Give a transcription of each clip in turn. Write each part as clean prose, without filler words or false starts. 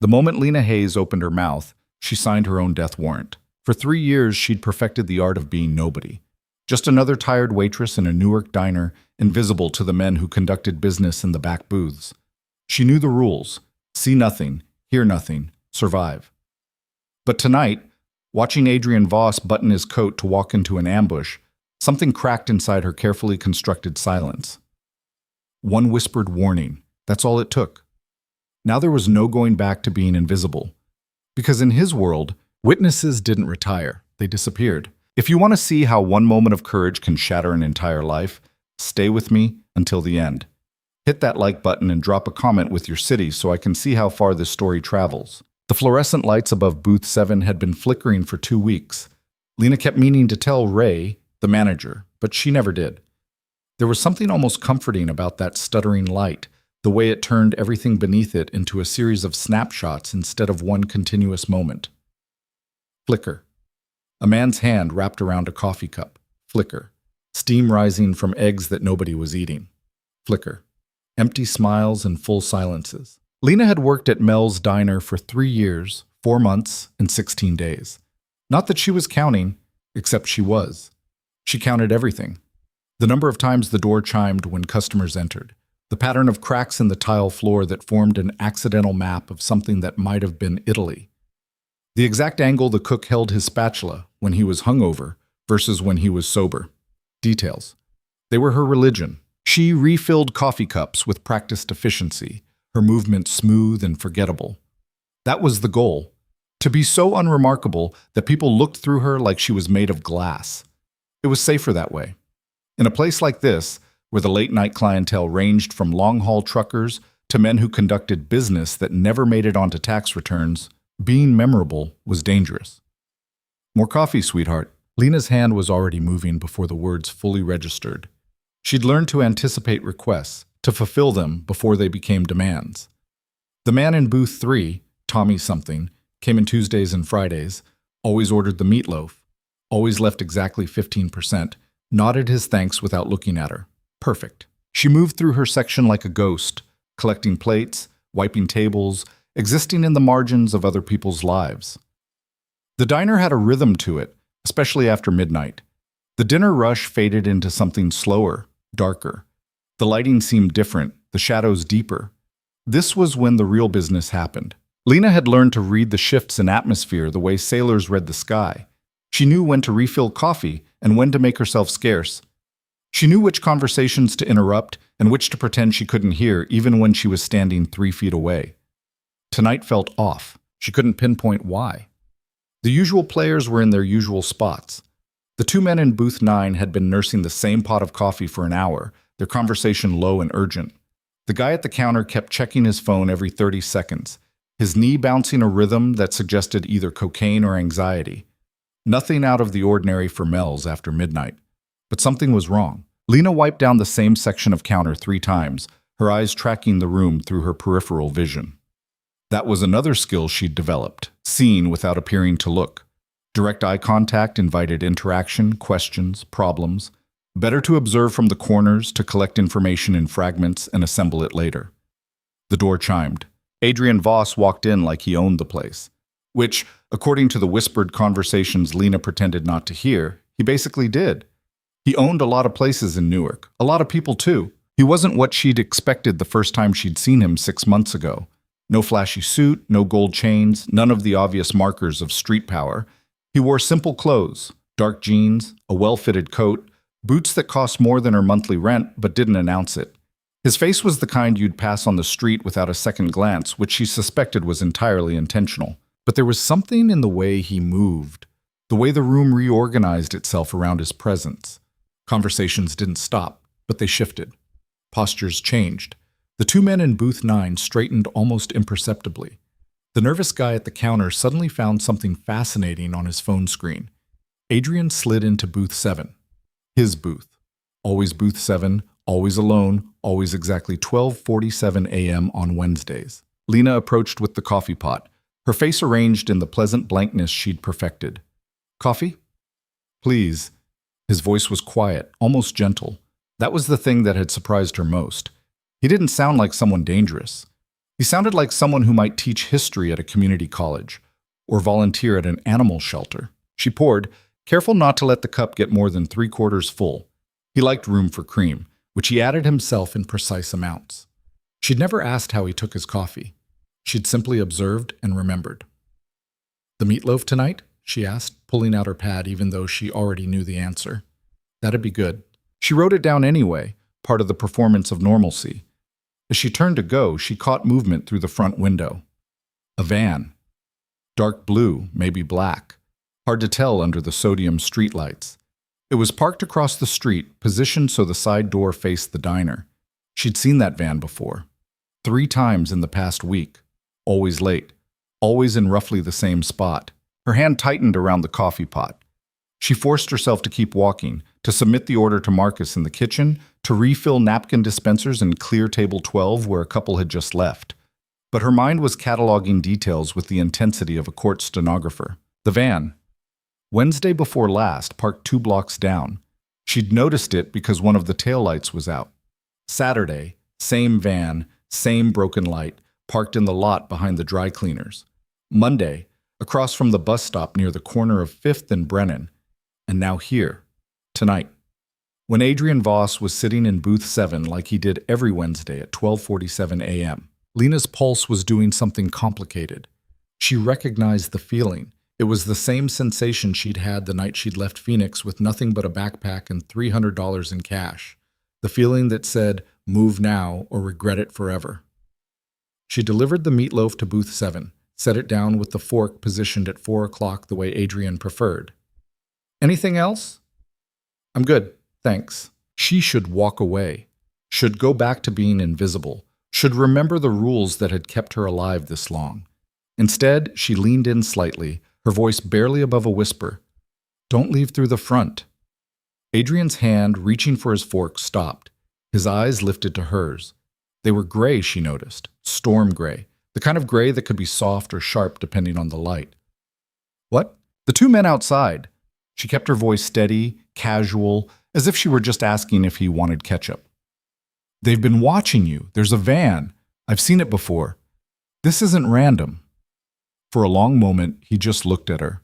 The moment Lena Hayes opened her mouth, she signed her own death warrant. For 3 years, she'd perfected the art of being nobody. Just another tired waitress in a Newark diner, invisible to the men who conducted business in the back booths. She knew the rules: see nothing, hear nothing, survive. But tonight, watching Adrian Voss button his coat to walk into an ambush, something cracked inside her carefully constructed silence. One whispered warning, that's all it took. Now there was no going back to being invisible. Because in his world, witnesses didn't retire, they disappeared. If you want to see how one moment of courage can shatter an entire life, stay with me until the end. Hit that like button and drop a comment with your city so I can see how far this story travels. The fluorescent lights above booth 7 had been flickering for 2 weeks. Lena kept meaning to tell Ray, the manager, but she never did. There was something almost comforting about that stuttering light, the way it turned everything beneath it into a series of snapshots instead of one continuous moment. Flicker. A man's hand wrapped around a coffee cup. Flicker. Steam rising from eggs that nobody was eating. Flicker. Empty smiles and full silences. Lena had worked at Mel's Diner for 3 years, 4 months, and 16 days. Not that she was counting, except she was. She counted everything. The number of times the door chimed when customers entered. The pattern of cracks in the tile floor that formed an accidental map of something that might have been Italy. The exact angle the cook held his spatula when he was hungover versus when he was sober. Details. They were her religion. She refilled coffee cups with practiced efficiency, her movements smooth and forgettable. That was the goal, to be so unremarkable that people looked through her like she was made of glass. It was safer that way. In a place like this, where the late-night clientele ranged from long-haul truckers to men who conducted business that never made it onto tax returns, being memorable was dangerous. More coffee, sweetheart. Lena's hand was already moving before the words fully registered. She'd learned to anticipate requests, to fulfill them before they became demands. The man in booth 3, Tommy something, came in Tuesdays and Fridays, always ordered the meatloaf, always left exactly 15%, nodded his thanks without looking at her. Perfect. She moved through her section like a ghost, collecting plates, wiping tables, existing in the margins of other people's lives. The diner had a rhythm to it, especially after midnight. The dinner rush faded into something slower, darker. The lighting seemed different, the shadows deeper. This was when the real business happened. Lena had learned to read the shifts in atmosphere the way sailors read the sky. She knew when to refill coffee and when to make herself scarce. She knew which conversations to interrupt and which to pretend she couldn't hear even when she was standing 3 feet away. Tonight felt off. She couldn't pinpoint why. The usual players were in their usual spots. The 2 men in booth 9 had been nursing the same pot of coffee for an hour, their conversation low and urgent. The guy at the counter kept checking his phone every 30 seconds, his knee bouncing a rhythm that suggested either cocaine or anxiety. Nothing out of the ordinary for Mel's after midnight. But something was wrong. Lena wiped down the same section of counter 3 times, her eyes tracking the room through her peripheral vision. That was another skill she'd developed, seeing without appearing to look. Direct eye contact invited interaction, questions, problems. Better to observe from the corners, to collect information in fragments and assemble it later. The door chimed. Adrian Voss walked in like he owned the place, which, according to the whispered conversations Lena pretended not to hear, he basically did. He owned a lot of places in Newark, a lot of people too. He wasn't what she'd expected the first time she'd seen him 6 months ago. No flashy suit, no gold chains, none of the obvious markers of street power. He wore simple clothes, dark jeans, a well-fitted coat, boots that cost more than her monthly rent but didn't announce it. His face was the kind you'd pass on the street without a second glance, which she suspected was entirely intentional. But there was something in the way he moved, the way the room reorganized itself around his presence. Conversations didn't stop, but they shifted. Postures changed. The 2 men in booth 9 straightened almost imperceptibly. The nervous guy at the counter suddenly found something fascinating on his phone screen. Adrian slid into booth 7. His booth. Always booth 7, always alone, always exactly 12:47 a.m. on Wednesdays. Lena approached with the coffee pot, her face arranged in the pleasant blankness she'd perfected. Coffee? Please. His voice was quiet, almost gentle. That was the thing that had surprised her most. He didn't sound like someone dangerous. He sounded like someone who might teach history at a community college or volunteer at an animal shelter. She poured, careful not to let the cup get more than 3/4 full. He liked room for cream, which he added himself in precise amounts. She'd never asked how he took his coffee. She'd simply observed and remembered. "The meatloaf tonight?" she asked, pulling out her pad even though she already knew the answer. "That'd be good." She wrote it down anyway, part of the performance of normalcy. As she turned to go, she caught movement through the front window. A van. Dark blue, maybe black. Hard to tell under the sodium streetlights. It was parked across the street, positioned so the side door faced the diner. She'd seen that van before. 3 times in the past week. Always late. Always in roughly the same spot. Her hand tightened around the coffee pot. She forced herself to keep walking, to submit the order to Marcus in the kitchen, to refill napkin dispensers and clear table 12 where a couple had just left. But her mind was cataloging details with the intensity of a court stenographer. The van. Wednesday before last, parked 2 blocks down. She'd noticed it because one of the taillights was out. Saturday, same van, same broken light, parked in the lot behind the dry cleaners. Monday, across from the bus stop near the corner of 5th and Brennan. And now here, tonight. When Adrian Voss was sitting in booth 7 like he did every Wednesday at 12:47 a.m., Lena's pulse was doing something complicated. She recognized the feeling. It was the same sensation she'd had the night she'd left Phoenix with nothing but a backpack and $300 in cash. The feeling that said, move now or regret it forever. She delivered the meatloaf to booth 7, set it down with the fork positioned at 4 o'clock the way Adrian preferred. "Anything else?" "I'm good, thanks." She should walk away, should go back to being invisible, should remember the rules that had kept her alive this long. Instead, she leaned in slightly, her voice barely above a whisper. "Don't leave through the front." Adrian's hand, reaching for his fork, stopped. His eyes lifted to hers. They were gray, she noticed, storm gray, the kind of gray that could be soft or sharp depending on the light. "What?" "The 2 men outside." She kept her voice steady, casual, as if she were just asking if he wanted ketchup. "They've been watching you. There's a van. I've seen it before. This isn't random." For a long moment, he just looked at her.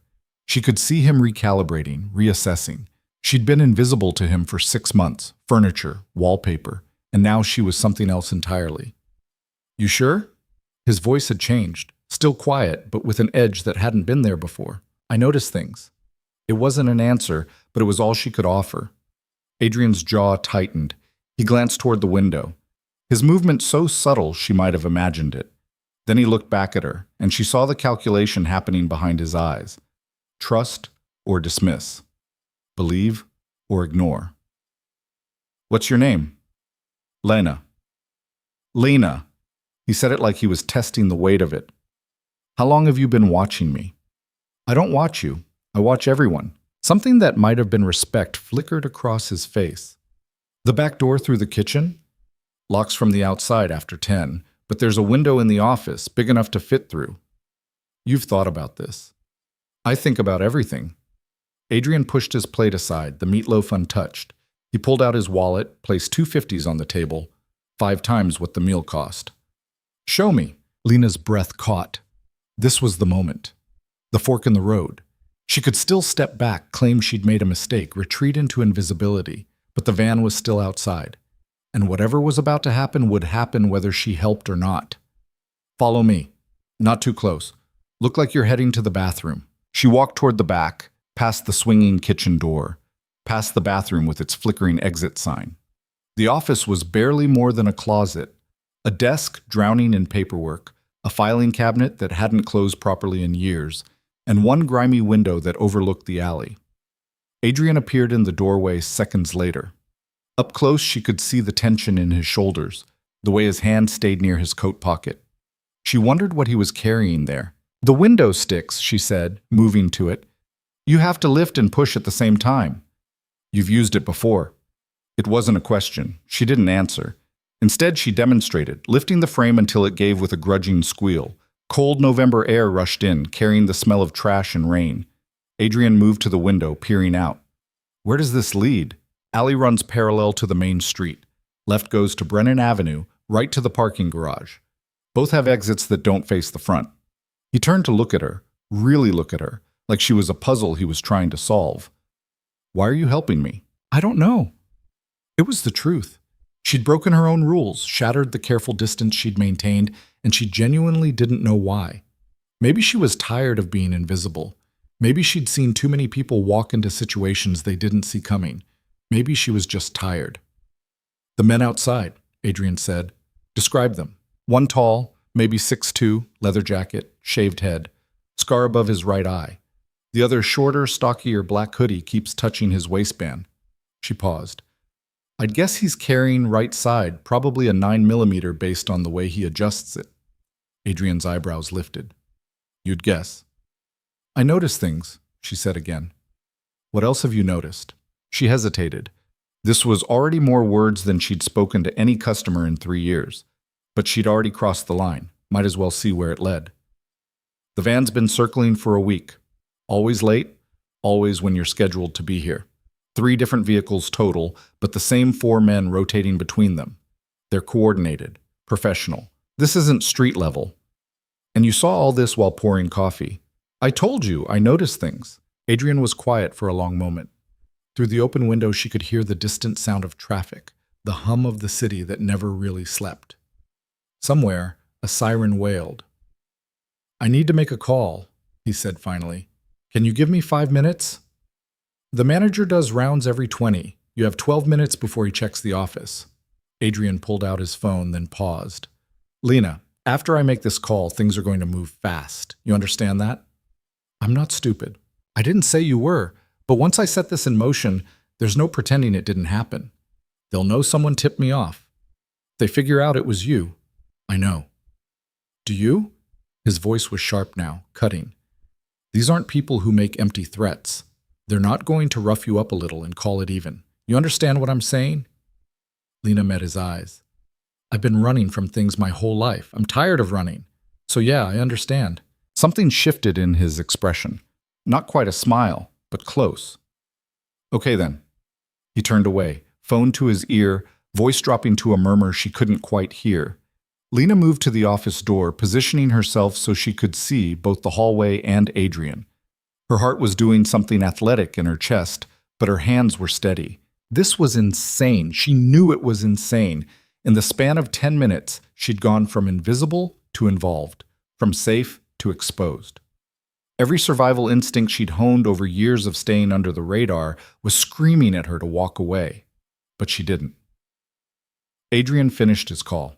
She could see him recalibrating, reassessing. She'd been invisible to him for 6 months, furniture, wallpaper, and now she was something else entirely. "You sure?" His voice had changed, still quiet, but with an edge that hadn't been there before. "I noticed things." It wasn't an answer, but it was all she could offer. Adrian's jaw tightened. He glanced toward the window. His movement so subtle she might have imagined it. Then he looked back at her, and she saw the calculation happening behind his eyes. Trust or dismiss. Believe or ignore. "What's your name?" "Lena." "Lena." He said it like he was testing the weight of it. "How long have you been watching me?" "I don't watch you. I watch everyone." Something that might have been respect flickered across his face. "The back door through the kitchen?" "Locks from the outside after 10, but there's a window in the office big enough to fit through." "You've thought about this." "I think about everything." Adrian pushed his plate aside, the meatloaf untouched. He pulled out his wallet, placed 2 50s on the table, 5 times what the meal cost. "Show me." Lena's breath caught. This was the moment. The fork in the road. She could still step back, claim she'd made a mistake, retreat into invisibility, but the van was still outside. And whatever was about to happen would happen whether she helped or not. "Follow me. Not too close. Look like you're heading to the bathroom." She walked toward the back, past the swinging kitchen door, past the bathroom with its flickering exit sign. The office was barely more than a closet, a desk drowning in paperwork, a filing cabinet that hadn't closed properly in years, and one grimy window that overlooked the alley. Adrian appeared in the doorway seconds later. Up close, she could see the tension in his shoulders, the way his hand stayed near his coat pocket. She wondered what he was carrying there. "The window sticks," she said, moving to it. "You have to lift and push at the same time." "You've used it before." It wasn't a question. She didn't answer. Instead, she demonstrated, lifting the frame until it gave with a grudging squeal. Cold November air rushed in, carrying the smell of trash and rain. Adrian moved to the window, peering out. "Where does this lead?" "Alley runs parallel to the main street. Left goes to Brennan Avenue, right to the parking garage." Both have exits that don't face the front. He turned to look at her, really look at her, like she was a puzzle he was trying to solve. Why are you helping me? I don't know. It was the truth. She'd broken her own rules, shattered the careful distance she'd maintained, and she genuinely didn't know why. Maybe she was tired of being invisible. Maybe she'd seen too many people walk into situations they didn't see coming. Maybe she was just tired. The men outside, Adrian said. Describe them. One tall, maybe 6'2", leather jacket, shaved head, scar above his right eye. The other shorter, stockier black hoodie keeps touching his waistband. She paused. I'd guess he's carrying right side, probably a 9mm based on the way he adjusts it. Adrian's eyebrows lifted. You'd guess. I notice things, she said again. What else have you noticed? She hesitated. This was already more words than she'd spoken to any customer in 3 years. But she'd already crossed the line. Might as well see where it led. The van's been circling for a week. Always late, always when you're scheduled to be here. 3 different vehicles total, but the same 4 men rotating between them. They're coordinated, professional. This isn't street level. And you saw all this while pouring coffee. I told you, I noticed things. Adrian was quiet for a long moment. Through the open window, she could hear the distant sound of traffic, the hum of the city that never really slept. Somewhere, a siren wailed. I need to make a call, he said finally. Can you give me 5 minutes? The manager does rounds every 20. You have 12 minutes before he checks the office. Adrian pulled out his phone, then paused. Lena, after I make this call, things are going to move fast. You understand that? I'm not stupid. I didn't say you were, but once I set this in motion, there's no pretending it didn't happen. They'll know someone tipped me off. If they figure out it was you, I know. Do you? His voice was sharp now, cutting. These aren't people who make empty threats. They're not going to rough you up a little and call it even. You understand what I'm saying? Lena met his eyes. I've been running from things my whole life. I'm tired of running. So yeah, I understand. Something shifted in his expression. Not quite a smile, but close. Okay then. He turned away, phone to his ear, voice dropping to a murmur she couldn't quite hear. Lena moved to the office door, positioning herself so she could see both the hallway and Adrian. Her heart was doing something athletic in her chest, but her hands were steady. This was insane. She knew it was insane. In the span of 10 minutes, she'd gone from invisible to involved, from safe to exposed. Every survival instinct she'd honed over years of staying under the radar was screaming at her to walk away, but she didn't. Adrian finished his call.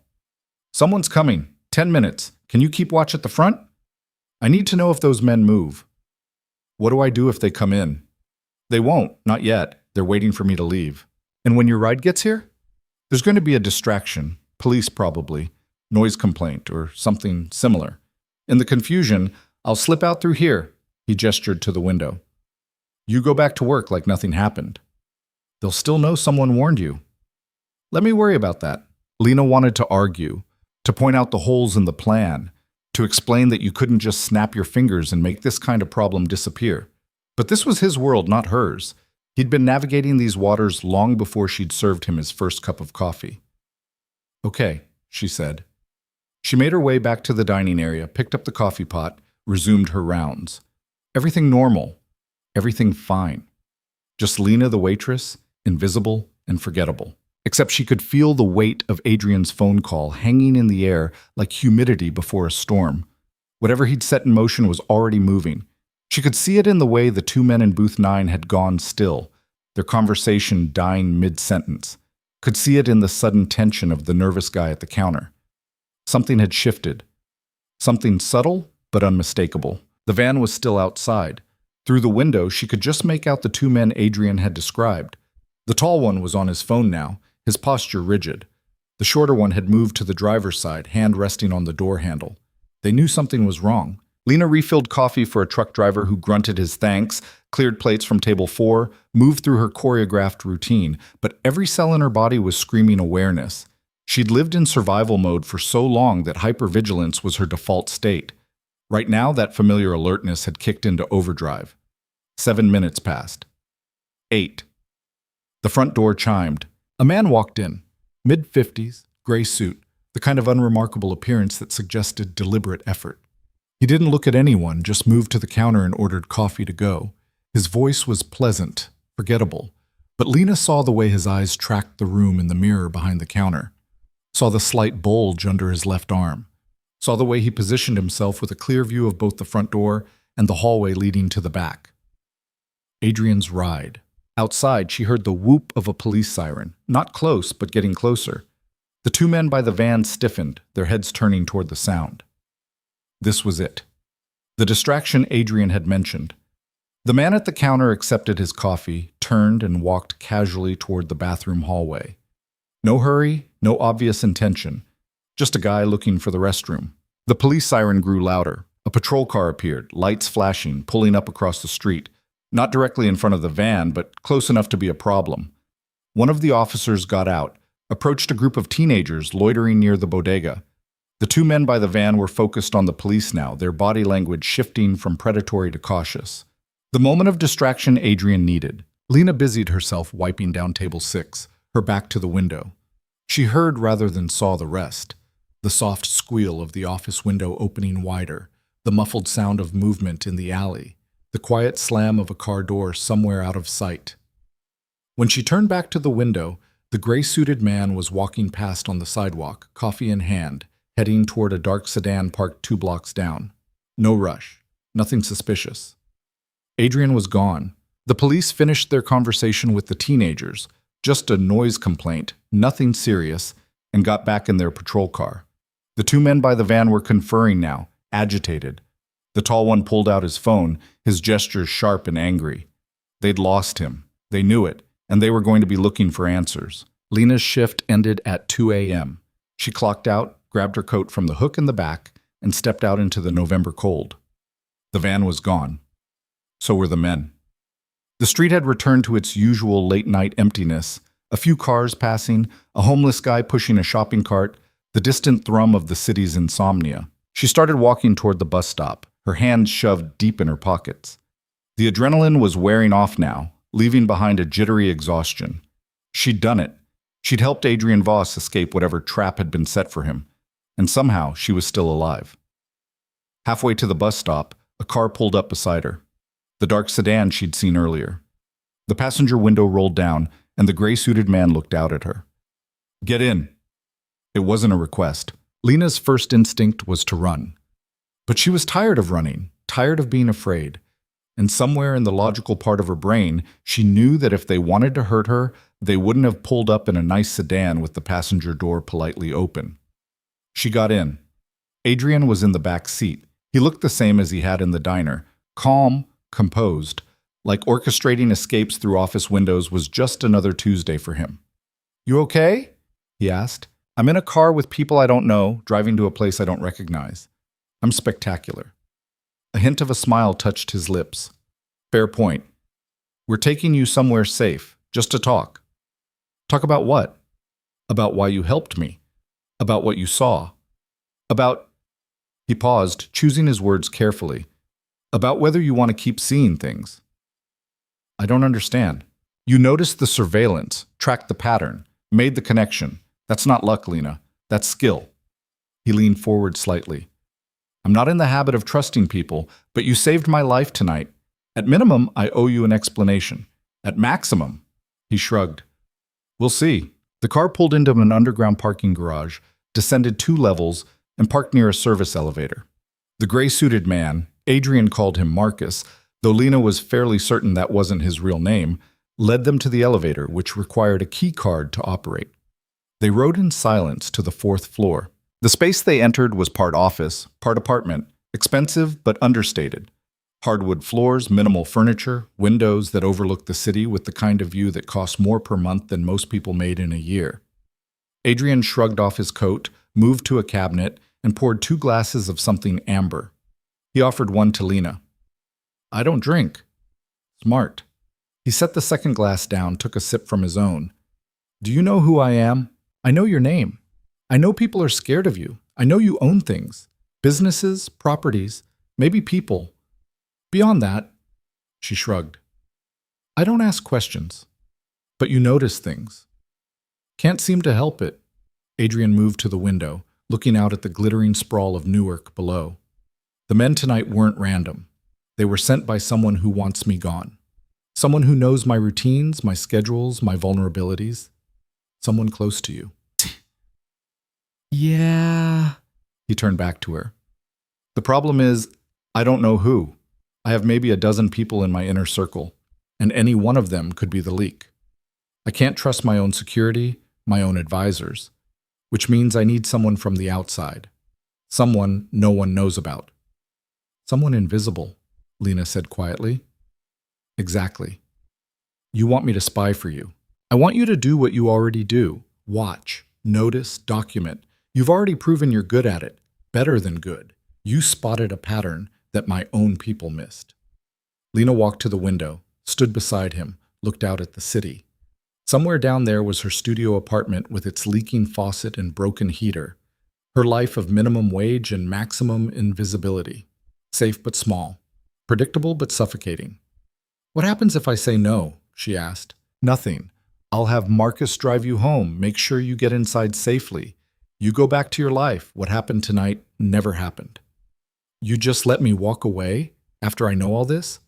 Someone's coming. 10 minutes. Can you keep watch at the front? I need to know if those men move. What do I do if they come in? They won't, not yet. They're waiting for me to leave. And when your ride gets here? There's going to be a distraction. Police probably. Noise complaint or something similar. In the confusion, I'll slip out through here. He gestured to the window. You go back to work like nothing happened. They'll still know someone warned you. Let me worry about that. Lena wanted to argue, to point out the holes in the plan, to explain that you couldn't just snap your fingers and make this kind of problem disappear. But this was his world, not hers. He'd been navigating these waters long before she'd served him his first cup of coffee. Okay, she said. She made her way back to the dining area, picked up the coffee pot, resumed her rounds. Everything normal. Everything fine. Just Lena the waitress, invisible and forgettable. Except she could feel the weight of Adrian's phone call hanging in the air like humidity before a storm. Whatever he'd set in motion was already moving. She could see it in the way the 2 men in booth 9 had gone still, their conversation dying mid-sentence. Could see it in the sudden tension of the nervous guy at the counter. Something had shifted. Something subtle but unmistakable. The van was still outside. Through the window, she could just make out the 2 men Adrian had described. The tall one was on his phone now, his posture rigid. The shorter one had moved to the driver's side, hand resting on the door handle. They knew something was wrong. Lena refilled coffee for a truck driver who grunted his thanks, cleared plates from table 4, moved through her choreographed routine, but every cell in her body was screaming awareness. She'd lived in survival mode for so long that hypervigilance was her default state. Right now, that familiar alertness had kicked into overdrive. 7 minutes passed. 8. The front door chimed. A man walked in, mid-50s, gray suit, the kind of unremarkable appearance that suggested deliberate effort. He didn't look at anyone, just moved to the counter and ordered coffee to go. His voice was pleasant, forgettable, but Lena saw the way his eyes tracked the room in the mirror behind the counter, saw the slight bulge under his left arm, saw the way he positioned himself with a clear view of both the front door and the hallway leading to the back. Adrian's ride. Outside, she heard the whoop of a police siren, not close, but getting closer. The two men by the van stiffened, their heads turning toward the sound. This was it. The distraction Adrian had mentioned. The man at the counter accepted his coffee, turned, and walked casually toward the bathroom hallway. No hurry, no obvious intention. Just a guy looking for the restroom. The police siren grew louder. A patrol car appeared, lights flashing, pulling up across the street. Not directly in front of the van, but close enough to be a problem. One of the officers got out, approached a group of teenagers loitering near the bodega. The two men by the van were focused on the police now, their body language shifting from predatory to cautious. The moment of distraction Adrian needed. Lena busied herself wiping down table 6, her back to the window. She heard rather than saw the rest. The soft squeal of the office window opening wider, the muffled sound of movement in the alley, the quiet slam of a car door somewhere out of sight. When she turned back to the window, the gray-suited man was walking past on the sidewalk, coffee in hand, heading toward a dark sedan parked 2 blocks down. No rush. Nothing suspicious. Adrian was gone. The police finished their conversation with the teenagers, just a noise complaint, nothing serious, and got back in their patrol car. The two men by the van were conferring now, agitated. The tall one pulled out his phone, his gestures sharp and angry. They'd lost him. They knew it, and they were going to be looking for answers. Lena's shift ended at 2 a.m. She clocked out, grabbed her coat from the hook in the back, and stepped out into the November cold. The van was gone. So were the men. The street had returned to its usual late-night emptiness, a few cars passing, a homeless guy pushing a shopping cart, the distant thrum of the city's insomnia. She started walking toward the bus stop, her hands shoved deep in her pockets. The adrenaline was wearing off now, leaving behind a jittery exhaustion. She'd done it. She'd helped Adrian Voss escape whatever trap had been set for him, and somehow she was still alive. Halfway to the bus stop, a car pulled up beside her. The dark sedan she'd seen earlier. The passenger window rolled down, and the gray-suited man looked out at her. "Get in." It wasn't a request. Lena's first instinct was to run. But she was tired of running, tired of being afraid. And somewhere in the logical part of her brain, she knew that if they wanted to hurt her, they wouldn't have pulled up in a nice sedan with the passenger door politely open. She got in. Adrian was in the back seat. He looked the same as he had in the diner, calm, composed, like orchestrating escapes through office windows was just another Tuesday for him. "You okay?" he asked. "I'm in a car with people I don't know, driving to a place I don't recognize. I'm spectacular." A hint of a smile touched his lips. "Fair point. We're taking you somewhere safe, just to talk." "Talk about what?" "About why you helped me. About what you saw. About—" He paused, choosing his words carefully. "About whether you want to keep seeing things." "I don't understand." "You noticed the surveillance, tracked the pattern, made the connection. That's not luck, Lena. That's skill." He leaned forward slightly. "I'm not in the habit of trusting people, but you saved my life tonight. At minimum, I owe you an explanation. At maximum," he shrugged. "We'll see." The car pulled into an underground parking garage, descended 2 levels, and parked near a service elevator. The gray-suited man, Adrian called him Marcus, though Lena was fairly certain that wasn't his real name, led them to the elevator, which required a key card to operate. They rode in silence to the 4th floor. The space they entered was part office, part apartment, expensive but understated. Hardwood floors, minimal furniture, windows that overlooked the city with the kind of view that cost more per month than most people made in a year. Adrian shrugged off his coat, moved to a cabinet, and poured 2 glasses of something amber. He offered one to Lena. "I don't drink." "Smart." He set the second glass down, took a sip from his own. "Do you know who I am? I know your name. I know people are scared of you. I know you own things. Businesses, properties, maybe people. Beyond that," she shrugged. "I don't ask questions. But you notice things. Can't seem to help it." Adrian moved to the window, looking out at the glittering sprawl of Newark below. The men tonight weren't random. They were sent by someone who wants me gone. Someone who knows my routines, my schedules, my vulnerabilities. Someone close to you. Yeah. He turned back to her. The problem is, I don't know who. I have maybe a dozen people in my inner circle, and any one of them could be the leak. I can't trust my own security, my own advisors, which means I need someone from the outside. Someone no one knows about. Someone invisible, Lena said quietly. Exactly. You want me to spy for you. I want you to do what you already do. Watch, notice, document. You've already proven you're good at it. Better than good. You spotted a pattern that my own people missed. Lena walked to the window, stood beside him, looked out at the city. Somewhere down there was her studio apartment with its leaking faucet and broken heater. Her life of minimum wage and maximum invisibility. Safe but small. Predictable but suffocating. What happens if I say no? She asked. Nothing. I'll have Marcus drive you home, make sure you get inside safely. You go back to your life. What happened tonight never happened. You just let me walk away after I know all this?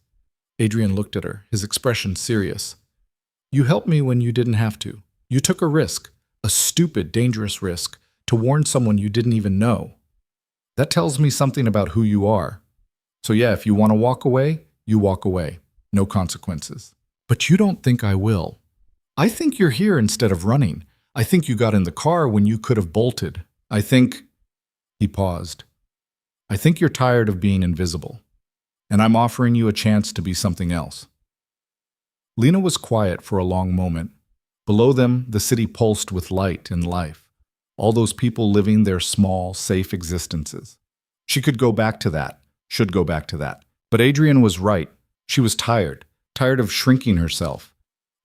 Adrian looked at her, his expression serious. You helped me when you didn't have to. You took a risk, a stupid, dangerous risk, to warn someone you didn't even know. That tells me something about who you are. So yeah, if you want to walk away, you walk away. No consequences. But you don't think I will. I think you're here instead of running. I think you got in the car when you could have bolted. I think... He paused. I think you're tired of being invisible. And I'm offering you a chance to be something else. Lena was quiet for a long moment. Below them, the city pulsed with light and life. All those people living their small, safe existences. She could go back to that, should go back to that. But Adrian was right. She was tired. Tired of shrinking herself.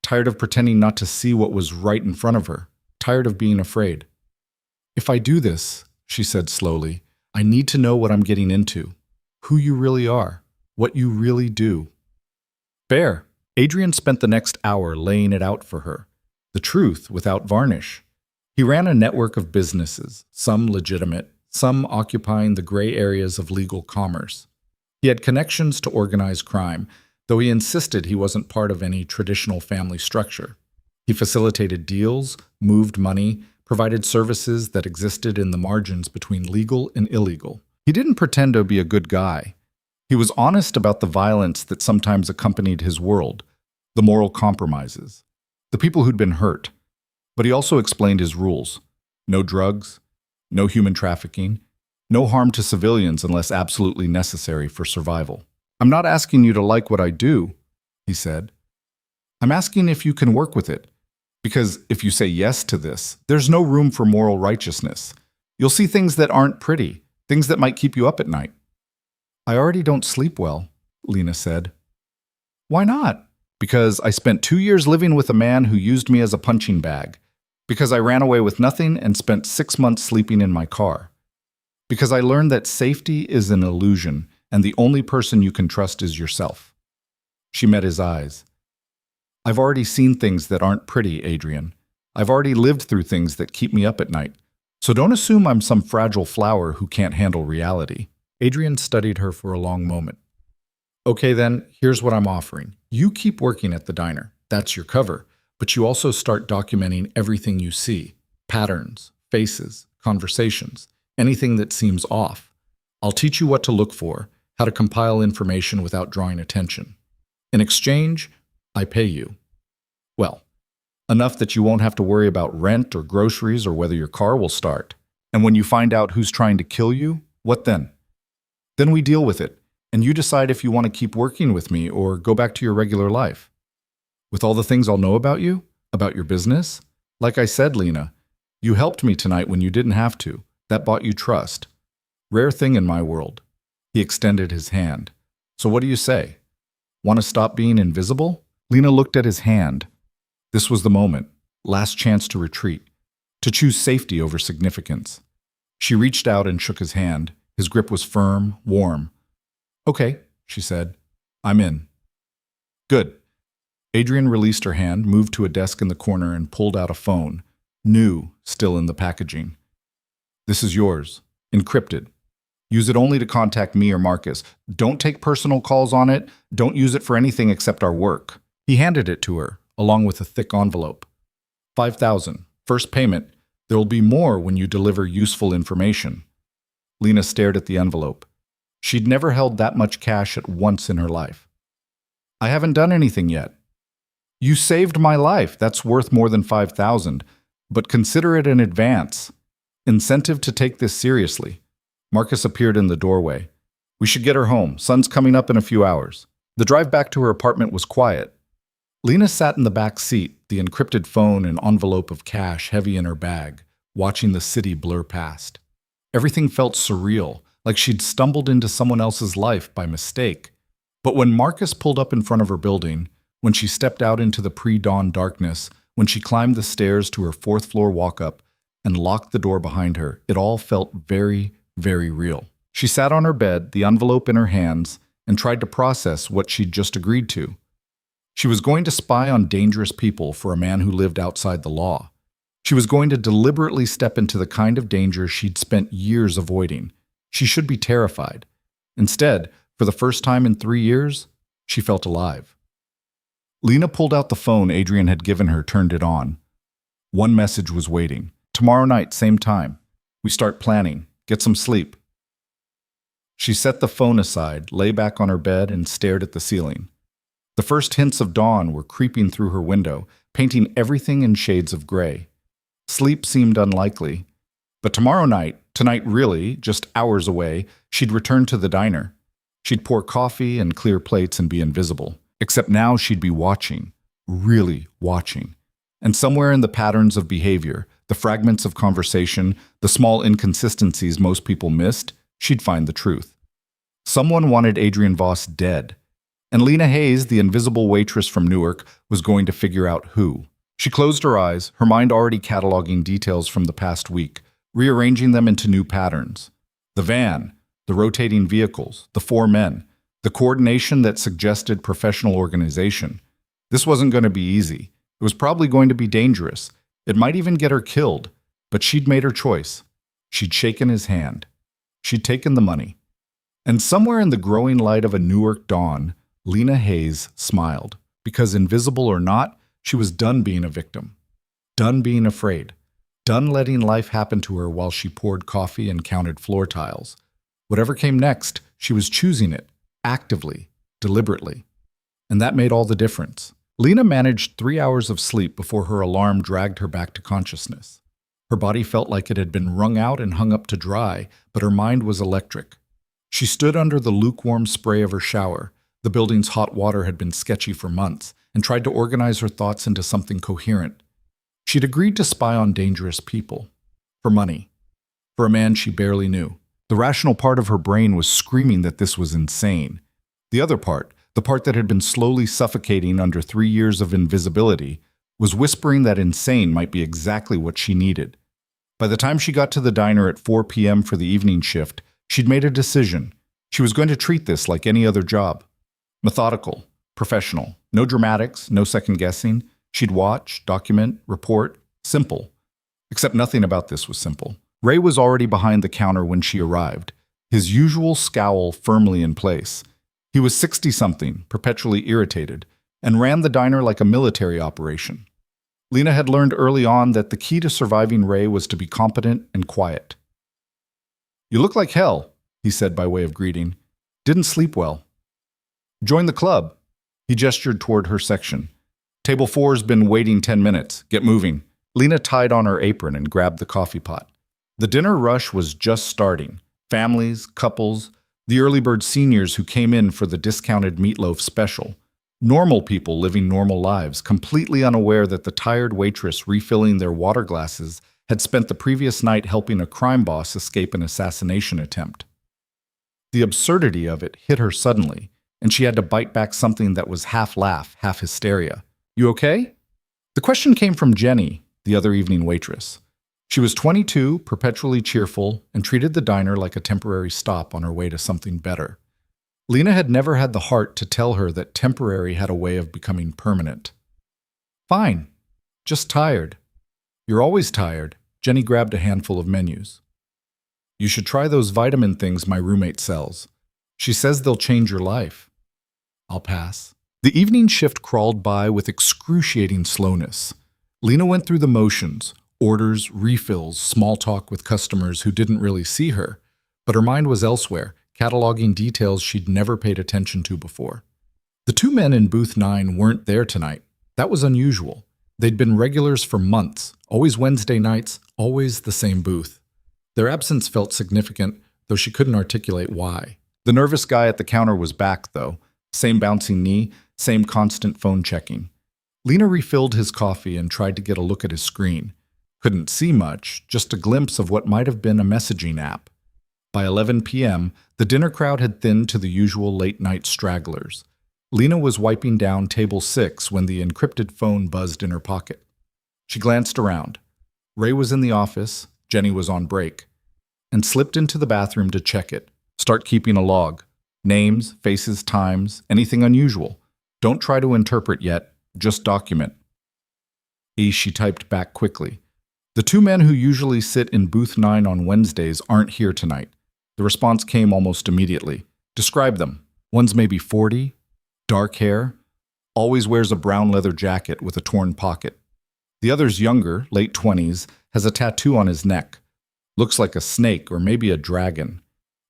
Tired of pretending not to see what was right in front of her. Tired of being afraid. If I do this, she said slowly, I need to know what I'm getting into. Who you really are. What you really do. Fair. Adrian spent the next hour laying it out for her. The truth without varnish. He ran a network of businesses, some legitimate, some occupying the gray areas of legal commerce. He had connections to organized crime, though he insisted he wasn't part of any traditional family structure. He facilitated deals, moved money, provided services that existed in the margins between legal and illegal. He didn't pretend to be a good guy. He was honest about the violence that sometimes accompanied his world, the moral compromises, the people who'd been hurt. But he also explained his rules. No drugs, no human trafficking, no harm to civilians unless absolutely necessary for survival. I'm not asking you to like what I do, he said. I'm asking if you can work with it. Because if you say yes to this, there's no room for moral righteousness. You'll see things that aren't pretty, things that might keep you up at night. I already don't sleep well, Lena said. Why not? Because I spent 2 years living with a man who used me as a punching bag. Because I ran away with nothing and spent 6 months sleeping in my car. Because I learned that safety is an illusion and the only person you can trust is yourself. She met his eyes. I've already seen things that aren't pretty, Adrian. I've already lived through things that keep me up at night. So don't assume I'm some fragile flower who can't handle reality. Adrian studied her for a long moment. Okay then, here's what I'm offering. You keep working at the diner. That's your cover. But you also start documenting everything you see. Patterns, faces, conversations, anything that seems off. I'll teach you what to look for, how to compile information without drawing attention. In exchange, I pay you. Well, enough that you won't have to worry about rent or groceries or whether your car will start. And when you find out who's trying to kill you, what then? Then we deal with it, and you decide if you want to keep working with me or go back to your regular life. With all the things I'll know about you, about your business, like I said, Lena, you helped me tonight when you didn't have to. That bought you trust. Rare thing in my world. He extended his hand. So what do you say? Want to stop being invisible? Lena looked at his hand. This was the moment, last chance to retreat, to choose safety over significance. She reached out and shook his hand. His grip was firm, warm. Okay, she said. I'm in. Good. Adrian released her hand, moved to a desk in the corner, and pulled out a phone, new, still in the packaging. This is yours. Encrypted. Use it only to contact me or Marcus. Don't take personal calls on it. Don't use it for anything except our work." He handed it to her, along with a thick envelope. 5,000. First payment. There will be more when you deliver useful information. Lena stared at the envelope. She'd never held that much cash at once in her life. "I haven't done anything yet." "You saved my life. That's worth more than 5,000. But consider it an advance. Incentive to take this seriously." Marcus appeared in the doorway. "We should get her home. Sun's coming up in a few hours." The drive back to her apartment was quiet. Lena sat in the back seat, the encrypted phone and envelope of cash heavy in her bag, watching the city blur past. Everything felt surreal, like she'd stumbled into someone else's life by mistake. But when Marcus pulled up in front of her building, when she stepped out into the pre-dawn darkness, when she climbed the stairs to her fourth-floor walk-up and locked the door behind her, it all felt very, very real. She sat on her bed, the envelope in her hands, and tried to process what she'd just agreed to. She was going to spy on dangerous people for a man who lived outside the law. She was going to deliberately step into the kind of danger she'd spent years avoiding. She should be terrified. Instead, for the first time in 3 years, she felt alive. Lena pulled out the phone Adrian had given her, turned it on. One message was waiting. "Tomorrow night, same time. We start planning. Get some sleep." She set the phone aside, lay back on her bed, and stared at the ceiling. The first hints of dawn were creeping through her window, painting everything in shades of gray. Sleep seemed unlikely. But tomorrow night, tonight really, just hours away, she'd return to the diner. She'd pour coffee and clear plates and be invisible. Except now she'd be watching, really watching. And somewhere in the patterns of behavior, the fragments of conversation, the small inconsistencies most people missed, she'd find the truth. Someone wanted Adrian Voss dead. And Lena Hayes, the invisible waitress from Newark, was going to figure out who. She closed her eyes, her mind already cataloging details from the past week, rearranging them into new patterns. The van, the rotating vehicles, the 4 men, the coordination that suggested professional organization. This wasn't going to be easy. It was probably going to be dangerous. It might even get her killed. But she'd made her choice. She'd shaken his hand. She'd taken the money. And somewhere in the growing light of a Newark dawn, Lena Hayes smiled. Because invisible or not, she was done being a victim. Done being afraid. Done letting life happen to her while she poured coffee and counted floor tiles. Whatever came next, she was choosing it, actively, deliberately. And that made all the difference. Lena managed 3 hours of sleep before her alarm dragged her back to consciousness. Her body felt like it had been wrung out and hung up to dry, but her mind was electric. She stood under the lukewarm spray of her shower. The building's hot water had been sketchy for months, and tried to organize her thoughts into something coherent. She'd agreed to spy on dangerous people. For money. For a man she barely knew. The rational part of her brain was screaming that this was insane. The other part, the part that had been slowly suffocating under 3 years of invisibility, was whispering that insane might be exactly what she needed. By the time she got to the diner at 4 p.m. for the evening shift, she'd made a decision. She was going to treat this like any other job. Methodical, professional, no dramatics, no second-guessing. She'd watch, document, report. Simple. Except nothing about this was simple. Ray was already behind the counter when she arrived, his usual scowl firmly in place. He was 60-something, perpetually irritated, and ran the diner like a military operation. Lena had learned early on that the key to surviving Ray was to be competent and quiet. "You look like hell," he said by way of greeting. "Didn't sleep well." "Join the club." He gestured toward her section. "Table 4's been waiting 10 minutes. Get moving." Lena tied on her apron and grabbed the coffee pot. The dinner rush was just starting. Families, couples, the early bird seniors who came in for the discounted meatloaf special. Normal people living normal lives, completely unaware that the tired waitress refilling their water glasses had spent the previous night helping a crime boss escape an assassination attempt. The absurdity of it hit her suddenly, and she had to bite back something that was half laugh, half hysteria. "You okay?" The question came from Jenny, the other evening waitress. She was 22, perpetually cheerful, and treated the diner like a temporary stop on her way to something better. Lena had never had the heart to tell her that temporary had a way of becoming permanent. "Fine. Just tired." "You're always tired." Jenny grabbed a handful of menus. You should try those vitamin things my roommate sells. She says they'll change your life. I'll pass. The evening shift crawled by with excruciating slowness. Lena went through the motions, orders, refills, small talk with customers who didn't really see her, but her mind was elsewhere, cataloging details she'd never paid attention to before. The two men in booth 9 weren't there tonight. That was unusual. They'd been regulars for months, always Wednesday nights, always the same booth. Their absence felt significant, though she couldn't articulate why. The nervous guy at the counter was back, though. Same bouncing knee, same constant phone checking. Lena refilled his coffee and tried to get a look at his screen. Couldn't see much, just a glimpse of what might have been a messaging app. By 11 p.m., the dinner crowd had thinned to the usual late-night stragglers. Lena was wiping down table 6 when the encrypted phone buzzed in her pocket. She glanced around. Ray was in the office, Jenny was on break, and slipped into the bathroom to check it. Start keeping a log. Names, faces, times, anything unusual. Don't try to interpret yet, just document. She typed back quickly. The two men who usually sit in booth 9 on Wednesdays aren't here tonight. The response came almost immediately. Describe them. One's maybe 40, dark hair, always wears a brown leather jacket with a torn pocket. The other's younger, late 20s, has a tattoo on his neck. Looks like a snake or maybe a dragon.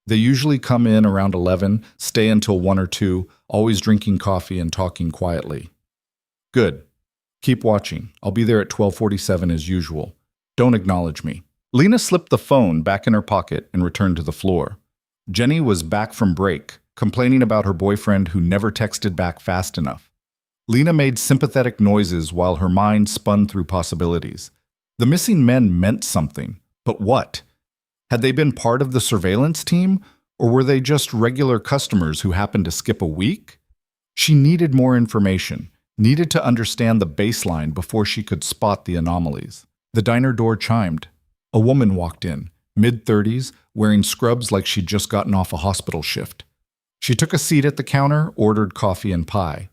They usually come in around 11, stay until 1 or 2, always drinking coffee and talking quietly. Good. Keep watching. I'll be there at 12:47 as usual. Don't acknowledge me. Lena slipped the phone back in her pocket and returned to the floor. Jenny was back from break, complaining about her boyfriend who never texted back fast enough. Lena made sympathetic noises while her mind spun through possibilities. The missing men meant something, but what? Had they been part of the surveillance team, or were they just regular customers who happened to skip a week? She needed more information, needed to understand the baseline before she could spot the anomalies. The diner door chimed. A woman walked in, mid-30s, wearing scrubs like she'd just gotten off a hospital shift. She took a seat at the counter, ordered coffee and pie.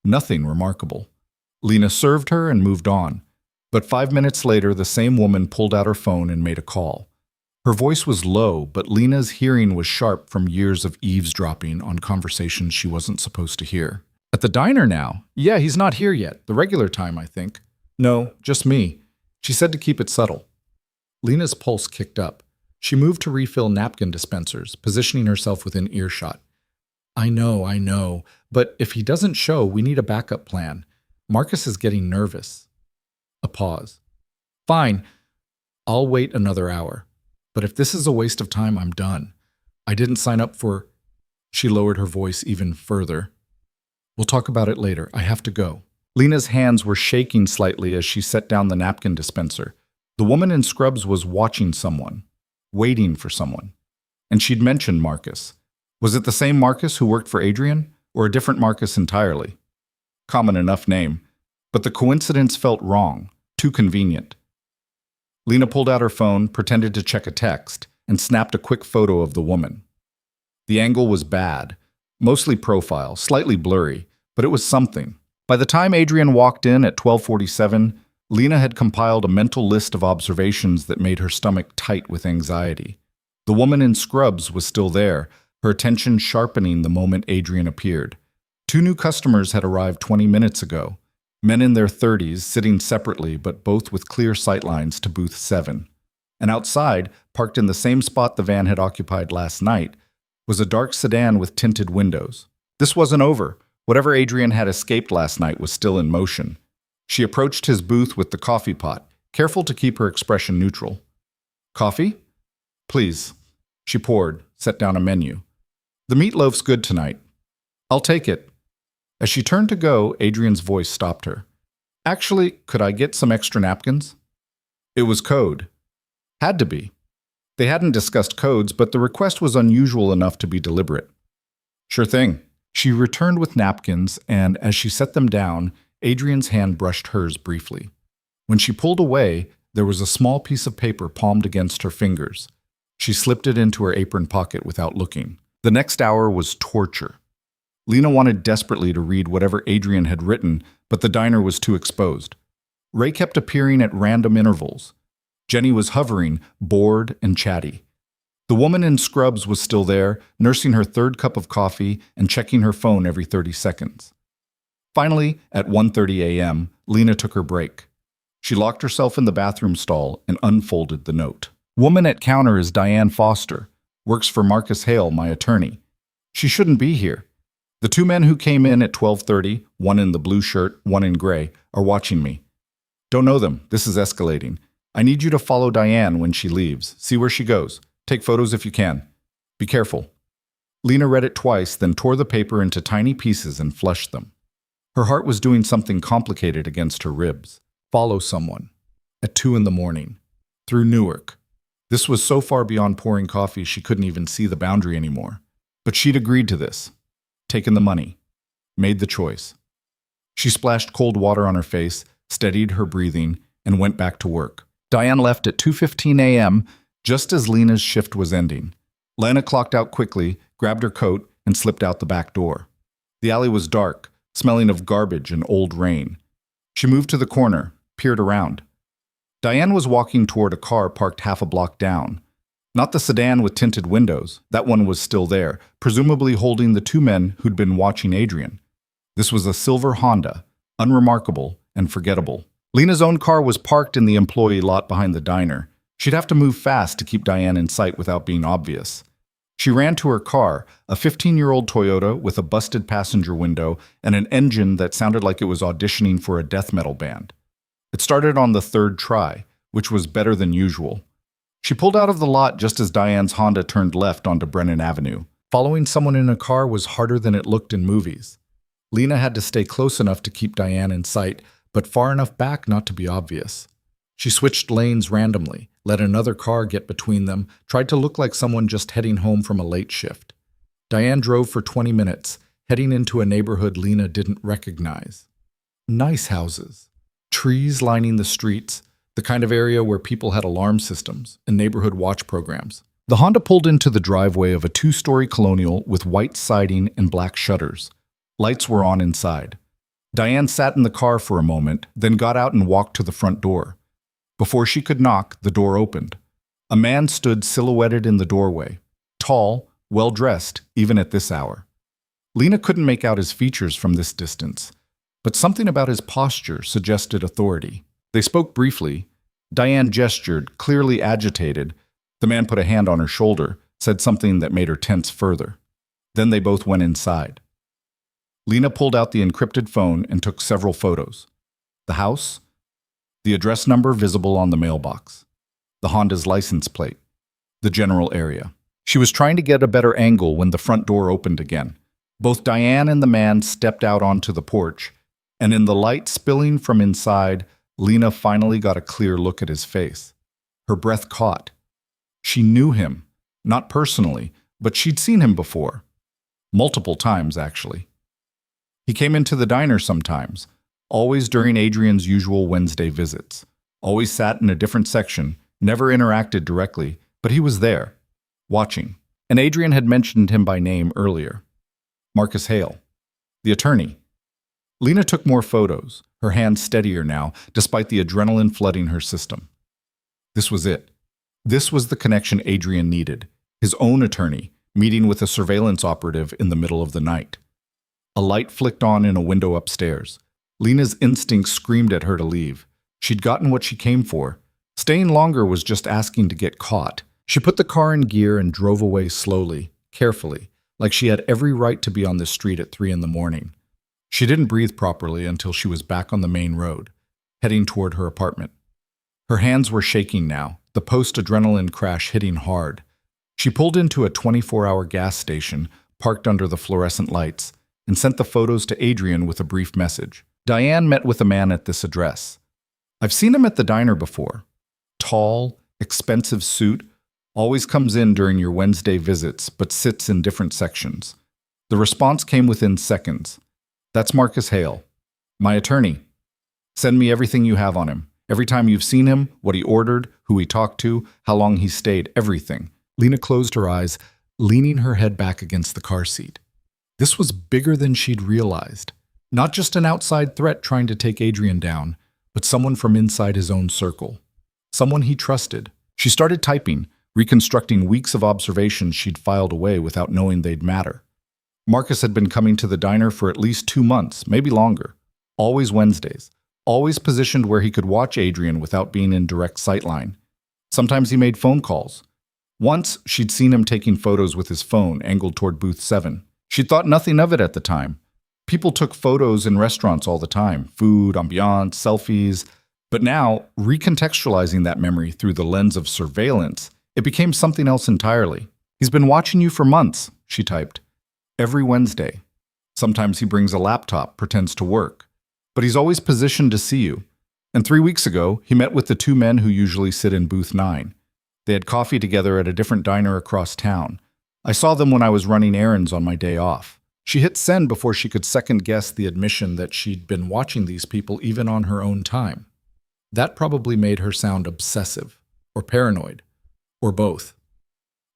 Nothing remarkable. Lena served her and moved on. But 5 minutes later, the same woman pulled out her phone and made a call. Her voice was low, but Lena's hearing was sharp from years of eavesdropping on conversations she wasn't supposed to hear. At the diner now? Yeah, he's not here yet. The regular time, I think. No, just me. She said to keep it subtle. Lena's pulse kicked up. She moved to refill napkin dispensers, positioning herself within earshot. I know, but if he doesn't show, we need a backup plan. Marcus is getting nervous. A pause. Fine, I'll wait another hour. But if this is a waste of time, I'm done. I didn't sign up for... She lowered her voice even further. We'll talk about it later. I have to go. Lena's hands were shaking slightly as she set down the napkin dispenser. The woman in scrubs was watching someone, waiting for someone. And she'd mentioned Marcus. Was it the same Marcus who worked for Adrian, or a different Marcus entirely? Common enough name, but the coincidence felt wrong, too convenient. Lena pulled out her phone, pretended to check a text, and snapped a quick photo of the woman. The angle was bad, mostly profile, slightly blurry, but it was something. By the time Adrian walked in at 12:47, Lena had compiled a mental list of observations that made her stomach tight with anxiety. The woman in scrubs was still there, her attention sharpening the moment Adrian appeared. 2 new customers had arrived 20 minutes ago, men in their 30s sitting separately but both with clear sightlines to booth 7. And outside, parked in the same spot the van had occupied last night, was a dark sedan with tinted windows. This wasn't over. Whatever Adrian had escaped last night was still in motion. She approached his booth with the coffee pot, careful to keep her expression neutral. Coffee? Please. She poured, set down a menu. The meatloaf's good tonight. I'll take it. As she turned to go, Adrian's voice stopped her. Actually, could I get some extra napkins? It was code. Had to be. They hadn't discussed codes, but the request was unusual enough to be deliberate. Sure thing. She returned with napkins, and as she set them down, Adrian's hand brushed hers briefly. When she pulled away, there was a small piece of paper palmed against her fingers. She slipped it into her apron pocket without looking. The next hour was torture. Lena wanted desperately to read whatever Adrian had written, but the diner was too exposed. Ray kept appearing at random intervals. Jenny was hovering, bored and chatty. The The woman in scrubs was still there, nursing her third cup of coffee and checking her phone every 30 seconds. Finally, at 1:30 a.m., Lena took her break. She locked herself in the bathroom stall and unfolded the note. Woman at counter is Diane Foster. Works for Marcus Hale, my attorney. She shouldn't be here. The two men who came in at 12:30, one in the blue shirt, one in gray, are watching me. Don't know them. This is escalating. I need you to follow Diane when she leaves. See where she goes. Take photos if you can. Be careful. Lena read it twice, then tore the paper into tiny pieces and flushed them. Her heart was doing something complicated against her ribs. Follow someone. At 2 in the morning. Through Newark. This was so far beyond pouring coffee she couldn't even see the boundary anymore. But she'd agreed to this. Taken the money. Made the choice. She splashed cold water on her face, steadied her breathing, and went back to work. Diane left at 2:15 a.m., just as Lena's shift was ending. Lena clocked out quickly, grabbed her coat, and slipped out the back door. The alley was dark, smelling of garbage and old rain. She moved to the corner, peered around. Diane was walking toward a car parked half a block down. Not the sedan with tinted windows. That one was still there, presumably holding the two men who'd been watching Adrian. This was a silver Honda, unremarkable and forgettable. Lena's own car was parked in the employee lot behind the diner. She'd have to move fast to keep Diane in sight without being obvious. She ran to her car, a 15-year-old Toyota with a busted passenger window and an engine that sounded like it was auditioning for a death metal band. It started on the third try, which was better than usual. She pulled out of the lot just as Diane's Honda turned left onto Brennan Avenue. Following someone in a car was harder than it looked in movies. Lena had to stay close enough to keep Diane in sight, but far enough back not to be obvious. She switched lanes randomly, let another car get between them, tried to look like someone just heading home from a late shift. Diane drove for 20 minutes, heading into a neighborhood Lena didn't recognize. Nice houses. Trees lining the streets, the kind of area where people had alarm systems and neighborhood watch programs. The Honda pulled into the driveway of a 2-story colonial with white siding and black shutters. Lights were on inside. Diane sat in the car for a moment, then got out and walked to the front door. Before she could knock, the door opened. A man stood silhouetted in the doorway, tall, well-dressed, even at this hour. Lena couldn't make out his features from this distance, but something about his posture suggested authority. They spoke briefly. Diane gestured, clearly agitated. The man put a hand on her shoulder, said something that made her tense further. Then they both went inside. Lena pulled out the encrypted phone and took several photos. The house, the address number visible on the mailbox, the Honda's license plate, the general area. She was trying to get a better angle when the front door opened again. Both Diane and the man stepped out onto the porch, and in the light spilling from inside, Lena finally got a clear look at his face. Her breath caught. She knew him, not personally, but she'd seen him before. Multiple times, actually. He came into the diner sometimes, always during Adrian's usual Wednesday visits. Always sat in a different section, never interacted directly, but he was there, watching. And Adrian had mentioned him by name earlier. Marcus Hale, the attorney. Lena took more photos, her hands steadier now, despite the adrenaline flooding her system. This was it. This was the connection Adrian needed, his own attorney, meeting with a surveillance operative in the middle of the night. A light flicked on in a window upstairs. Lena's instincts screamed at her to leave. She'd gotten what she came for. Staying longer was just asking to get caught. She put the car in gear and drove away slowly, carefully, like she had every right to be on the street at 3 in the morning. She didn't breathe properly until she was back on the main road, heading toward her apartment. Her hands were shaking now, the post-adrenaline crash hitting hard. She pulled into a 24-hour gas station, parked under the fluorescent lights, and sent the photos to Adrian with a brief message. Diane met with a man at this address. I've seen him at the diner before. Tall, expensive suit, always comes in during your Wednesday visits, but sits in different sections. The response came within seconds. That's Marcus Hale, my attorney. Send me everything you have on him. Every time you've seen him, what he ordered, who he talked to, how long he stayed, everything. Lena closed her eyes, leaning her head back against the car seat. This was bigger than she'd realized. Not just an outside threat trying to take Adrian down, but someone from inside his own circle. Someone he trusted. She started typing, reconstructing weeks of observations she'd filed away without knowing they'd matter. Marcus had been coming to the diner for at least 2 months, maybe longer. Always Wednesdays. Always positioned where he could watch Adrian without being in direct sightline. Sometimes he made phone calls. Once, she'd seen him taking photos with his phone angled toward booth 7. She'd thought nothing of it at the time. People took photos in restaurants all the time. Food, ambiance, selfies. But now, recontextualizing that memory through the lens of surveillance, it became something else entirely. "He's been watching you for months," she typed. "Every Wednesday. Sometimes he brings a laptop, pretends to work. But he's always positioned to see you. And 3 weeks ago, he met with the 2 men who usually sit in booth 9. They had coffee together at a different diner across town. I saw them when I was running errands on my day off." She hit send before she could second-guess the admission that she'd been watching these people even on her own time. That probably made her sound obsessive, or paranoid, or both.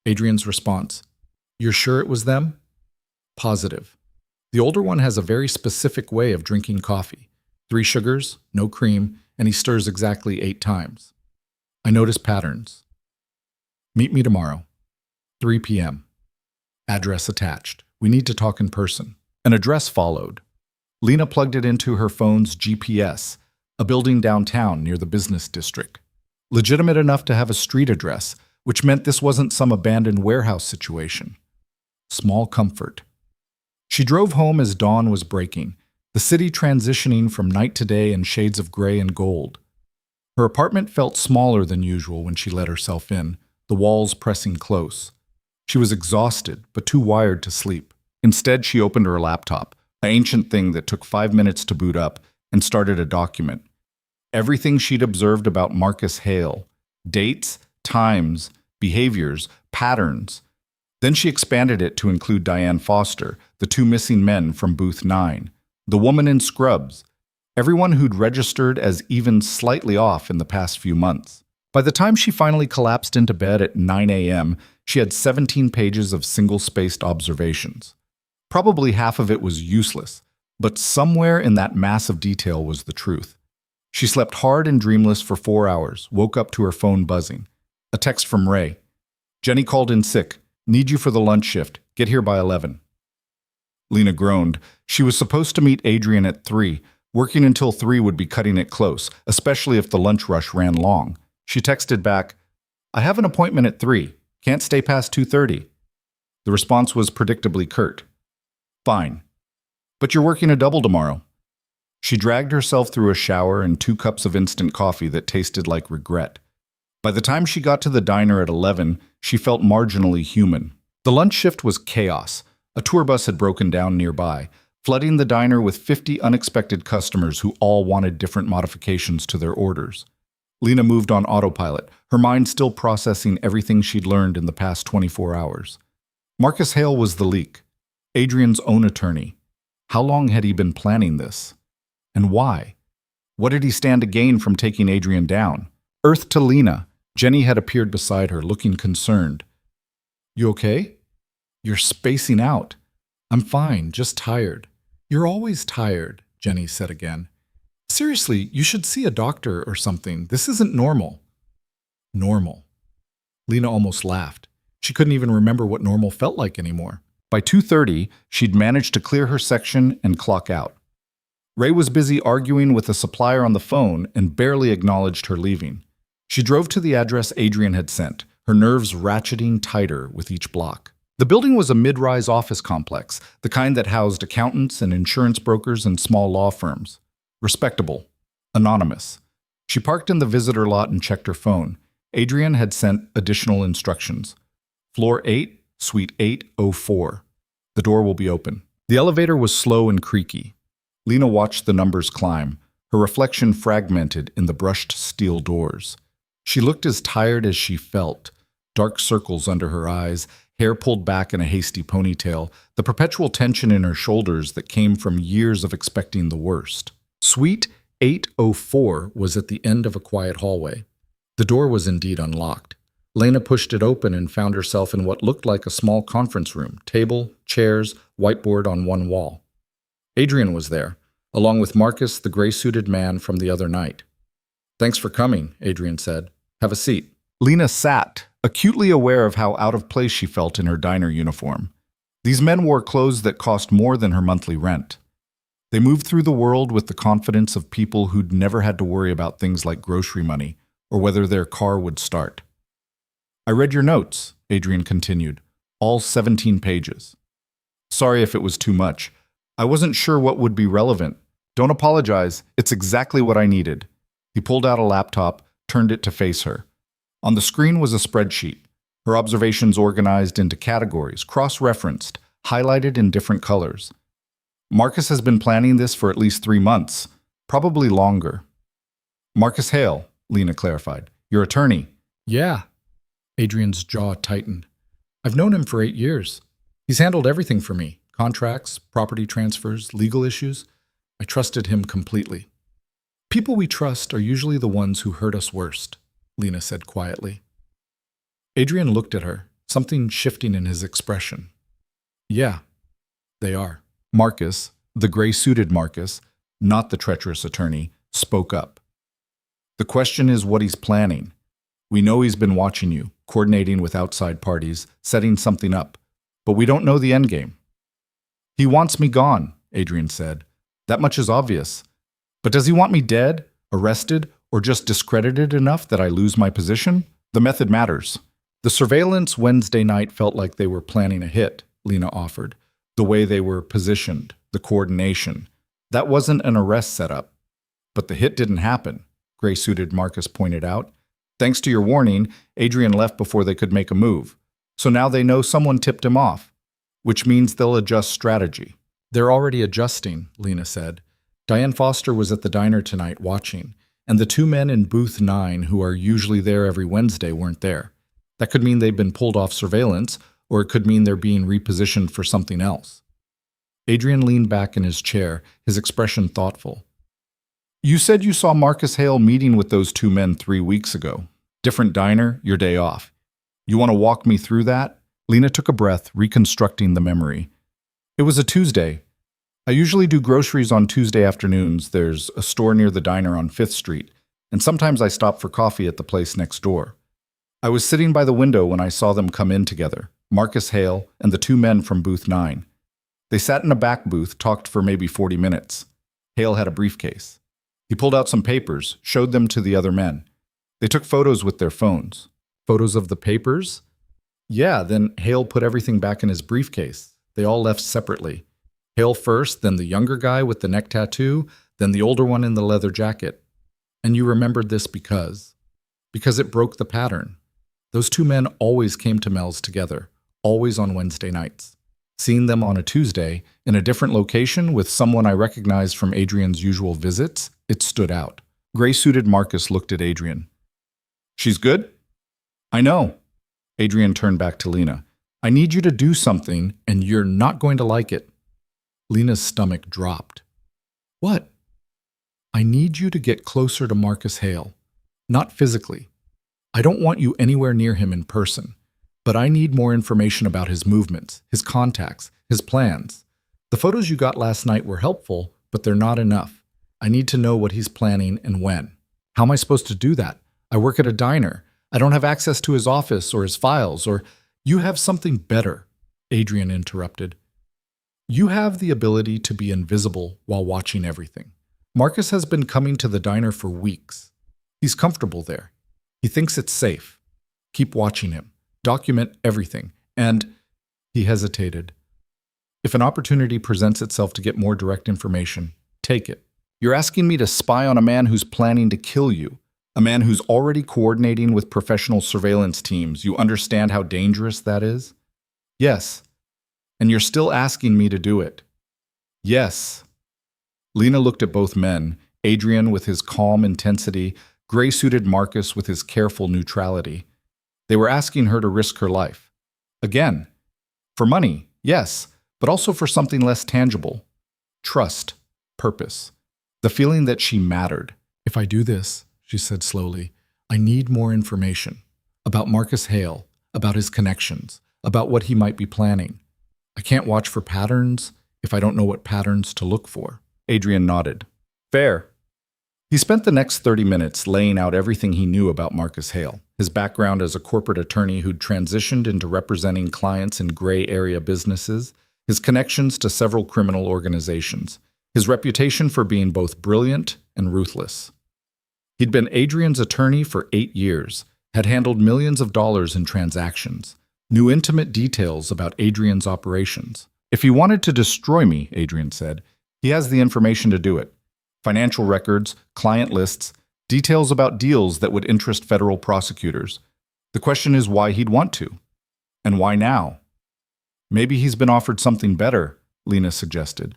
Adrian's response: "You're sure it was them?" "Positive. The older one has a very specific way of drinking coffee. 3 sugars, no cream, and he stirs exactly 8 times. I notice patterns. Meet me tomorrow, 3 p.m. Address attached. We need to talk in person." An address followed. Lena plugged it into her phone's GPS, a building downtown near the business district. Legitimate enough to have a street address, which meant this wasn't some abandoned warehouse situation. Small comfort. She drove home as dawn was breaking, the city transitioning from night to day in shades of gray and gold. Her apartment felt smaller than usual when she let herself in, the walls pressing close. She was exhausted, but too wired to sleep. Instead, she opened her laptop, an ancient thing that took 5 minutes to boot up, and started a document. Everything she'd observed about Marcus Hale. Dates, times, behaviors, patterns. Then she expanded it to include Diane Foster, the 2 missing men from booth 9, the woman in scrubs, everyone who'd registered as even slightly off in the past few months. By the time she finally collapsed into bed at 9 a.m., she had 17 pages of single-spaced observations. Probably half of it was useless, but somewhere in that mass of detail was the truth. She slept hard and dreamless for 4 hours, woke up to her phone buzzing. A text from Ray. "Jenny called in sick. Need you for the lunch shift. Get here by 11. Lena groaned. She was supposed to meet Adrian at 3. Working until 3 would be cutting it close, especially if the lunch rush ran long. She texted back, "I have an appointment at 3. Can't stay past 2:30. The response was predictably curt. "Fine. But you're working a double tomorrow." She dragged herself through a shower and 2 cups of instant coffee that tasted like regret. By the time she got to the diner at 11, she felt marginally human. The lunch shift was chaos. A tour bus had broken down nearby, flooding the diner with 50 unexpected customers who all wanted different modifications to their orders. Lena moved on autopilot, her mind still processing everything she'd learned in the past 24 hours. Marcus Hale was the leak, Adrian's own attorney. How long had he been planning this? And why? What did he stand to gain from taking Adrian down? Earth to Lena. Jenny had appeared beside her, looking concerned. "You okay?" "You're spacing out." "I'm fine, just tired." "You're always tired," Jenny said again. "Seriously, you should see a doctor or something. This isn't normal." Normal. Lena almost laughed. She couldn't even remember what normal felt like anymore. By 2:30, she'd managed to clear her section and clock out. Ray was busy arguing with a supplier on the phone and barely acknowledged her leaving. She drove to the address Adrian had sent, her nerves ratcheting tighter with each block. The building was a mid-rise office complex, the kind that housed accountants and insurance brokers and small law firms. Respectable. Anonymous. She parked in the visitor lot and checked her phone. Adrian had sent additional instructions. Floor 8, Suite 804. The door will be open. The elevator was slow and creaky. Lena watched the numbers climb, her reflection fragmented in the brushed steel doors. She looked as tired as she felt, dark circles under her eyes, hair pulled back in a hasty ponytail, the perpetual tension in her shoulders that came from years of expecting the worst. Suite 804 was at the end of a quiet hallway. The door was indeed unlocked. Lena pushed it open and found herself in what looked like a small conference room, table, chairs, whiteboard on one wall. Adrian was there, along with Marcus, the gray-suited man from the other night. "Thanks for coming," Adrian said. "Have a seat." Lena sat, acutely aware of how out of place she felt in her diner uniform. These men wore clothes that cost more than her monthly rent. They moved through the world with the confidence of people who'd never had to worry about things like grocery money or whether their car would start. I read your notes, Adrian continued, all 17 pages. Sorry if it was too much. I wasn't sure what would be relevant. Don't apologize, it's exactly what I needed. He pulled out a laptop, turned it to face her. On the screen was a spreadsheet, her observations organized into categories, cross-referenced, highlighted in different colors. Marcus has been planning this for at least 3 months, probably longer. Marcus Hale, Lena clarified. Your attorney. Yeah. Adrian's jaw tightened. I've known him for 8 years. He's handled everything for me. Contracts, property transfers, legal issues. I trusted him completely. People we trust are usually the ones who hurt us worst, Lena said quietly. Adrian looked at her, something shifting in his expression. Yeah, they are. Marcus, the gray-suited Marcus, not the treacherous attorney, spoke up. The question is what he's planning. We know he's been watching you, coordinating with outside parties, setting something up, but we don't know the endgame. He wants me gone, Adrian said. That much is obvious. But does he want me dead, arrested, or just discredited enough that I lose my position? The method matters. The surveillance Wednesday night felt like they were planning a hit, Lena offered. The way they were positioned, the coordination. That wasn't an arrest setup. But the hit didn't happen, gray-suited Marcus pointed out. Thanks to your warning, Adrian left before they could make a move. So now they know someone tipped him off, which means they'll adjust strategy. They're already adjusting, Lena said. Diane Foster was at the diner tonight watching, and the 2 men in booth 9 who are usually there every Wednesday weren't there. That could mean they've been pulled off surveillance, or it could mean they're being repositioned for something else. Adrian leaned back in his chair, his expression thoughtful. You said you saw Marcus Hale meeting with those 2 men 3 weeks ago. Different diner, your day off. You want to walk me through that? Lena took a breath, reconstructing the memory. It was a Tuesday. I usually do groceries on Tuesday afternoons. There's a store near the diner on 5th Street, and sometimes I stop for coffee at the place next door. I was sitting by the window when I saw them come in together, Marcus Hale and the 2 men from booth 9. They sat in a back booth, talked for maybe 40 minutes. Hale had a briefcase. He pulled out some papers, showed them to the other men. They took photos with their phones. Photos of the papers? Yeah, then Hale put everything back in his briefcase. They all left separately. Hale first, then the younger guy with the neck tattoo, then the older one in the leather jacket. And you remembered this because it broke the pattern. Those 2 men always came to Mel's together, always on Wednesday nights. Seeing them on a Tuesday, in a different location with someone I recognized from Adrian's usual visits, it stood out. Gray-suited Marcus looked at Adrian. She's good? I know. Adrian turned back to Lena. I need you to do something, and you're not going to like it. Lena's stomach dropped. What? I need you to get closer to Marcus Hale. Not physically. I don't want you anywhere near him in person, but I need more information about his movements, his contacts, his plans. The photos you got last night were helpful, but they're not enough. I need to know what he's planning and when. How am I supposed to do that? I work at a diner. I don't have access to his office or his files, or you have something better, Adrian interrupted. You have the ability to be invisible while watching everything. Marcus has been coming to the diner for weeks. He's comfortable there. He thinks it's safe. Keep watching him. Document everything. And he hesitated. If an opportunity presents itself to get more direct information, take it. You're asking me to spy on a man who's planning to kill you, a man who's already coordinating with professional surveillance teams. You understand how dangerous that is? Yes. And you're still asking me to do it. Yes. Lena looked at both men, Adrian with his calm intensity, gray-suited Marcus with his careful neutrality. They were asking her to risk her life. Again. For money, yes, but also for something less tangible. Trust, purpose, the feeling that she mattered. If I do this, she said slowly, I need more information about Marcus Hale, about his connections, about what he might be planning. I can't watch for patterns if I don't know what patterns to look for. Adrian nodded. Fair. He spent the next 30 minutes laying out everything he knew about Marcus Hale, his background as a corporate attorney who'd transitioned into representing clients in gray area businesses, his connections to several criminal organizations, his reputation for being both brilliant and ruthless. He'd been Adrian's attorney for 8 years, had handled millions of dollars in transactions, knew intimate details about Adrian's operations. If he wanted to destroy me, Adrian said, he has the information to do it. Financial records, client lists, details about deals that would interest federal prosecutors. The question is why he'd want to. And why now? Maybe he's been offered something better, Lena suggested.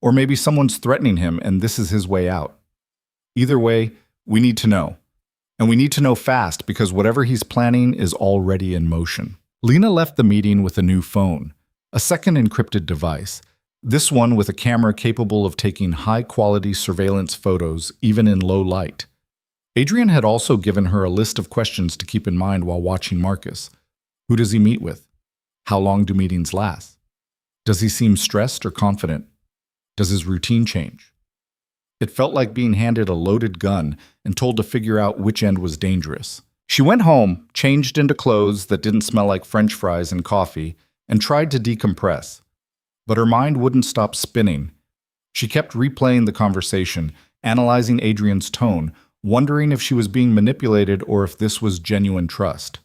Or maybe someone's threatening him and this is his way out. Either way, we need to know. And we need to know fast because whatever he's planning is already in motion. Lena left the meeting with a new phone, a second encrypted device, this one with a camera capable of taking high-quality surveillance photos even in low light. Adrian had also given her a list of questions to keep in mind while watching Marcus. Who does he meet with? How long do meetings last? Does he seem stressed or confident? Does his routine change? It felt like being handed a loaded gun and told to figure out which end was dangerous. She went home, changed into clothes that didn't smell like French fries and coffee, and tried to decompress. But her mind wouldn't stop spinning. She kept replaying the conversation, analyzing Adrian's tone, wondering if she was being manipulated or if this was genuine trust.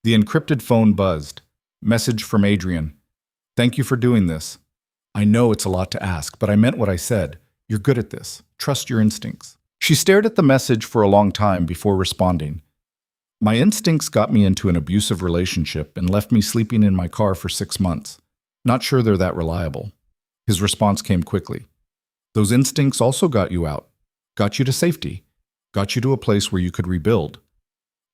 The encrypted phone buzzed. Message from Adrian. Thank you for doing this. I know it's a lot to ask, but I meant what I said. You're good at this. Trust your instincts. She stared at the message for a long time before responding. My instincts got me into an abusive relationship and left me sleeping in my car for 6 months. Not sure they're that reliable. His response came quickly. Those instincts also got you out, got you to safety, got you to a place where you could rebuild.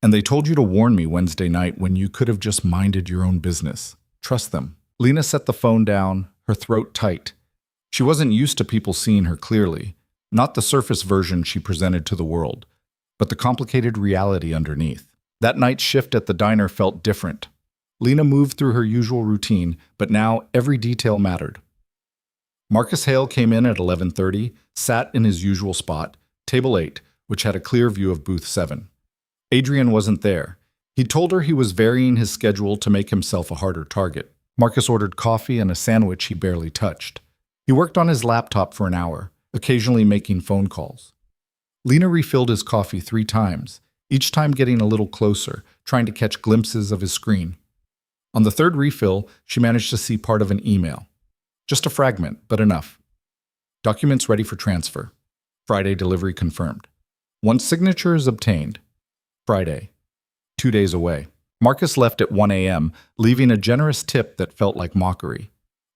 And they told you to warn me Wednesday night when you could have just minded your own business. Trust them. Lena set the phone down, her throat tight. She wasn't used to people seeing her clearly, not the surface version she presented to the world, but the complicated reality underneath. That night's shift at the diner felt different. Lena moved through her usual routine, but now every detail mattered. Marcus Hale came in at 11:30, sat in his usual spot, table 8, which had a clear view of booth 7. Adrian wasn't there. He told her he was varying his schedule to make himself a harder target. Marcus ordered coffee and a sandwich he barely touched. He worked on his laptop for an hour, occasionally making phone calls. Lena refilled his coffee 3 times, each time getting a little closer, trying to catch glimpses of his screen. On the 3rd refill, she managed to see part of an email. Just a fragment, but enough. Documents ready for transfer. Friday delivery confirmed. Once signature is obtained. Friday. 2 days away. Marcus left at 1 a.m., leaving a generous tip that felt like mockery.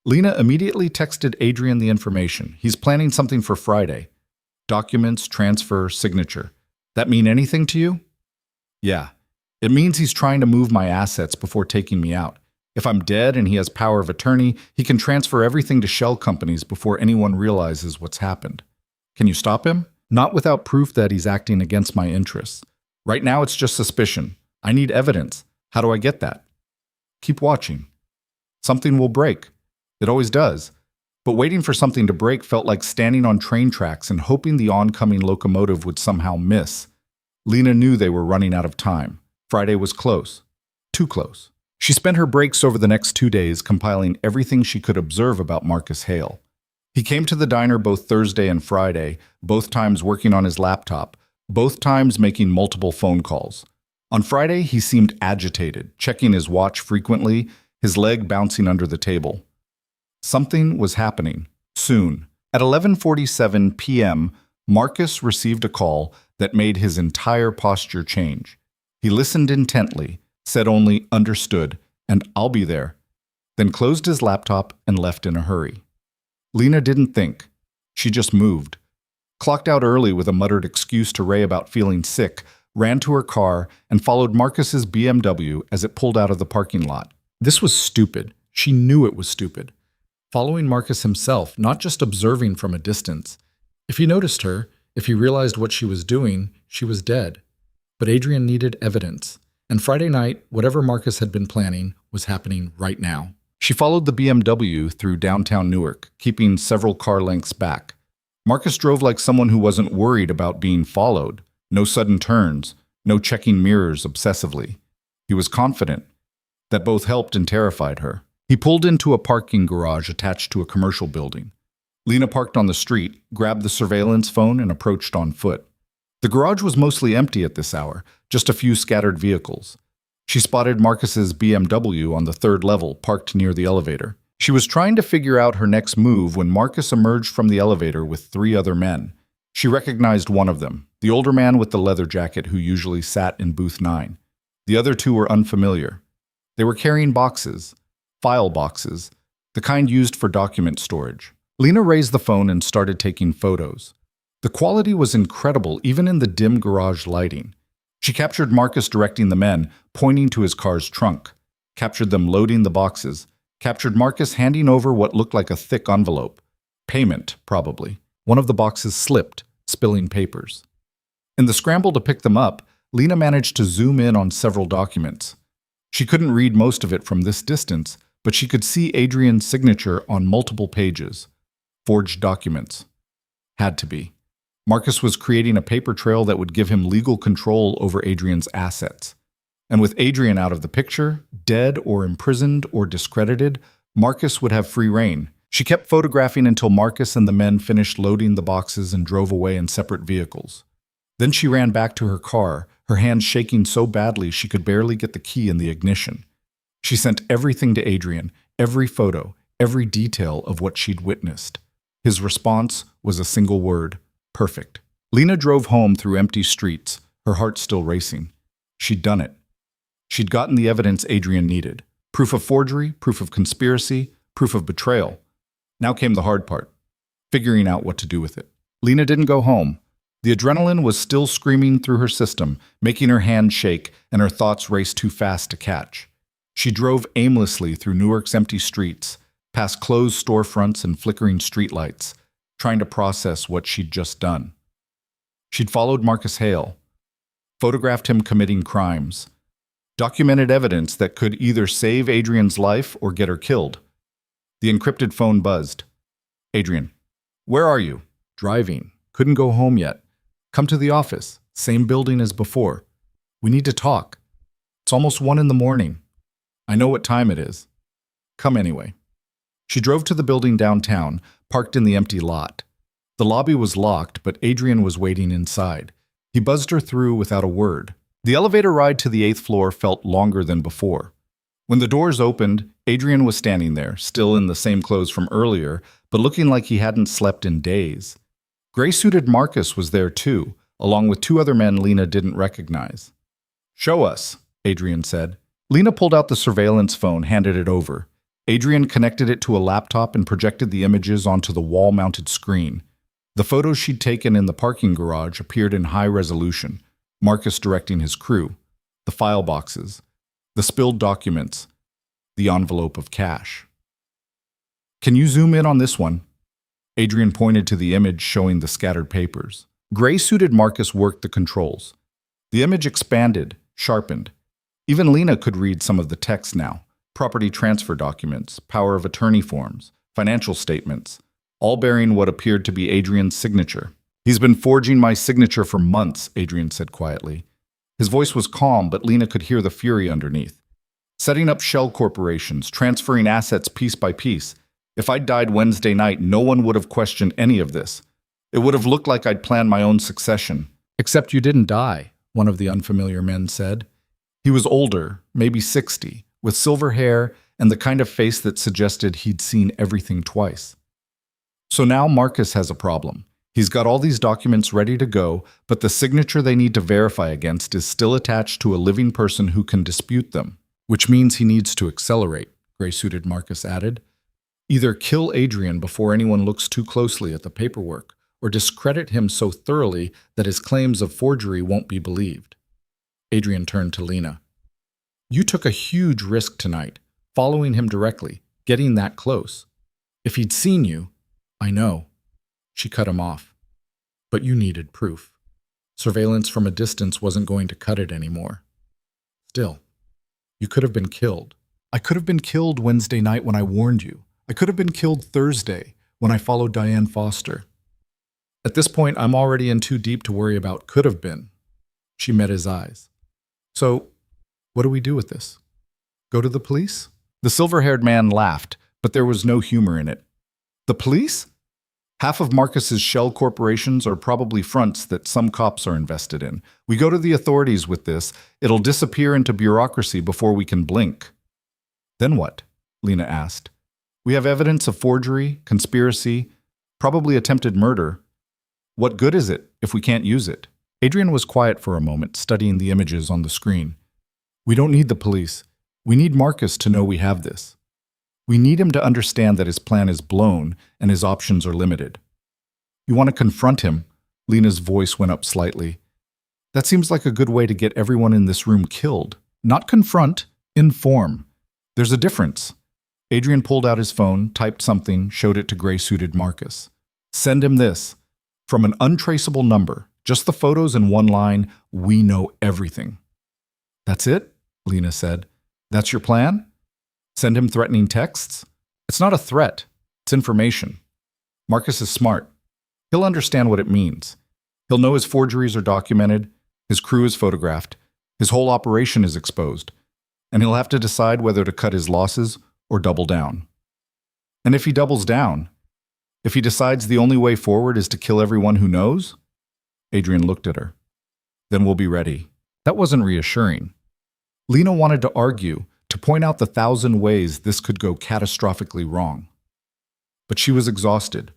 Lena immediately texted Adrian the information. He's planning something for Friday. Documents, transfer, signature. That mean anything to you? Yeah. It means he's trying to move my assets before taking me out. If I'm dead and he has power of attorney, he can transfer everything to shell companies before anyone realizes what's happened. Can you stop him? Not without proof that he's acting against my interests. Right now it's just suspicion. I need evidence. How do I get that? Keep watching. Something will break. It always does. But waiting for something to break felt like standing on train tracks and hoping the oncoming locomotive would somehow miss. Lena knew they were running out of time. Friday was close. Too close. She spent her breaks over the next 2 days compiling everything she could observe about Marcus Hale. He came to the diner both Thursday and Friday, both times working on his laptop, both times making multiple phone calls. On Friday, he seemed agitated, checking his watch frequently, his leg bouncing under the table. Something was happening. Soon. At 11:47 p.m., Marcus received a call that made his entire posture change. He listened intently, said only "understood" and "I'll be there," then closed his laptop and left in a hurry. Lena didn't think. She just moved. Clocked out early with a muttered excuse to Ray about feeling sick, ran to her car, and followed Marcus's BMW as it pulled out of the parking lot. This was stupid. She knew it was stupid. Following Marcus himself, not just observing from a distance. If he noticed her, if he realized what she was doing, she was dead. But Adrian needed evidence. And Friday night, whatever Marcus had been planning was happening right now. She followed the BMW through downtown Newark, keeping several car lengths back. Marcus drove like someone who wasn't worried about being followed. No sudden turns, No checking mirrors obsessively. He was confident. That both helped and terrified her. He pulled into a parking garage attached to a commercial building. Lena parked on the street, grabbed the surveillance phone, and approached on foot. The garage was mostly empty at this hour, just a few scattered vehicles. She spotted Marcus's BMW on the third level, parked near the elevator. She was trying to figure out her next move when Marcus emerged from the elevator with 3 other men. She recognized one of them, the older man with the leather jacket who usually sat in booth 9. The other 2 were unfamiliar. They were carrying boxes, file boxes, the kind used for document storage. Lena raised the phone and started taking photos. The quality was incredible even in the dim garage lighting. She captured Marcus directing the men, pointing to his car's trunk, captured them loading the boxes, captured Marcus handing over what looked like a thick envelope. Payment, probably. One of the boxes slipped, spilling papers. In the scramble to pick them up, Lena managed to zoom in on several documents. She couldn't read most of it from this distance, but she could see Adrian's signature on multiple pages. Forged documents. Had to be. Marcus was creating a paper trail that would give him legal control over Adrian's assets. And with Adrian out of the picture, dead or imprisoned or discredited, Marcus would have free rein. She kept photographing until Marcus and the men finished loading the boxes and drove away in separate vehicles. Then she ran back to her car, her hands shaking so badly she could barely get the key in the ignition. She sent everything to Adrian, every photo, every detail of what she'd witnessed. His response was a single word: perfect. Lena drove home through empty streets, her heart still racing. She'd done it. She'd gotten the evidence Adrian needed. Proof of forgery, proof of conspiracy, proof of betrayal. Now came the hard part: figuring out what to do with it. Lena didn't go home. The adrenaline was still screaming through her system, making her hands shake and her thoughts race too fast to catch. She drove aimlessly through Newark's empty streets, past closed storefronts and flickering streetlights, trying to process what she'd just done. She'd followed Marcus Hale, photographed him committing crimes, documented evidence that could either save Adrian's life or get her killed. The encrypted phone buzzed. Adrian, where are you? Driving. Couldn't go home yet. Come to the office. Same building as before. We need to talk. It's almost 1 a.m. I know what time it is. Come anyway. She drove to the building downtown, parked in the empty lot. The lobby was locked, but Adrian was waiting inside. He buzzed her through without a word. The elevator ride to the 8th floor felt longer than before. When the doors opened, Adrian was standing there, still in the same clothes from earlier, but looking like he hadn't slept in days. Gray-suited Marcus was there too, along with 2 other men Lena didn't recognize. Show us, Adrian said. Lena pulled out the surveillance phone, handed it over. Adrian connected it to a laptop and projected the images onto the wall-mounted screen. The photos she'd taken in the parking garage appeared in high resolution, Marcus directing his crew, the file boxes, the spilled documents, the envelope of cash. Can you zoom in on this one? Adrian pointed to the image showing the scattered papers. Gray-suited Marcus worked the controls. The image expanded, sharpened. Even Lena could read some of the text now. Property transfer documents, power of attorney forms, financial statements, all bearing what appeared to be Adrian's signature. He's been forging my signature for months, Adrian said quietly. His voice was calm, but Lena could hear the fury underneath. Setting up shell corporations, transferring assets piece by piece. If I'd died Wednesday night, no one would have questioned any of this. It would have looked like I'd planned my own succession. Except you didn't die, one of the unfamiliar men said. He was older, maybe 60, with silver hair and the kind of face that suggested he'd seen everything twice. So now Marcus has a problem. He's got all these documents ready to go, but the signature they need to verify against is still attached to a living person who can dispute them, which means he needs to accelerate, gray-suited Marcus added. Either kill Adrian before anyone looks too closely at the paperwork, or discredit him so thoroughly that his claims of forgery won't be believed. Adrian turned to Lena. You took a huge risk tonight, following him directly, getting that close. If he'd seen you, I know. She cut him off. But you needed proof. Surveillance from a distance wasn't going to cut it anymore. Still, you could have been killed. I could have been killed Wednesday night when I warned you. I could have been killed Thursday when I followed Diane Foster. At this point, I'm already in too deep to worry about could have been. She met his eyes. So, what do we do with this? Go to the police? The silver-haired man laughed, but there was no humor in it. The police? Half of Marcus's shell corporations are probably fronts that some cops are invested in. We go to the authorities with this, it'll disappear into bureaucracy before we can blink. Then what? Lena asked. We have evidence of forgery, conspiracy, probably attempted murder. What good is it if we can't use it? Adrian was quiet for a moment, studying the images on the screen. We don't need the police. We need Marcus to know we have this. We need him to understand that his plan is blown and his options are limited. You want to confront him? Lena's voice went up slightly. That seems like a good way to get everyone in this room killed. Not confront, inform. There's a difference. Adrian pulled out his phone, typed something, showed it to gray-suited Marcus. Send him this. From an untraceable number, just the photos and one line, we know everything. That's it? Lena said. That's your plan? Send him threatening texts? It's not a threat. It's information. Marcus is smart. He'll understand what it means. He'll know his forgeries are documented, his crew is photographed, his whole operation is exposed, and he'll have to decide whether to cut his losses or double down. And if he doubles down, if he decides the only way forward is to kill everyone who knows, Adrian looked at her. Then we'll be ready. That wasn't reassuring. Lena wanted to argue, to point out the 1,000 ways this could go catastrophically wrong. But she was exhausted,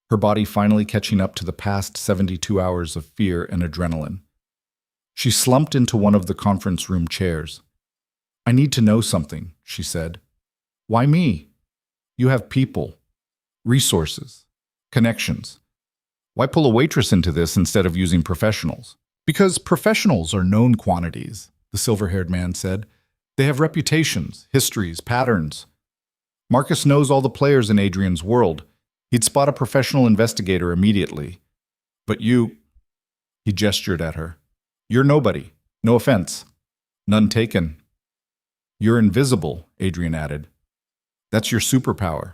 her body finally catching up to the past 72 hours of fear and adrenaline. She slumped into one of the conference room chairs. I need to know something, she said. Why me? You have people, resources, connections. Why pull a waitress into this instead of using professionals? Because professionals are known quantities, the silver-haired man said. They have reputations, histories, patterns. Marcus knows all the players in Adrian's world. He'd spot a professional investigator immediately. But you, he gestured at her. You're nobody. No offense. None taken. You're invisible, Adrian added. That's your superpower.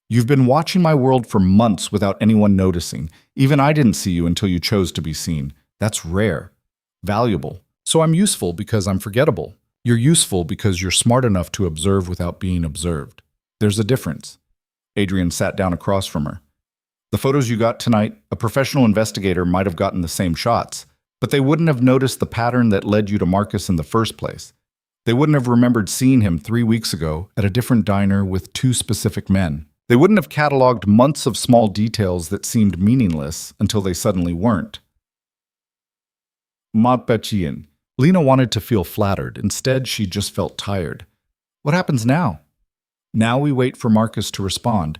You've been watching my world for months without anyone noticing. Even I didn't see you until you chose to be seen. That's rare. Valuable. So I'm useful because I'm forgettable. You're useful because you're smart enough to observe without being observed. There's a difference. Adrian sat down across from her. The photos you got tonight, a professional investigator might have gotten the same shots, but they wouldn't have noticed the pattern that led you to Marcus in the first place. They wouldn't have remembered seeing him 3 weeks ago at a different diner with 2 specific men. They wouldn't have cataloged months of small details that seemed meaningless until they suddenly weren't. Ma Petchien. Lena wanted to feel flattered. Instead, she just felt tired. What happens now? Now we wait for Marcus to respond.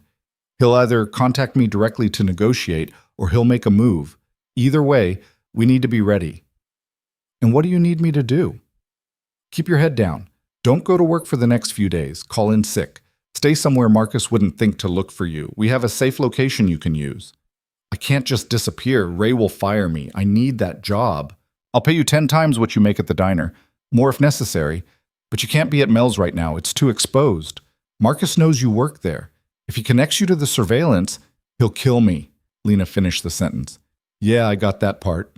He'll either contact me directly to negotiate, or he'll make a move. Either way, we need to be ready. And what do you need me to do? Keep your head down. Don't go to work for the next few days. Call in sick. Stay somewhere Marcus wouldn't think to look for you. We have a safe location you can use. I can't just disappear. Ray will fire me. I need that job. I'll pay you 10 times what you make at the diner. More if necessary. But you can't be at Mel's right now. It's too exposed. Marcus knows you work there. If he connects you to the surveillance, he'll kill me. Lena finished the sentence. Yeah, I got that part.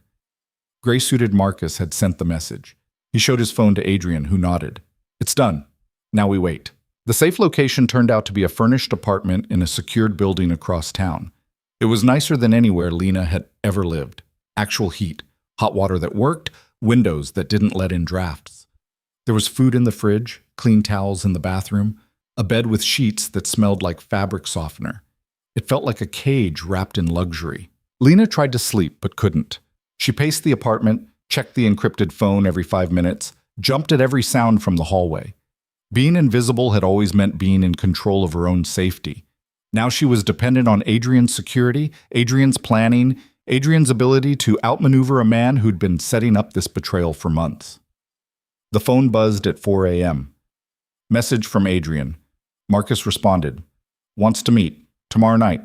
Gray-suited Marcus had sent the message. He showed his phone to Adrian, who nodded. It's done. Now we wait. The safe location turned out to be a furnished apartment in a secured building across town. It was nicer than anywhere Lena had ever lived. Actual heat, hot water that worked, windows that didn't let in drafts. There was food in the fridge, clean towels in the bathroom, a bed with sheets that smelled like fabric softener. It felt like a cage wrapped in luxury. Lena tried to sleep but couldn't. She paced the apartment, checked the encrypted phone every 5 minutes, jumped at every sound from the hallway. Being invisible had always meant being in control of her own safety. Now she was dependent on Adrian's security, Adrian's planning, Adrian's ability to outmaneuver a man who'd been setting up this betrayal for months. The phone buzzed at 4 a.m. Message from Adrian. Marcus responded. Wants to meet. Tomorrow night.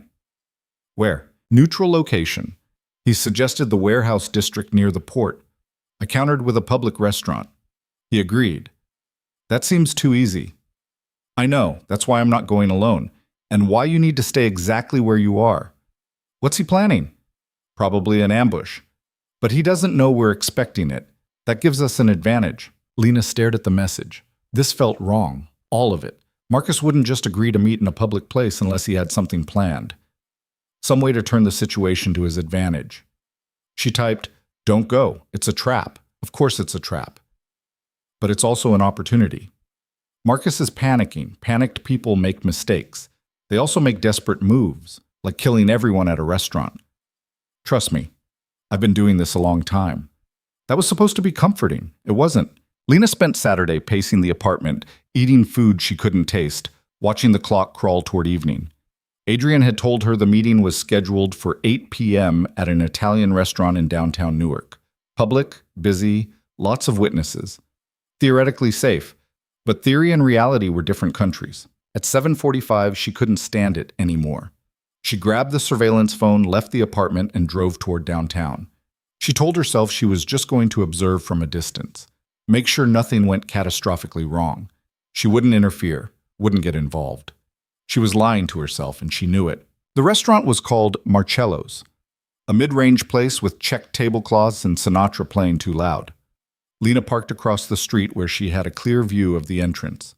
Where? Neutral location. He suggested the warehouse district near the port. I countered with a public restaurant. He agreed. That seems too easy. I know, that's why I'm not going alone, and why you need to stay exactly where you are. What's he planning? Probably an ambush. But he doesn't know we're expecting it. That gives us an advantage. Lena stared at the message. This felt wrong. All of it. Marcus wouldn't just agree to meet in a public place unless he had something planned. Some way to turn the situation to his advantage. She typed, "Don't go. It's a trap. Of course it's a trap. But it's also an opportunity." Marcus is panicking. Panicked people make mistakes. They also make desperate moves, like killing everyone at a restaurant. Trust me, I've been doing this a long time. That was supposed to be comforting. It wasn't. Lena spent Saturday pacing the apartment, eating food she couldn't taste, watching the clock crawl toward evening. Adrian had told her the meeting was scheduled for 8 p.m. at an Italian restaurant in downtown Newark. Public, busy, lots of witnesses. Theoretically safe, but theory and reality were different countries. At 7:45, she couldn't stand it anymore. She grabbed the surveillance phone, left the apartment, and drove toward downtown. She told herself she was just going to observe from a distance, make sure nothing went catastrophically wrong. She wouldn't interfere, wouldn't get involved. She was lying to herself, and she knew it. The restaurant was called Marcello's, a mid-range place with checked tablecloths and Sinatra playing too loud. Lena parked across the street where she had a clear view of the entrance.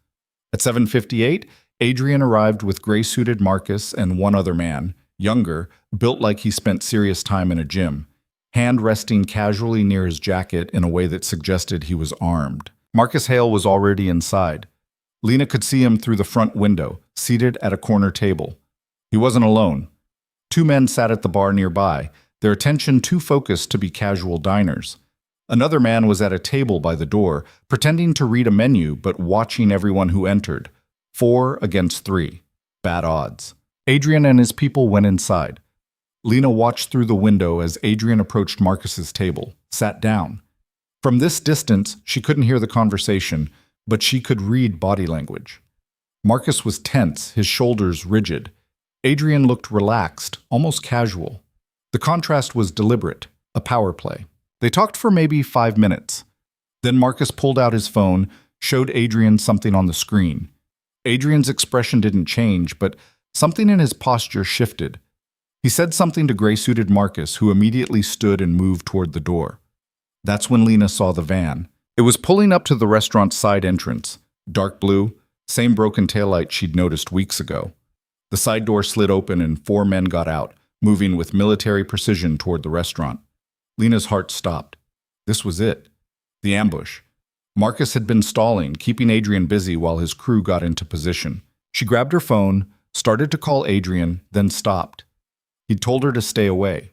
At 7:58, Adrian arrived with gray-suited Marcus and one other man, younger, built like he spent serious time in a gym, hand resting casually near his jacket in a way that suggested he was armed. Marcus Hale was already inside. Lena could see him through the front window, seated at a corner table. He wasn't alone. Two men sat at the bar nearby, their attention too focused to be casual diners. Another man was at a table by the door, pretending to read a menu but watching everyone who entered. 4 against 3. Bad odds. Adrian and his people went inside. Lena watched through the window as Adrian approached Marcus's table, sat down. From this distance, she couldn't hear the conversation, but she could read body language. Marcus was tense, his shoulders rigid. Adrian looked relaxed, almost casual. The contrast was deliberate, a power play. They talked for maybe 5 minutes. Then Marcus pulled out his phone, showed Adrian something on the screen. Adrian's expression didn't change, but something in his posture shifted. He said something to gray-suited Marcus, who immediately stood and moved toward the door. That's when Lena saw the van. It was pulling up to the restaurant's side entrance, dark blue, same broken taillight she'd noticed weeks ago. The side door slid open and 4 men got out, moving with military precision toward the restaurant. Lena's heart stopped. This was it. The ambush. Marcus had been stalling, keeping Adrian busy while his crew got into position. She grabbed her phone, started to call Adrian, then stopped. He'd told her to stay away,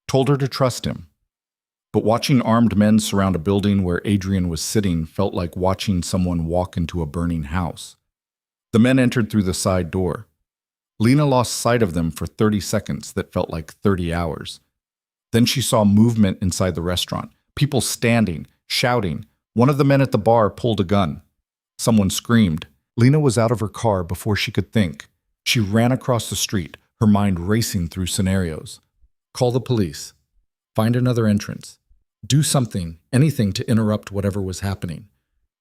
told her to trust him. But watching armed men surround a building where Adrian was sitting felt like watching someone walk into a burning house. The men entered through the side door. Lena lost sight of them for 30 seconds that felt like 30 hours. Then she saw movement inside the restaurant, people standing, shouting. One of the men at the bar pulled a gun. Someone screamed. Lena was out of her car before she could think. She ran across the street, her mind racing through scenarios. Call the police. Find another entrance. Do something, anything to interrupt whatever was happening.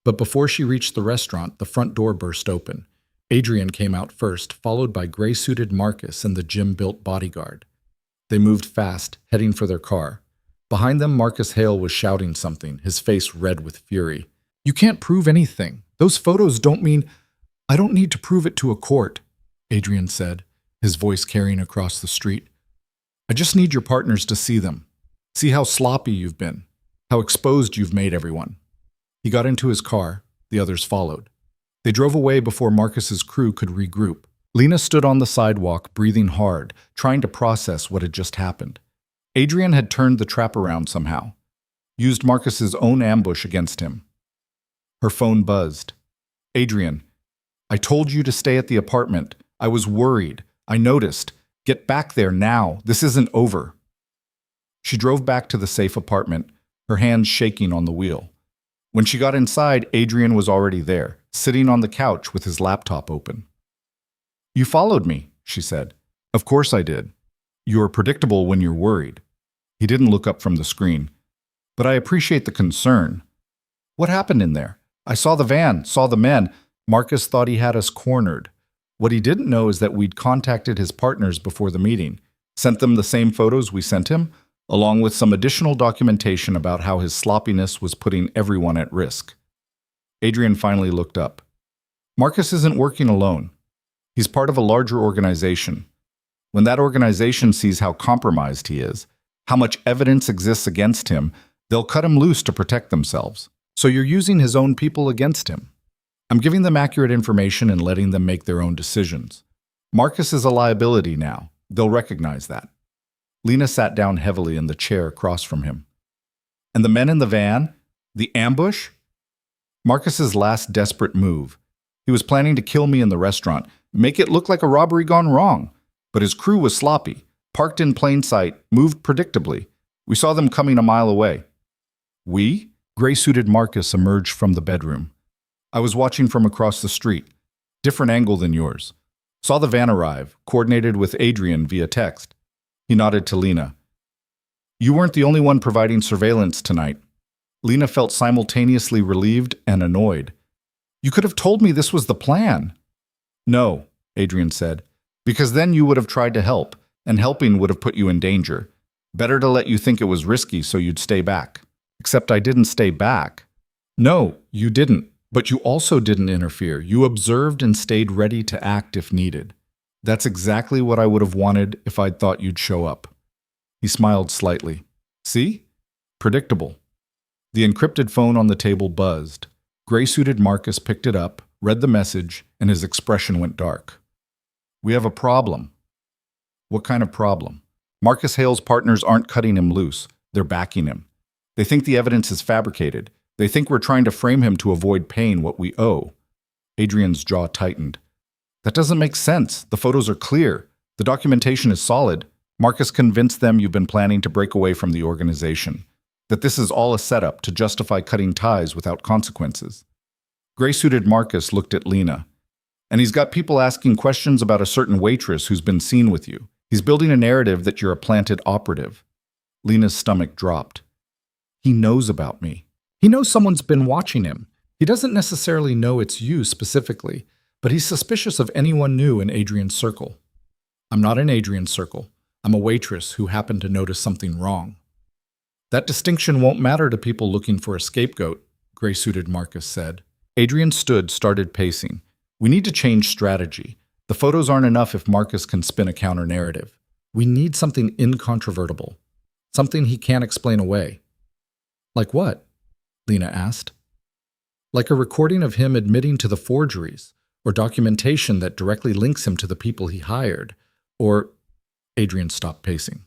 But before she reached the restaurant, the front door burst open. Adrian came out first, followed by gray-suited Marcus and the gym-built bodyguard. They moved fast, heading for their car. Behind them, Marcus Hale was shouting something, his face red with fury. "You can't prove anything. Those photos don't mean—" "I don't need to prove it to a court," Adrian said, his voice carrying across the street. "I just need your partners to see them. See how sloppy you've been, how exposed you've made everyone." He got into his car. The others followed. They drove away before Marcus's crew could regroup. Lena stood on the sidewalk, breathing hard, trying to process what had just happened. Adrian had turned the trap around somehow, used Marcus's own ambush against him. Her phone buzzed. "Adrian, I told you to stay at the apartment. I was worried. I noticed. Get back there now. This isn't over." She drove back to the safe apartment, her hands shaking on the wheel. When she got inside, Adrian was already there, sitting on the couch with his laptop open. "You followed me," she said. "Of course I did. You're predictable when you're worried." He didn't look up from the screen. "But I appreciate the concern. What happened in there? I saw the van, saw the men. Marcus thought he had us cornered. What he didn't know is that we'd contacted his partners before the meeting, sent them the same photos we sent him. along with some additional documentation about how his sloppiness was putting everyone at risk. Adrian finally looked up. Marcus isn't working alone. He's part of a larger organization. When that organization sees how compromised he is, how much evidence exists against him, they'll cut him loose to protect themselves. So you're using his own people against him. I'm giving them accurate information and letting them make their own decisions. Marcus is a liability now. They'll recognize that. Lena sat down heavily in the chair across from him. And the men in the van? The ambush? Marcus's last desperate move. He was planning to kill me in the restaurant, make it look like a robbery gone wrong. But his crew was sloppy, parked in plain sight, moved predictably. We saw them coming a mile away. We? Gray-suited Marcus emerged from the bedroom. I was watching from across the street. Different angle than yours. Saw the van arrive, coordinated with Adrian via text. He nodded to Lena. You weren't the only one providing surveillance tonight. Lena felt simultaneously relieved and annoyed. You could have told me this was the plan. No, Adrian said, because then you would have tried to help, and helping would have put you in danger. Better to let you think it was risky so you'd stay back. Except I didn't stay back. No, you didn't. But you also didn't interfere. You observed and stayed ready to act if needed. That's exactly what I would have wanted if I'd thought you'd show up. He smiled slightly. See? Predictable. The encrypted phone on the table buzzed. Gray-suited Marcus picked it up, read the message, and his expression went dark. We have a problem. What kind of problem? Marcus Hale's partners aren't cutting him loose. They're backing him. They think the evidence is fabricated. They think we're trying to frame him to avoid paying what we owe. Adrian's jaw tightened. That doesn't make sense. The photos are clear. The documentation is solid. Marcus convinced them you've been planning to break away from the organization. That this is all a setup to justify cutting ties without consequences. Gray-suited Marcus looked at Lena. And he's got people asking questions about a certain waitress who's been seen with you. He's building a narrative that you're a planted operative. Lena's stomach dropped. He knows about me. He knows someone's been watching him. He doesn't necessarily know it's you specifically, but he's suspicious of anyone new in Adrian's circle. I'm not in Adrian's circle. I'm a waitress who happened to notice something wrong. That distinction won't matter to people looking for a scapegoat, Gray-suited Marcus said. Adrian started pacing. We need to change strategy. The photos aren't enough if Marcus can spin a counter-narrative. We need something incontrovertible. Something he can't explain away. Like what? Lena asked. Like a recording of him admitting to the forgeries, or documentation that directly links him to the people he hired, or... Adrian stopped pacing.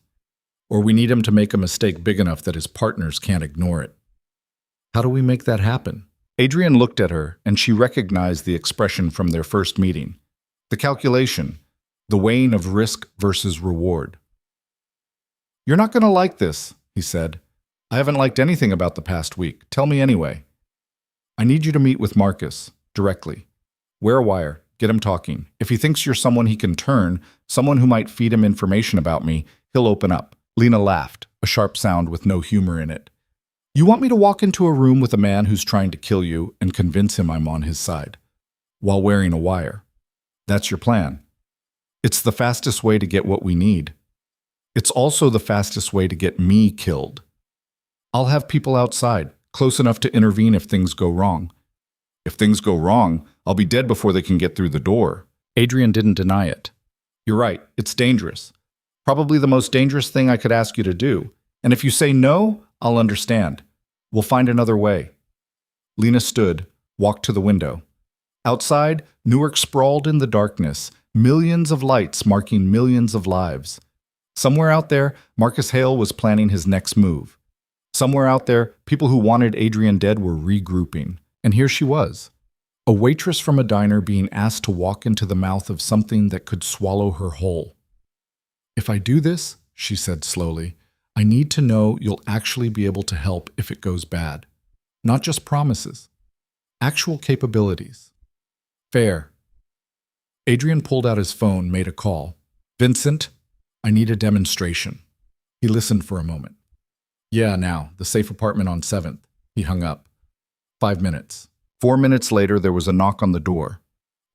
Or we need him to make a mistake big enough that his partners can't ignore it. How do we make that happen? Adrian looked at her, and she recognized the expression from their first meeting. The calculation, the weighing of risk versus reward. You're not going to like this, he said. I haven't liked anything about the past week. Tell me anyway. I need you to meet with Marcus, directly. Wear a wire. Get him talking. If he thinks you're someone he can turn, someone who might feed him information about me, he'll open up. Lena laughed, a sharp sound with no humor in it. You want me to walk into a room with a man who's trying to kill you and convince him I'm on his side, while wearing a wire. That's your plan. It's the fastest way to get what we need. It's also the fastest way to get me killed. I'll have people outside, close enough to intervene if things go wrong. If things go wrong, I'll be dead before they can get through the door. Adrian didn't deny it. You're right, it's dangerous. Probably the most dangerous thing I could ask you to do. And if you say no, I'll understand. We'll find another way. Lena stood, walked to the window. Outside, Newark sprawled in the darkness, millions of lights marking millions of lives. Somewhere out there, Marcus Hale was planning his next move. Somewhere out there, people who wanted Adrian dead were regrouping. And here she was, a waitress from a diner being asked to walk into the mouth of something that could swallow her whole. If I do this, she said slowly, I need to know you'll actually be able to help if it goes bad. Not just promises. Actual capabilities. Fair. Adrian pulled out his phone, made a call. Vincent, I need a demonstration. He listened for a moment. Yeah, now, the safe apartment on 7th. He hung up. 5 minutes. 4 minutes later, there was a knock on the door.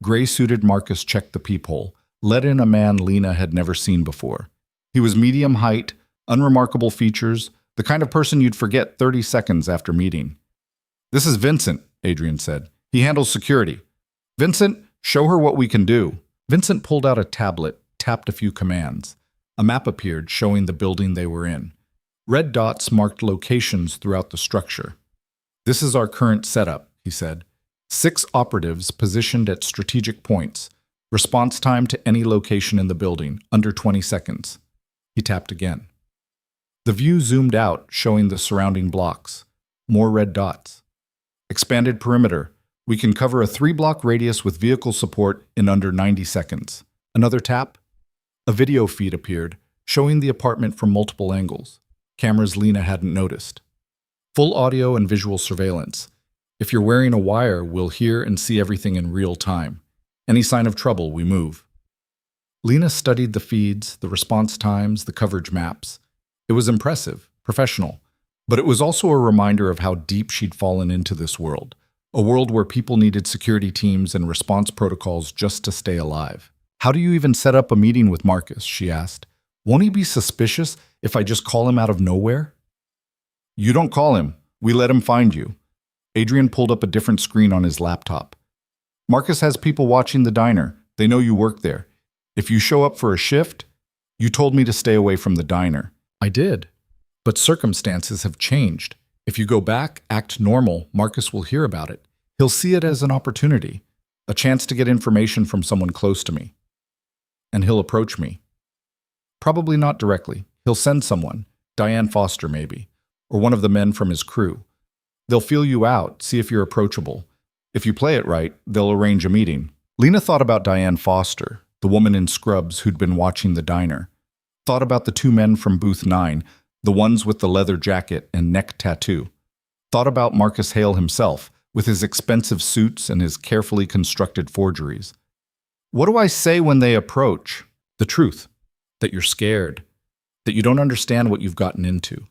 Gray-suited Marcus checked the peephole, let in a man Lena had never seen before. He was medium height, Unremarkable features, the kind of person you'd forget 30 seconds after meeting. "This is Vincent," Adrian said. "He handles security. Vincent, show her what we can do." Vincent pulled out a tablet, tapped a few commands. A map appeared showing the building they were in. Red dots marked locations throughout the structure. "This is our current setup," he said. 6 operatives positioned at strategic points. Response time to any location in the building, under 20 seconds. He tapped again. The view zoomed out, showing the surrounding blocks. More red dots. "Expanded perimeter. We can cover a 3-block radius with vehicle support in under 90 seconds. Another tap. A video feed appeared, showing the apartment from multiple angles. Cameras Lena hadn't noticed. Full audio and visual surveillance. If you're wearing a wire, we'll hear and see everything in real time. Any sign of trouble, we move." Lena studied the feeds, the response times, the coverage maps. It was impressive, professional, but it was also a reminder of how deep she'd fallen into this world. A world where people needed security teams and response protocols just to stay alive. "How do you even set up a meeting with Marcus?" she asked. "Won't he be suspicious if I just call him out of nowhere?" "You don't call him. We let him find you." Adrian pulled up a different screen on his laptop. "Marcus has people watching the diner. They know you work there. If you show up for a shift, you told me to stay away from the diner." "I did. But circumstances have changed. If you go back, act normal, Marcus will hear about it. He'll see it as an opportunity, a chance to get information from someone close to me. And he'll approach me. Probably not directly. He'll send someone, Diane Foster maybe, or one of the men from his crew. They'll feel you out, see if you're approachable. If you play it right, they'll arrange a meeting." Lena thought about Diane Foster, the woman in scrubs who'd been watching the diner. Thought about the 2 men from Booth 9, the ones with the leather jacket and neck tattoo. Thought about Marcus Hale himself, with his expensive suits and his carefully constructed forgeries. "What do I say when they approach?" "The truth. That you're scared. That you don't understand what you've gotten into.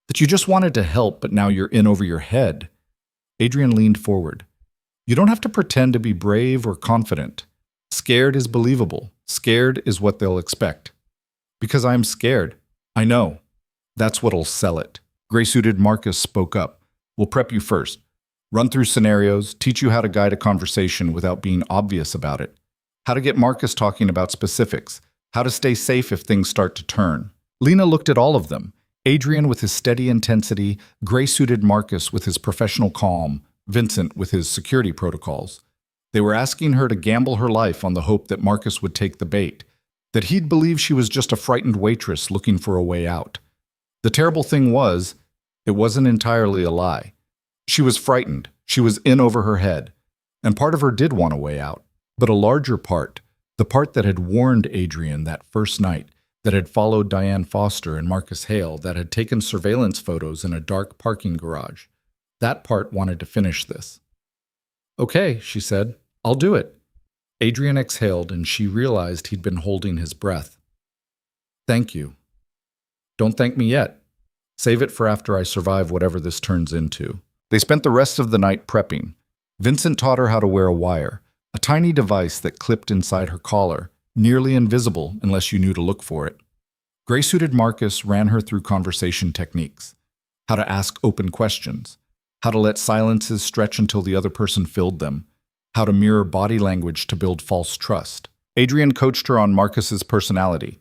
That you just wanted to help, but now you're in over your head." Adrian leaned forward. "You don't have to pretend to be brave or confident. Scared is believable. Scared is what they'll expect." "Because I'm scared. I know. That's what'll sell it." Gray-suited Marcus spoke up. "We'll prep you first. Run through scenarios, teach you how to guide a conversation without being obvious about it. How to get Marcus talking about specifics. How to stay safe if things start to turn." Lena looked at all of them. Adrian with his steady intensity, gray-suited Marcus with his professional calm, Vincent with his security protocols. They were asking her to gamble her life on the hope that Marcus would take the bait, that he'd believe she was just a frightened waitress looking for a way out. The terrible thing was, it wasn't entirely a lie. She was frightened, she was in over her head, and part of her did want a way out. But a larger part, the part that had warned Adrian that first night, that had followed Diane Foster and Marcus Hale, that had taken surveillance photos in a dark parking garage, that part wanted to finish this. "Okay," she said, "I'll do it." Adrian exhaled, and she realized he'd been holding his breath. "Thank you." "Don't thank me yet. Save it for after I survive whatever this turns into." They spent the rest of the night prepping. Vincent taught her how to wear a wire, a tiny device that clipped inside her collar, nearly invisible unless you knew to look for it. Gray-suited Marcus ran her through conversation techniques, how to ask open questions, how to let silences stretch until the other person filled them, how to mirror body language to build false trust. Adrian coached her on Marcus's personality.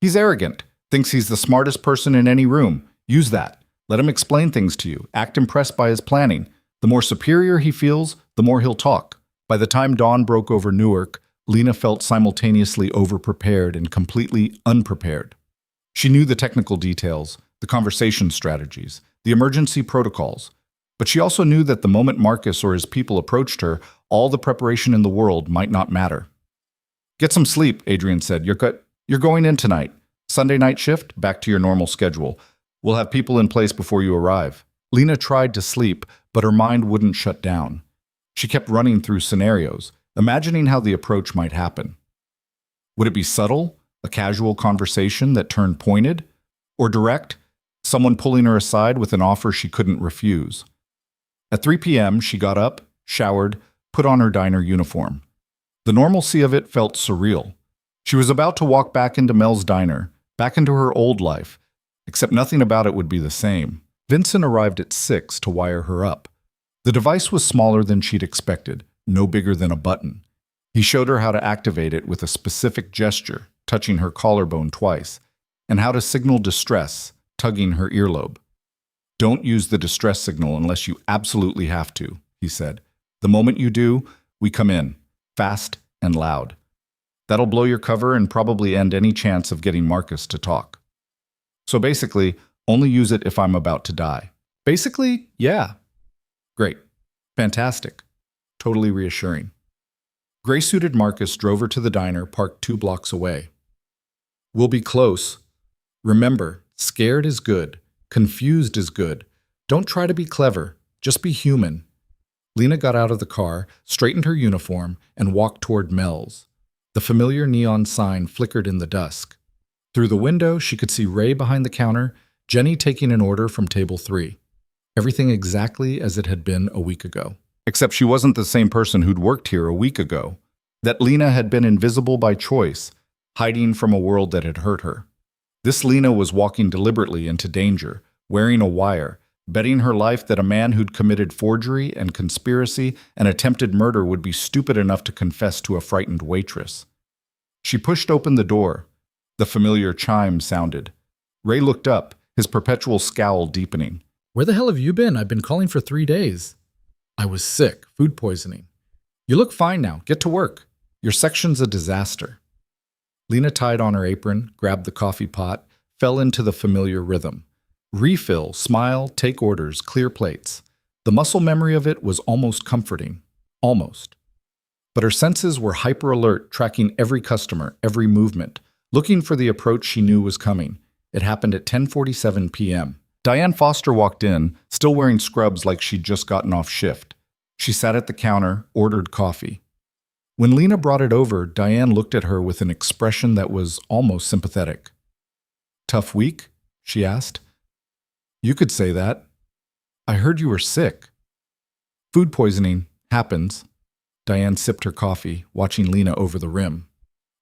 "He's arrogant, thinks he's the smartest person in any room. Use that. Let him explain things to you. Act impressed by his planning. The more superior he feels, the more he'll talk." By the time dawn broke over Newark, Lena felt simultaneously overprepared and completely unprepared. She knew the technical details, the conversation strategies, the emergency protocols, but she also knew that the moment Marcus or his people approached her, all the preparation in the world might not matter. "Get some sleep," Adrian said. You're going in tonight. Sunday night shift, back to your normal schedule. We'll have people in place before you arrive." Lena tried to sleep, but her mind wouldn't shut down. She kept running through scenarios, imagining how the approach might happen. Would it be subtle, a casual conversation that turned pointed? Or direct, someone pulling her aside with an offer she couldn't refuse? At 3 p.m., she got up, showered, put on her diner uniform. The normalcy of it felt surreal. She was about to walk back into Mel's diner, back into her old life, except nothing about it would be the same. Vincent arrived at 6 to wire her up. The device was smaller than she'd expected, no bigger than a button. He showed her how to activate it with a specific gesture, touching her collarbone twice, and how to signal distress, tugging her earlobe. "Don't use the distress signal unless you absolutely have to," he said. "The moment you do, we come in, fast and loud. That'll blow your cover and probably end any chance of getting Marcus to talk. So basically, only use it if I'm about to die." "Basically, yeah." "Great. Fantastic. Totally reassuring." Gray-suited Marcus drove her to the diner parked 2 blocks away. "We'll be close. Remember, scared is good. Confused is good. Don't try to be clever. Just be human." Lena got out of the car, straightened her uniform, and walked toward Mel's. The familiar neon sign flickered in the dusk. Through the window, she could see Ray behind the counter, Jenny taking an order from table 3. Everything exactly as it had been a week ago. Except she wasn't the same person who'd worked here a week ago. That Lena had been invisible by choice, hiding from a world that had hurt her. This Lena was walking deliberately into danger, wearing a wire, betting her life that a man who'd committed forgery and conspiracy and attempted murder would be stupid enough to confess to a frightened waitress. She pushed open the door. The familiar chime sounded. Ray looked up, his perpetual scowl deepening. "Where the hell have you been? I've been calling for 3 days. "I was sick, food poisoning." "You look fine now. Get to work. Your section's a disaster." Lena tied on her apron, grabbed the coffee pot, fell into the familiar rhythm. Refill, smile, take orders, clear plates. The muscle memory of it was almost comforting. Almost. But her senses were hyper-alert, tracking every customer, every movement, looking for the approach she knew was coming. It happened at 10:47 p.m. Diane Foster walked in, still wearing scrubs like she'd just gotten off shift. She sat at the counter, ordered coffee. When Lena brought it over, Diane looked at her with an expression that was almost sympathetic. "Tough week?" she asked. "You could say that. I heard you were sick." "Food poisoning. Happens." Diane sipped her coffee, watching Lena over the rim.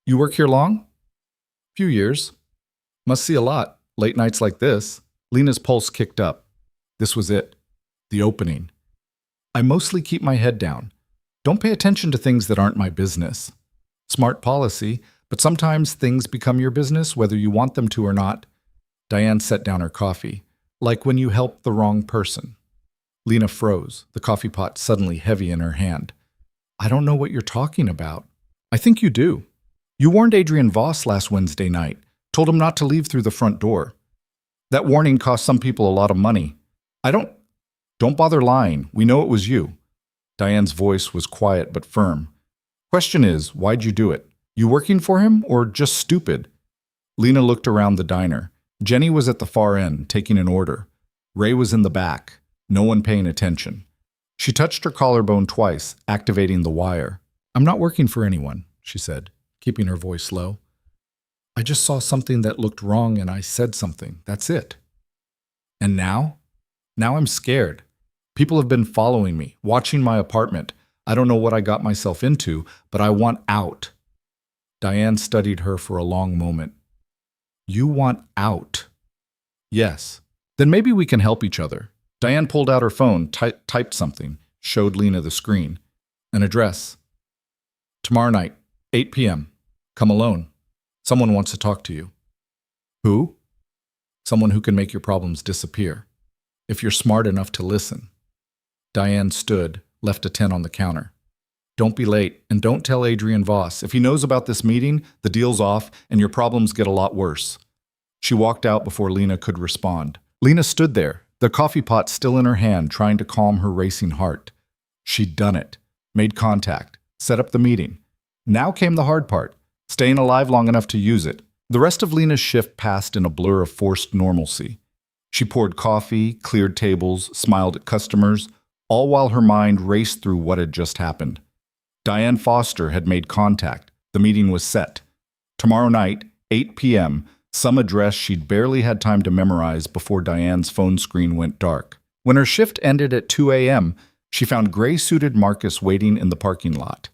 "You work here long?" "Few years." "Must see a lot. Late nights like this." Lena's pulse kicked up. This was it. The opening. "I mostly keep my head down. Don't pay attention to things that aren't my business." Smart policy, but sometimes things become your business whether you want them to or not. Diane set down her coffee. "Like when you help the wrong person." Lena froze, the coffee pot suddenly heavy in her hand. "I don't know what you're talking about." "I think you do. You warned Adrian Voss last Wednesday night, told him not to leave through the front door. That warning cost some people a lot of money. Don't bother lying. We know it was you." Diane's voice was quiet but firm. "Question is, why'd you do it? You working for him or just stupid?" Lena looked around the diner. Jenny was at the far end, taking an order. Ray was in the back, no one paying attention. She touched her collarbone twice, activating the wire. "I'm not working for anyone," she said, keeping her voice low. "I just saw something that looked wrong and I said something. That's it." "And now? Now I'm scared. People have been following me, watching my apartment. I don't know what I got myself into, but I want out." Diane studied her for a long moment. "You want out?" "Yes." "Then maybe we can help each other." Diane pulled out her phone, typed something, showed Lena the screen. "An address. Tomorrow night, 8 p.m. Come alone. Someone wants to talk to you." "Who?" "Someone who can make your problems disappear. If you're smart enough to listen." Diane stood, left a 10 on the counter. "Don't be late, and don't tell Adrian Voss. If he knows about this meeting, the deal's off, and your problems get a lot worse." She walked out before Lena could respond. Lena stood there, the coffee pot still in her hand, trying to calm her racing heart. She'd done it, made contact, set up the meeting. Now came the hard part, staying alive long enough to use it. The rest of Lena's shift passed in a blur of forced normalcy. She poured coffee, cleared tables, smiled at customers, all while her mind raced through what had just happened. Diane Foster had made contact. The meeting was set. Tomorrow night, 8 p.m., some address she'd barely had time to memorize before Diane's phone screen went dark. When her shift ended at 2 a.m., she found gray-suited Marcus waiting in the parking lot.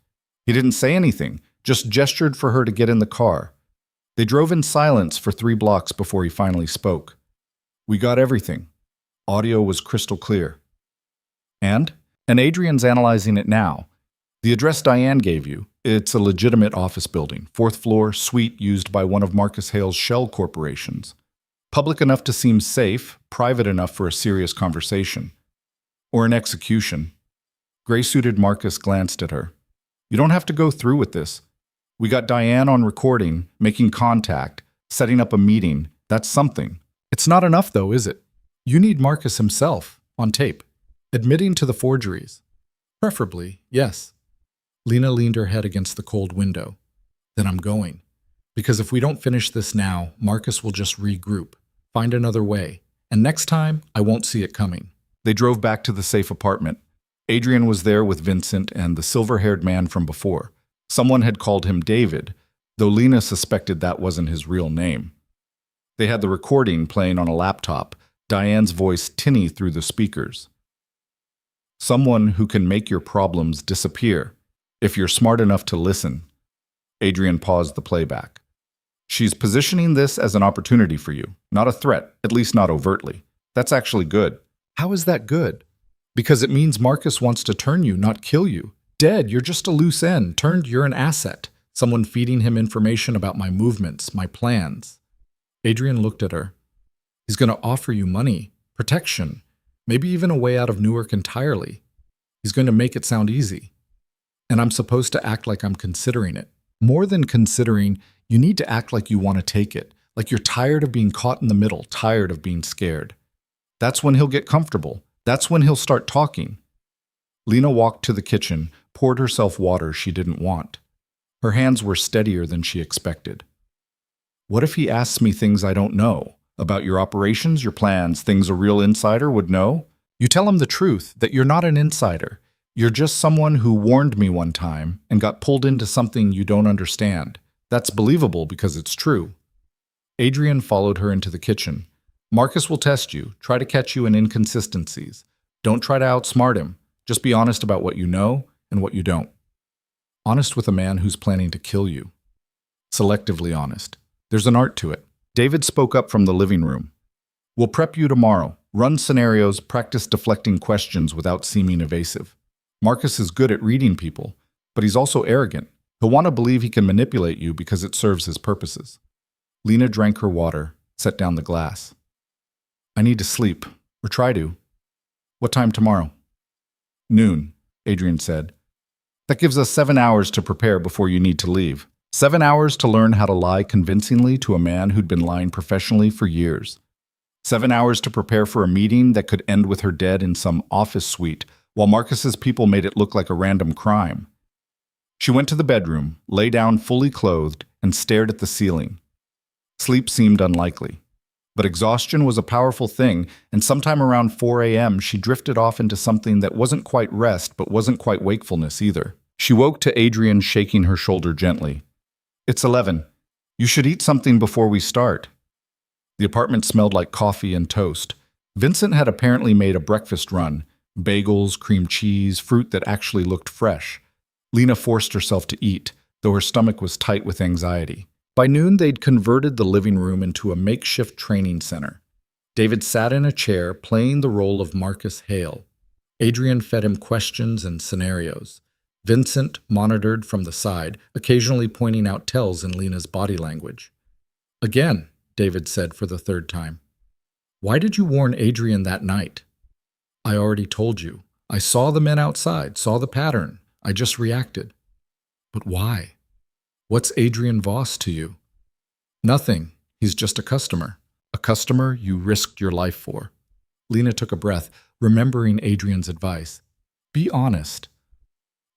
He didn't say anything, just gestured for her to get in the car. They drove in silence for 3 blocks before he finally spoke. We got everything. Audio was crystal clear. And? And Adrian's analyzing it now. The address Diane gave you, it's a legitimate office building, 4th floor, suite used by one of Marcus Hale's shell corporations. Public enough to seem safe, private enough for a serious conversation. Or an execution. Gray-suited Marcus glanced at her. You don't have to go through with this. We got Diane on recording, making contact, setting up a meeting. That's something. It's not enough, though, is it? You need Marcus himself, on tape, admitting to the forgeries. Preferably, yes. Lena leaned her head against the cold window. Then I'm going. Because if we don't finish this now, Marcus will just regroup, find another way, and next time, I won't see it coming. They drove back to the safe apartment. Adrian was there with Vincent and the silver-haired man from before. Someone had called him David, though Lena suspected that wasn't his real name. They had the recording playing on a laptop, Diane's voice tinny through the speakers. Someone who can make your problems disappear, if you're smart enough to listen. Adrian paused the playback. She's positioning this as an opportunity for you, not a threat, at least not overtly. That's actually good. How is that good? Because it means Marcus wants to turn you, not kill you. Dead, you're just a loose end. Turned, you're an asset. Someone feeding him information about my movements, my plans. Adrian looked at her. He's going to offer you money, protection, maybe even a way out of Newark entirely. He's going to make it sound easy. And I'm supposed to act like I'm considering it. More than considering, you need to act like you want to take it, like you're tired of being caught in the middle, tired of being scared. That's when he'll get comfortable. That's when he'll start talking. Lena walked to the kitchen, poured herself water she didn't want. Her hands were steadier than she expected. What if he asks me things I don't know? About your operations, your plans, things a real insider would know? You tell him the truth, that you're not an insider. You're just someone who warned me one time and got pulled into something you don't understand. That's believable because it's true. Adrian followed her into the kitchen. Marcus will test you, try to catch you in inconsistencies. Don't try to outsmart him. Just be honest about what you know and what you don't. Honest with a man who's planning to kill you. Selectively honest. There's an art to it. David spoke up from the living room. We'll prep you tomorrow. Run scenarios, practice deflecting questions without seeming evasive. Marcus is good at reading people, but he's also arrogant. He'll want to believe he can manipulate you because it serves his purposes. Lena drank her water, set down the glass. I need to sleep, or try to. What time tomorrow? Noon, Adrian said. That gives us 7 hours to prepare before you need to leave. 7 hours to learn how to lie convincingly to a man who'd been lying professionally for years. 7 hours to prepare for a meeting that could end with her dead in some office suite, while Marcus's people made it look like a random crime. She went to the bedroom, lay down fully clothed, and stared at the ceiling. Sleep seemed unlikely. But exhaustion was a powerful thing, and sometime around 4 a.m. she drifted off into something that wasn't quite rest but wasn't quite wakefulness either. She woke to Adrian shaking her shoulder gently. It's 11. You should eat something before we start. The apartment smelled like coffee and toast. Vincent had apparently made a breakfast run. Bagels, cream cheese, fruit that actually looked fresh. Lena forced herself to eat, though her stomach was tight with anxiety. By noon, they'd converted the living room into a makeshift training center. David sat in a chair, playing the role of Marcus Hale. Adrian fed him questions and scenarios. Vincent monitored from the side, occasionally pointing out tells in Lena's body language. Again, David said for the 3rd time. Why did you warn Adrian that night? I already told you. I saw the men outside, saw the pattern. I just reacted. But why? What's Adrian Voss to you? Nothing. He's just a customer. A customer you risked your life for. Lena took a breath, remembering Adrian's advice. Be honest.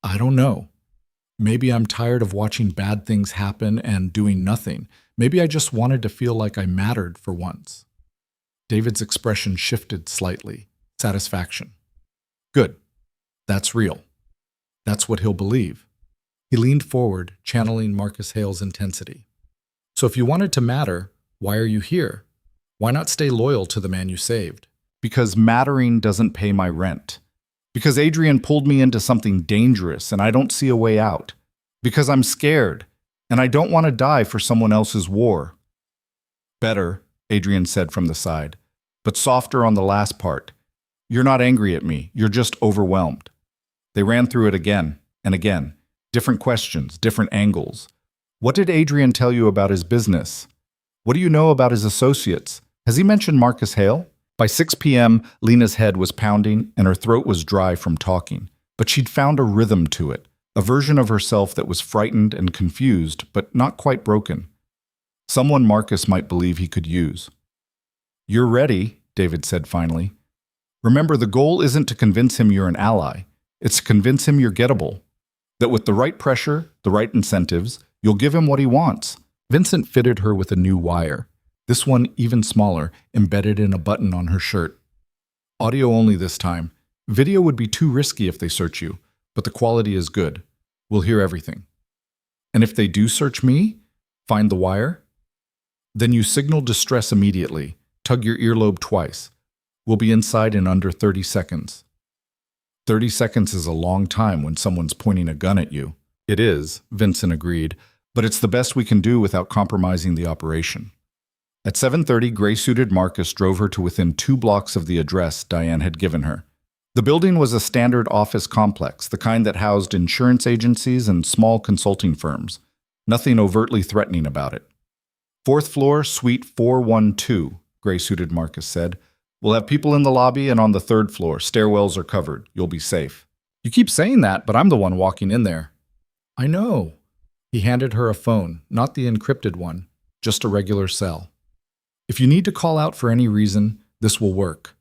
I don't know. Maybe I'm tired of watching bad things happen and doing nothing. Maybe I just wanted to feel like I mattered for once. David's expression shifted slightly. Satisfaction. Good. That's real. That's what he'll believe. He leaned forward, channeling Marcus Hale's intensity. So if you wanted to matter, why are you here? Why not stay loyal to the man you saved? Because mattering doesn't pay my rent. Because Adrian pulled me into something dangerous and I don't see a way out. Because I'm scared and I don't want to die for someone else's war. Better, Adrian said from the side. but softer on the last part. You're not angry at me, you're just overwhelmed. They ran through it again and again. Different questions, different angles. What did Adrian tell you about his business? What do you know about his associates? Has he mentioned Marcus Hale? By 6 p.m., Lena's head was pounding and her throat was dry from talking. But she'd found a rhythm to it, a version of herself that was frightened and confused, but not quite broken. Someone Marcus might believe he could use. You're ready, David said finally. Remember, the goal isn't to convince him you're an ally. It's to convince him you're gettable. That with the right pressure, the right incentives, you'll give him what he wants. Vincent fitted her with a new wire. This one, even smaller, embedded in a button on her shirt. Audio only this time. Video would be too risky if they search you, but the quality is good. We'll hear everything. And if they do search me, find the wire? Then you signal distress immediately. Tug your earlobe twice. We'll be inside in under 30 seconds. 30 seconds is a long time when someone's pointing a gun at you. It is, Vincent agreed, but it's the best we can do without compromising the operation. At 7:30, gray-suited Marcus drove her to within 2 blocks of the address Diane had given her. The building was a standard office complex, the kind that housed insurance agencies and small consulting firms. Nothing overtly threatening about it. 4th floor, suite 412, gray-suited Marcus said. We'll have people in the lobby and on the 3rd floor. Stairwells are covered. You'll be safe. You keep saying that, but I'm the one walking in there. I know. He handed her a phone, not the encrypted one, just a regular cell. If you need to call out for any reason, this will work.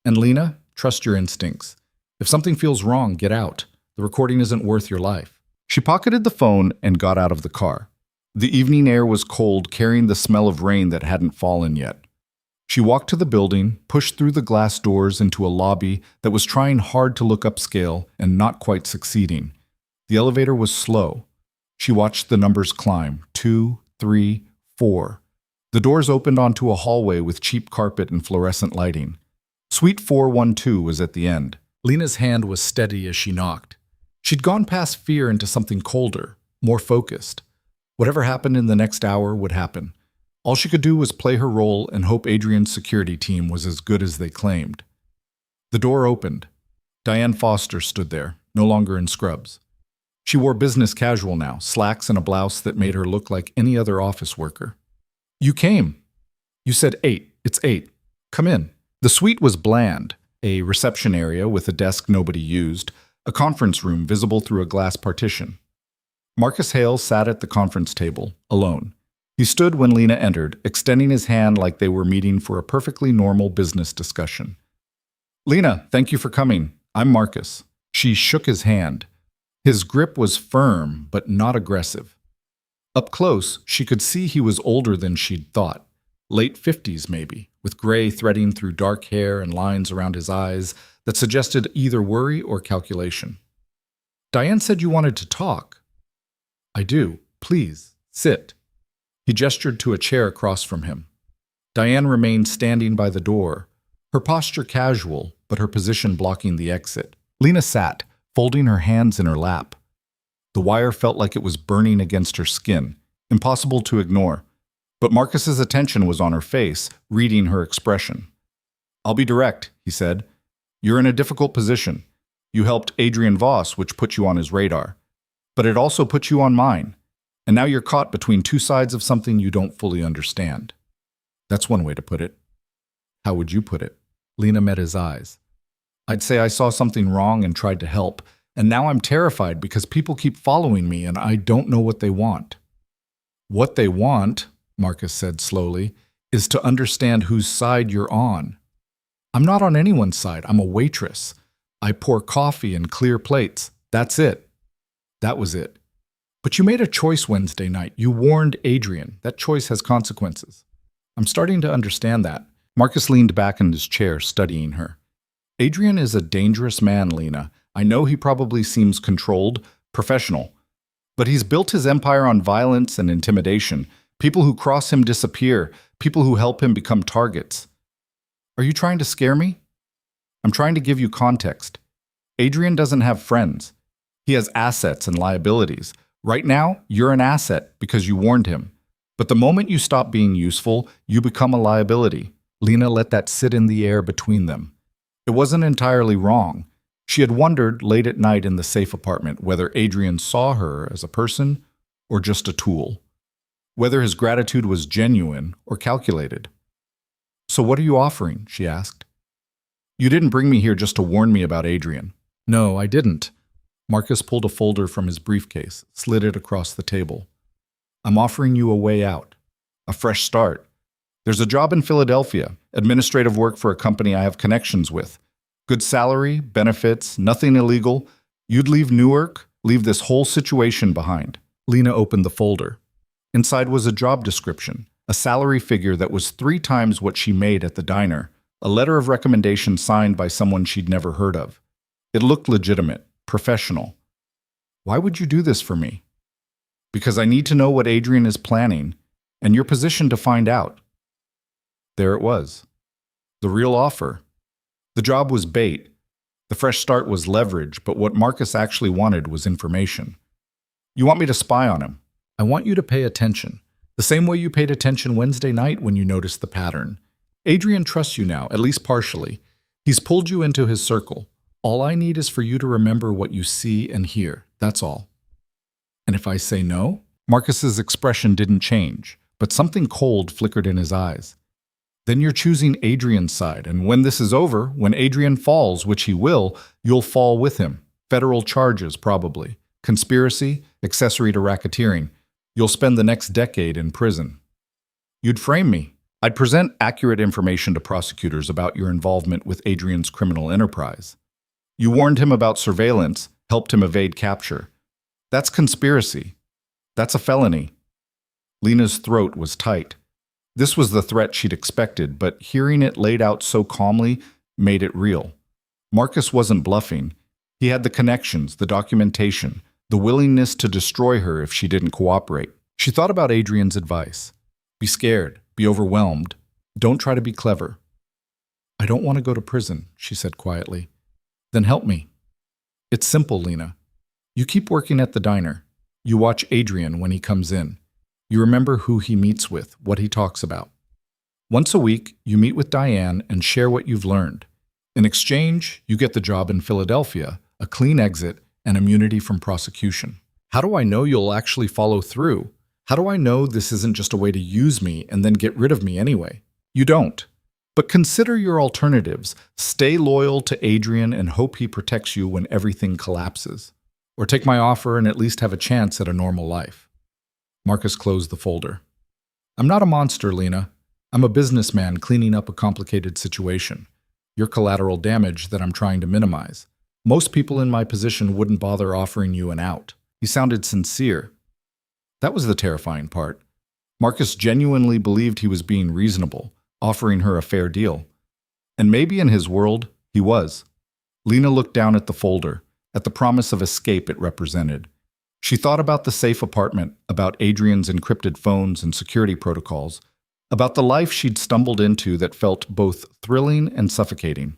And Lena, trust your instincts. If something feels wrong, get out. The recording isn't worth your life. She pocketed the phone and got out of the car. The evening air was cold, carrying the smell of rain that hadn't fallen yet. She walked to the building, pushed through the glass doors into a lobby that was trying hard to look upscale and not quite succeeding. The elevator was slow. She watched the numbers climb, 2, 3, 4. The doors opened onto a hallway with cheap carpet and fluorescent lighting. Suite 412 was at the end. Lena's hand was steady as she knocked. She'd gone past fear into something colder, more focused. Whatever happened in the next hour would happen. All she could do was play her role and hope Adrian's security team was as good as they claimed. The door opened. Diane Foster stood there, no longer in scrubs. She wore business casual now, slacks and a blouse that made her look like any other office worker. You came. You said 8. It's 8. Come in. The suite was bland, a reception area with a desk nobody used, a conference room visible through a glass partition. Marcus Hale sat at the conference table, alone. He stood when Lena entered, extending his hand like they were meeting for a perfectly normal business discussion. Lena, thank you for coming. I'm Marcus. She shook his hand. His grip was firm, but not aggressive. Up close, she could see he was older than she'd thought. Late 50s, maybe, with gray threading through dark hair and lines around his eyes that suggested either worry or calculation. Diane said you wanted to talk. I do. Please, sit. He gestured to a chair across from him. Diane remained standing by the door, her posture casual, but her position blocking the exit. Lena sat, folding her hands in her lap. The wire felt like it was burning against her skin, impossible to ignore. But Marcus's attention was on her face, reading her expression. I'll be direct, he said. You're in a difficult position. You helped Adrian Voss, which put you on his radar. But it also put you on mine. And now you're caught between 2 sides of something you don't fully understand. That's one way to put it. How would you put it? Lena met his eyes. I'd say I saw something wrong and tried to help, and now I'm terrified because people keep following me and I don't know what they want. What they want, Marcus said slowly, is to understand whose side you're on. I'm not on anyone's side. I'm a waitress. I pour coffee and clear plates. That's it. That was it. But you made a choice Wednesday night. You warned Adrian. That choice has consequences. I'm starting to understand that. Marcus leaned back in his chair, studying her. Adrian is a dangerous man, Lena. I know he probably seems controlled, professional. But he's built his empire on violence and intimidation. People who cross him disappear. People who help him become targets. Are you trying to scare me? I'm trying to give you context. Adrian doesn't have friends. He has assets and liabilities. Right now, you're an asset because you warned him. But the moment you stop being useful, you become a liability. Lena let that sit in the air between them. It wasn't entirely wrong. She had wondered late at night in the safe apartment whether Adrian saw her as a person or just a tool, whether his gratitude was genuine or calculated. "So what are you offering?" she asked. "You didn't bring me here just to warn me about Adrian." No, I didn't. Marcus pulled a folder from his briefcase, slid it across the table. "I'm offering you a way out, a fresh start. There's a job in Philadelphia, administrative work for a company I have connections with. Good salary, benefits, nothing illegal. You'd leave Newark, leave this whole situation behind." Lena opened the folder. Inside was a job description, a salary figure that was 3 times what she made at the diner, a letter of recommendation signed by someone she'd never heard of. It looked legitimate, professional. "Why would you do this for me?" "Because I need to know what Adrian is planning, and you're positioned to find out." There it was. The real offer. The job was bait. The fresh start was leverage, but what Marcus actually wanted was information. "You want me to spy on him?" I want you to pay attention, the same way you paid attention Wednesday night when you noticed the pattern. Adrian trusts you now, at least partially. He's pulled you into his circle. All I need is for you to remember what you see and hear. That's all. And if I say no? Marcus's expression didn't change, but something cold flickered in his eyes. Then you're choosing Adrian's side, and when this is over, when Adrian falls, which he will, you'll fall with him. Federal charges, probably. Conspiracy, accessory to racketeering. You'll spend the next decade in prison. You'd frame me. I'd present accurate information to prosecutors about your involvement with Adrian's criminal enterprise. You warned him about surveillance, helped him evade capture. That's conspiracy. That's a felony. Lena's throat was tight. This was the threat she'd expected, but hearing it laid out so calmly made it real. Marcus wasn't bluffing. He had the connections, the documentation, the willingness to destroy her if she didn't cooperate. She thought about Adrian's advice. Be scared, be overwhelmed. Don't try to be clever. "I don't want to go to prison," she said quietly. "Then help me." "It's simple, Lena. You keep working at the diner. You watch Adrian when he comes in. You remember who he meets with, what he talks about. Once a week, you meet with Diane and share what you've learned. In exchange, you get the job in Philadelphia, a clean exit, and immunity from prosecution." How do I know you'll actually follow through? How do I know this isn't just a way to use me and then get rid of me anyway? You don't. But consider your alternatives. Stay loyal to Adrian and hope he protects you when everything collapses. Or take my offer and at least have a chance at a normal life. Marcus closed the folder. "I'm not a monster, Lena. I'm a businessman cleaning up a complicated situation. You're collateral damage that I'm trying to minimize. Most people in my position wouldn't bother offering you an out." He sounded sincere. That was the terrifying part. Marcus genuinely believed he was being reasonable, offering her a fair deal. And maybe in his world, he was. Lena looked down at the folder, at the promise of escape it represented. She thought about the safe apartment, about Adrian's encrypted phones and security protocols, about the life she'd stumbled into that felt both thrilling and suffocating.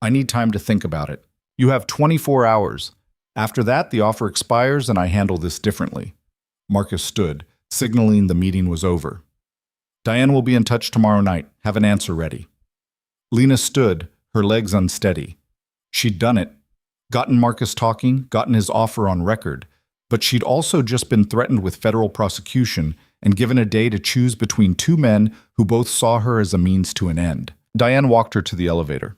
"I need time to think about it. You have 24 hours. After that, the offer expires and I handle this differently." Marcus stood, signaling the meeting was over. "Diane will be in touch tomorrow night. Have an answer ready." Lena stood, her legs unsteady. She'd done it. Gotten Marcus talking, gotten his offer on record, but she'd also just been threatened with federal prosecution and given a day to choose between 2 men who both saw her as a means to an end. Diane walked her to the elevator.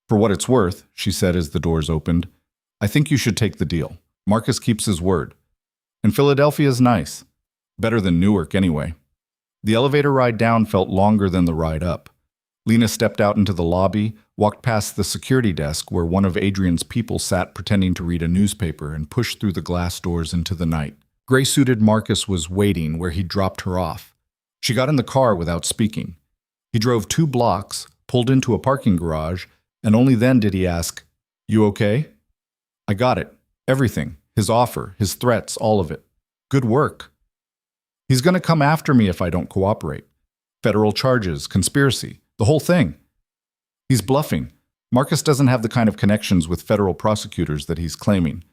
"For what it's worth," she said as the doors opened, "I think you should take the deal. Marcus keeps his word. And Philadelphia's nice. Better than Newark, anyway." The elevator ride down felt longer than the ride up. Lena stepped out into the lobby, walked past the security desk where one of Adrian's people sat pretending to read a newspaper, and pushed through the glass doors into the night. Gray-suited Marcus was waiting where he'd dropped her off. She got in the car without speaking. He drove 2 blocks, pulled into a parking garage, and only then did he ask, "You okay?" "I got it. Everything. His offer, his threats, all of it. Good work." "He's going to come after me if I don't cooperate. Federal charges, conspiracy, the whole thing." "He's bluffing. Marcus doesn't have the kind of connections with federal prosecutors that he's claiming."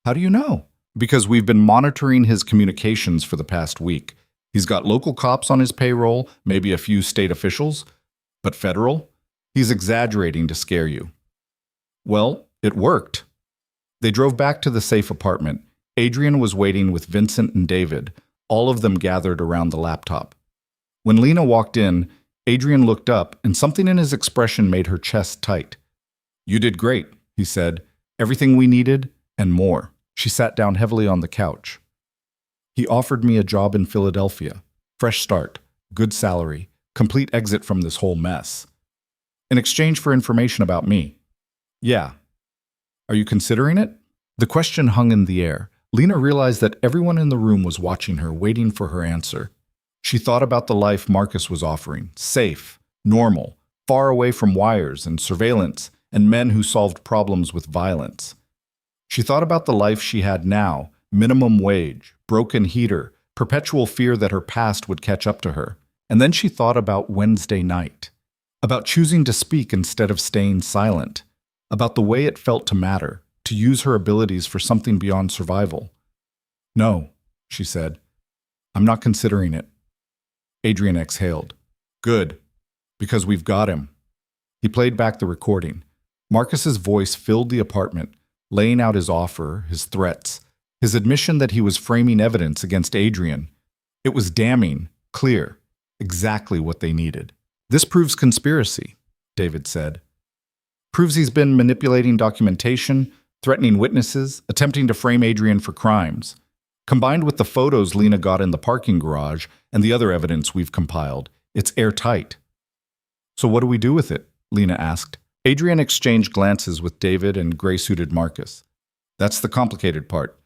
"How do you know?" "Because we've been monitoring his communications for the past week. He's got local cops on his payroll, maybe a few state officials. But federal? He's exaggerating to scare you. Well, it worked. They drove back to the safe apartment. Adrian was waiting with Vincent and David, all of them gathered around the laptop. When Lena walked in, Adrian looked up, and something in his expression made her chest tight. "You did great," he said. "Everything we needed, and more." She sat down heavily on the couch. "He offered me a job in Philadelphia. Fresh start, good salary, complete exit from this whole mess. In exchange for information about me." "Yeah." "Are you considering it?" The question hung in the air. Lena realized that everyone in the room was watching her, waiting for her answer. She thought about the life Marcus was offering, safe, normal, far away from wires and surveillance and men who solved problems with violence. She thought about the life she had now, minimum wage, broken heater, perpetual fear that her past would catch up to her. And then she thought about Wednesday night, about choosing to speak instead of staying silent, about the way it felt to matter, to use her abilities for something beyond survival. "No," she said. "I'm not considering it." Adrian exhaled. "Good, because we've got him." He played back the recording. Marcus's voice filled the apartment, laying out his offer, his threats, his admission that he was framing evidence against Adrian. It was damning, clear, exactly what they needed. "This proves conspiracy," David said. "Proves he's been manipulating documentation, threatening witnesses, attempting to frame Adrian for crimes. Combined with the photos Lena got in the parking garage and the other evidence we've compiled, it's airtight." "So what do we do with it?" Lena asked. Adrian exchanged glances with David and gray-suited Marcus. "That's the complicated part.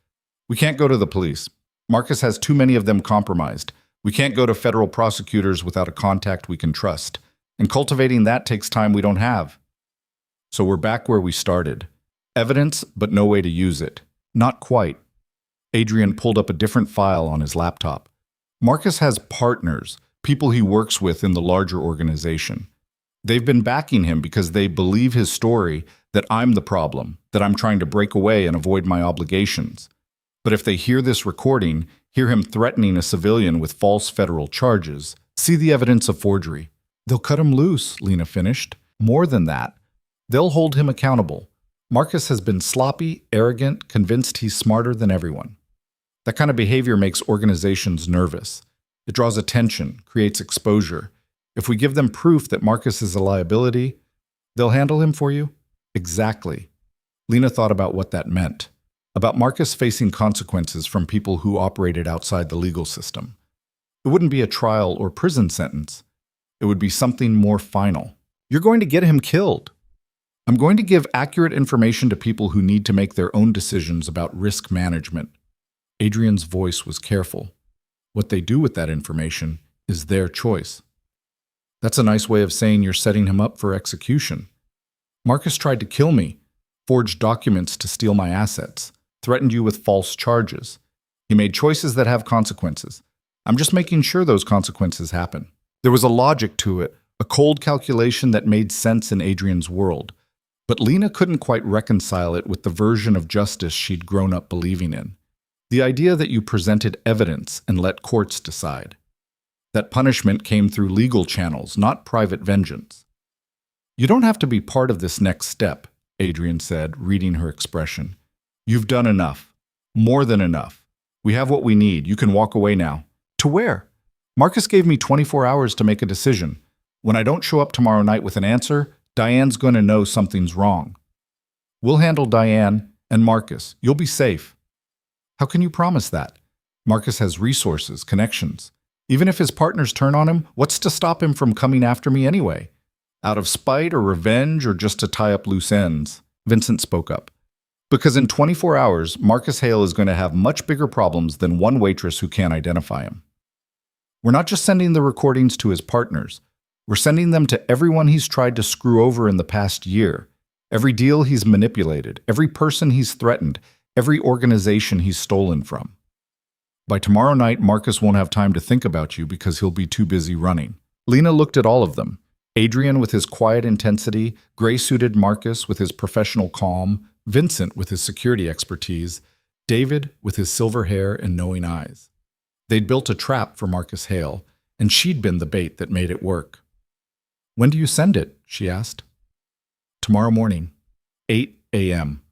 We can't go to the police. Marcus has too many of them compromised. We can't go to federal prosecutors without a contact we can trust. And cultivating that takes time we don't have. So we're back where we started. Evidence, but no way to use it. Not quite." Adrian pulled up a different file on his laptop. "Marcus has partners, people he works with in the larger organization. They've been backing him because they believe his story that I'm the problem, that I'm trying to break away and avoid my obligations. But if they hear this recording, hear him threatening a civilian with false federal charges, see the evidence of forgery, they'll cut him loose," Lena finished. "More than that, they'll hold him accountable. Marcus has been sloppy, arrogant, convinced he's smarter than everyone. That kind of behavior makes organizations nervous. It draws attention, creates exposure. If we give them proof that Marcus is a liability, they'll handle him for you?" "Exactly." Lena thought about what that meant, about Marcus facing consequences from people who operated outside the legal system. It wouldn't be a trial or prison sentence. It would be something more final. "You're going to get him killed." "I'm going to give accurate information to people who need to make their own decisions about risk management." Adrian's voice was careful. "What they do with that information is their choice." "That's a nice way of saying you're setting him up for execution." "Marcus tried to kill me, forged documents to steal my assets, threatened you with false charges. He made choices that have consequences. I'm just making sure those consequences happen." There was a logic to it, a cold calculation that made sense in Adrian's world. But Lena couldn't quite reconcile it with the version of justice she'd grown up believing in. The idea that you presented evidence and let courts decide. That punishment came through legal channels, not private vengeance. "You don't have to be part of this next step," Adrian said, reading her expression. "You've done enough. More than enough. We have what we need. You can walk away now." "To where?" "Marcus gave me 24 hours to make a decision. When I don't show up tomorrow night with an answer, Diane's going to know something's wrong. We'll handle Diane and Marcus. You'll be safe." "How can you promise that?" "Marcus has resources, connections. Even if his partners turn on him, what's to stop him from coming after me anyway? Out of spite or revenge or just to tie up loose ends?" Vincent spoke up. "Because in 24 hours, Marcus Hale is going to have much bigger problems than one waitress who can't identify him. We're not just sending the recordings to his partners. We're sending them to everyone he's tried to screw over in the past year, every deal he's manipulated, every person he's threatened, every organization he's stolen from. By tomorrow night, Marcus won't have time to think about you because he'll be too busy running." Lena looked at all of them. Adrian with his quiet intensity, gray-suited Marcus with his professional calm, Vincent with his security expertise, David with his silver hair and knowing eyes. They'd built a trap for Marcus Hale, and she'd been the bait that made it work. When do you send it? She asked. Tomorrow morning, 8 a.m.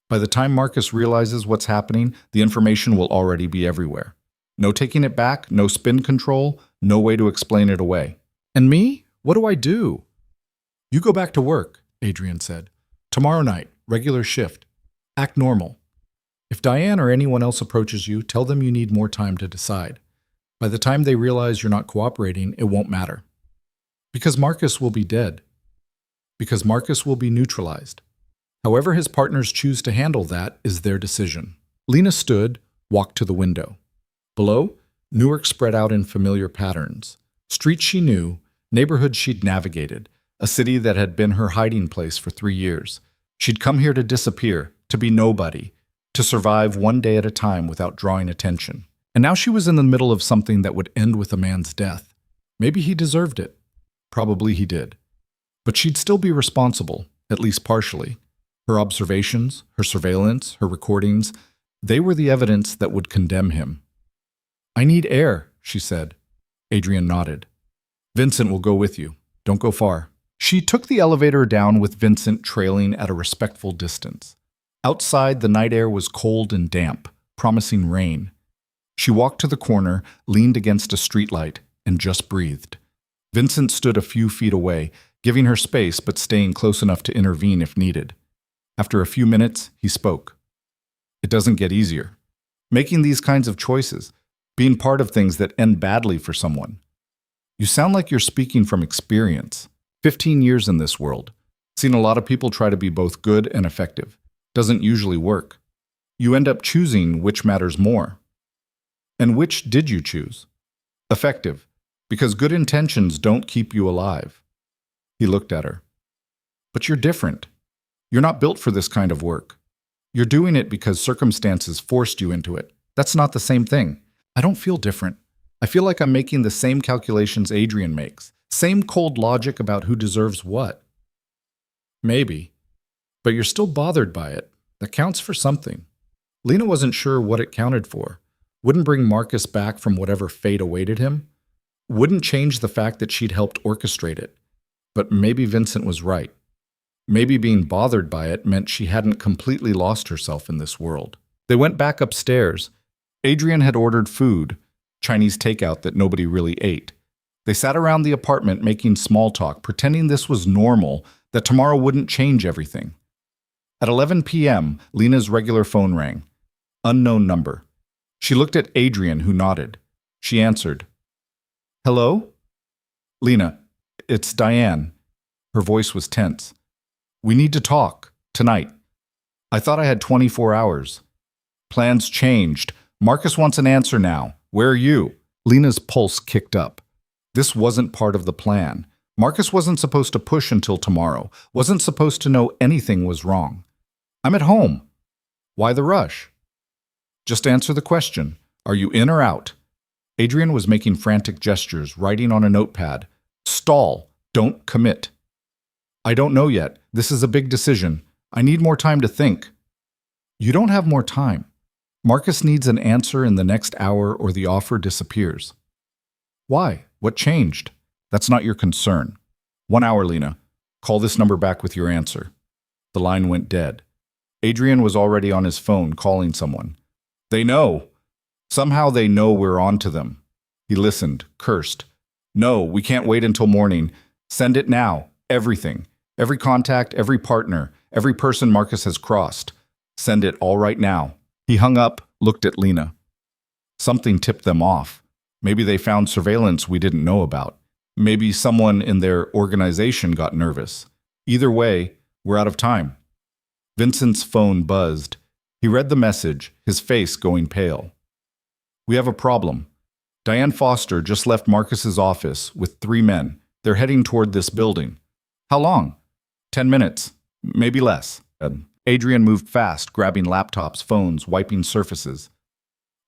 By the time Marcus realizes what's happening, the information will already be everywhere. No taking it back, no spin control, no way to explain it away. And me? What do I do? You go back to work, Adrian said. Tomorrow night, regular shift. Act normal. If Diane or anyone else approaches you, tell them you need more time to decide. By the time they realize you're not cooperating, it won't matter. Because Marcus will be dead. Because Marcus will be neutralized. However his partners choose to handle that is their decision. Lena stood, walked to the window. Below, Newark spread out in familiar patterns. Streets she knew, neighborhoods she'd navigated, a city that had been her hiding place for 3 years. She'd come here to disappear, to be nobody, to survive one day at a time without drawing attention. And now she was in the middle of something that would end with a man's death. Maybe he deserved it. Probably he did. But she'd still be responsible, at least partially. Her observations, her surveillance, her recordings, they were the evidence that would condemn him. I need air, she said. Adrian nodded. Vincent will go with you. Don't go far. She took the elevator down with Vincent trailing at a respectful distance. Outside, the night air was cold and damp, promising rain. She walked to the corner, leaned against a streetlight, and just breathed. Vincent stood a few feet away, giving her space but staying close enough to intervene if needed. After a few minutes, he spoke. It doesn't get easier. Making these kinds of choices, being part of things that end badly for someone. You sound like you're speaking from experience. 15 years in this world. Seen a lot of people try to be both good and effective. Doesn't usually work. You end up choosing which matters more. And which did you choose? Effective, because good intentions don't keep you alive. He looked at her. But you're different. You're not built for this kind of work. You're doing it because circumstances forced you into it. That's not the same thing. I don't feel different. I feel like I'm making the same calculations Adrian makes. Same cold logic about who deserves what. Maybe. But you're still bothered by it. That counts for something. Lena wasn't sure what it counted for. Wouldn't bring Marcus back from whatever fate awaited him. Wouldn't change the fact that she'd helped orchestrate it. But maybe Vincent was right. Maybe being bothered by it meant she hadn't completely lost herself in this world. They went back upstairs. Adrian had ordered food, Chinese takeout that nobody really ate. They sat around the apartment making small talk, pretending this was normal, that tomorrow wouldn't change everything. At 11 p.m., Lena's regular phone rang. Unknown number. She looked at Adrian, who nodded. She answered. Hello? Lena, it's Diane. Her voice was tense. We need to talk, tonight. I thought I had 24 hours. Plans changed. Marcus wants an answer now. Where are you? Lena's pulse kicked up. This wasn't part of the plan. Marcus wasn't supposed to push until tomorrow, wasn't supposed to know anything was wrong. I'm at home. Why the rush? Just answer the question. Are you in or out? Adrian was making frantic gestures, writing on a notepad. Stall. Don't commit. I don't know yet. This is a big decision. I need more time to think. You don't have more time. Marcus needs an answer in the next hour or the offer disappears. Why? What changed? That's not your concern. 1 hour, Lena. Call this number back with your answer. The line went dead. Adrian was already on his phone calling someone. They know. Somehow they know we're on to them. He listened, cursed. No, we can't wait until morning. Send it now. Everything. Every contact, every partner, every person Marcus has crossed. Send it all right now. He hung up, looked at Lena. Something tipped them off. Maybe they found surveillance we didn't know about. Maybe someone in their organization got nervous. Either way, we're out of time. Vincent's phone buzzed. He read the message, his face going pale. We have a problem. Diane Foster just left Marcus's office with 3 men. They're heading toward this building. How long? 10 minutes. Maybe less. Adrian moved fast, grabbing laptops, phones, wiping surfaces.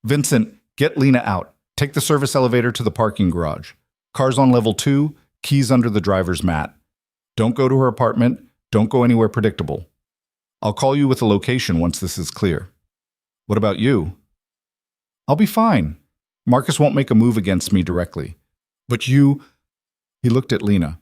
Vincent, get Lena out. Take the service elevator to the parking garage. Car's on level 2, keys under the driver's mat. Don't go to her apartment. Don't go anywhere predictable. I'll call you with a location once this is clear. What about you? I'll be fine. Marcus won't make a move against me directly. But you... He looked at Lena.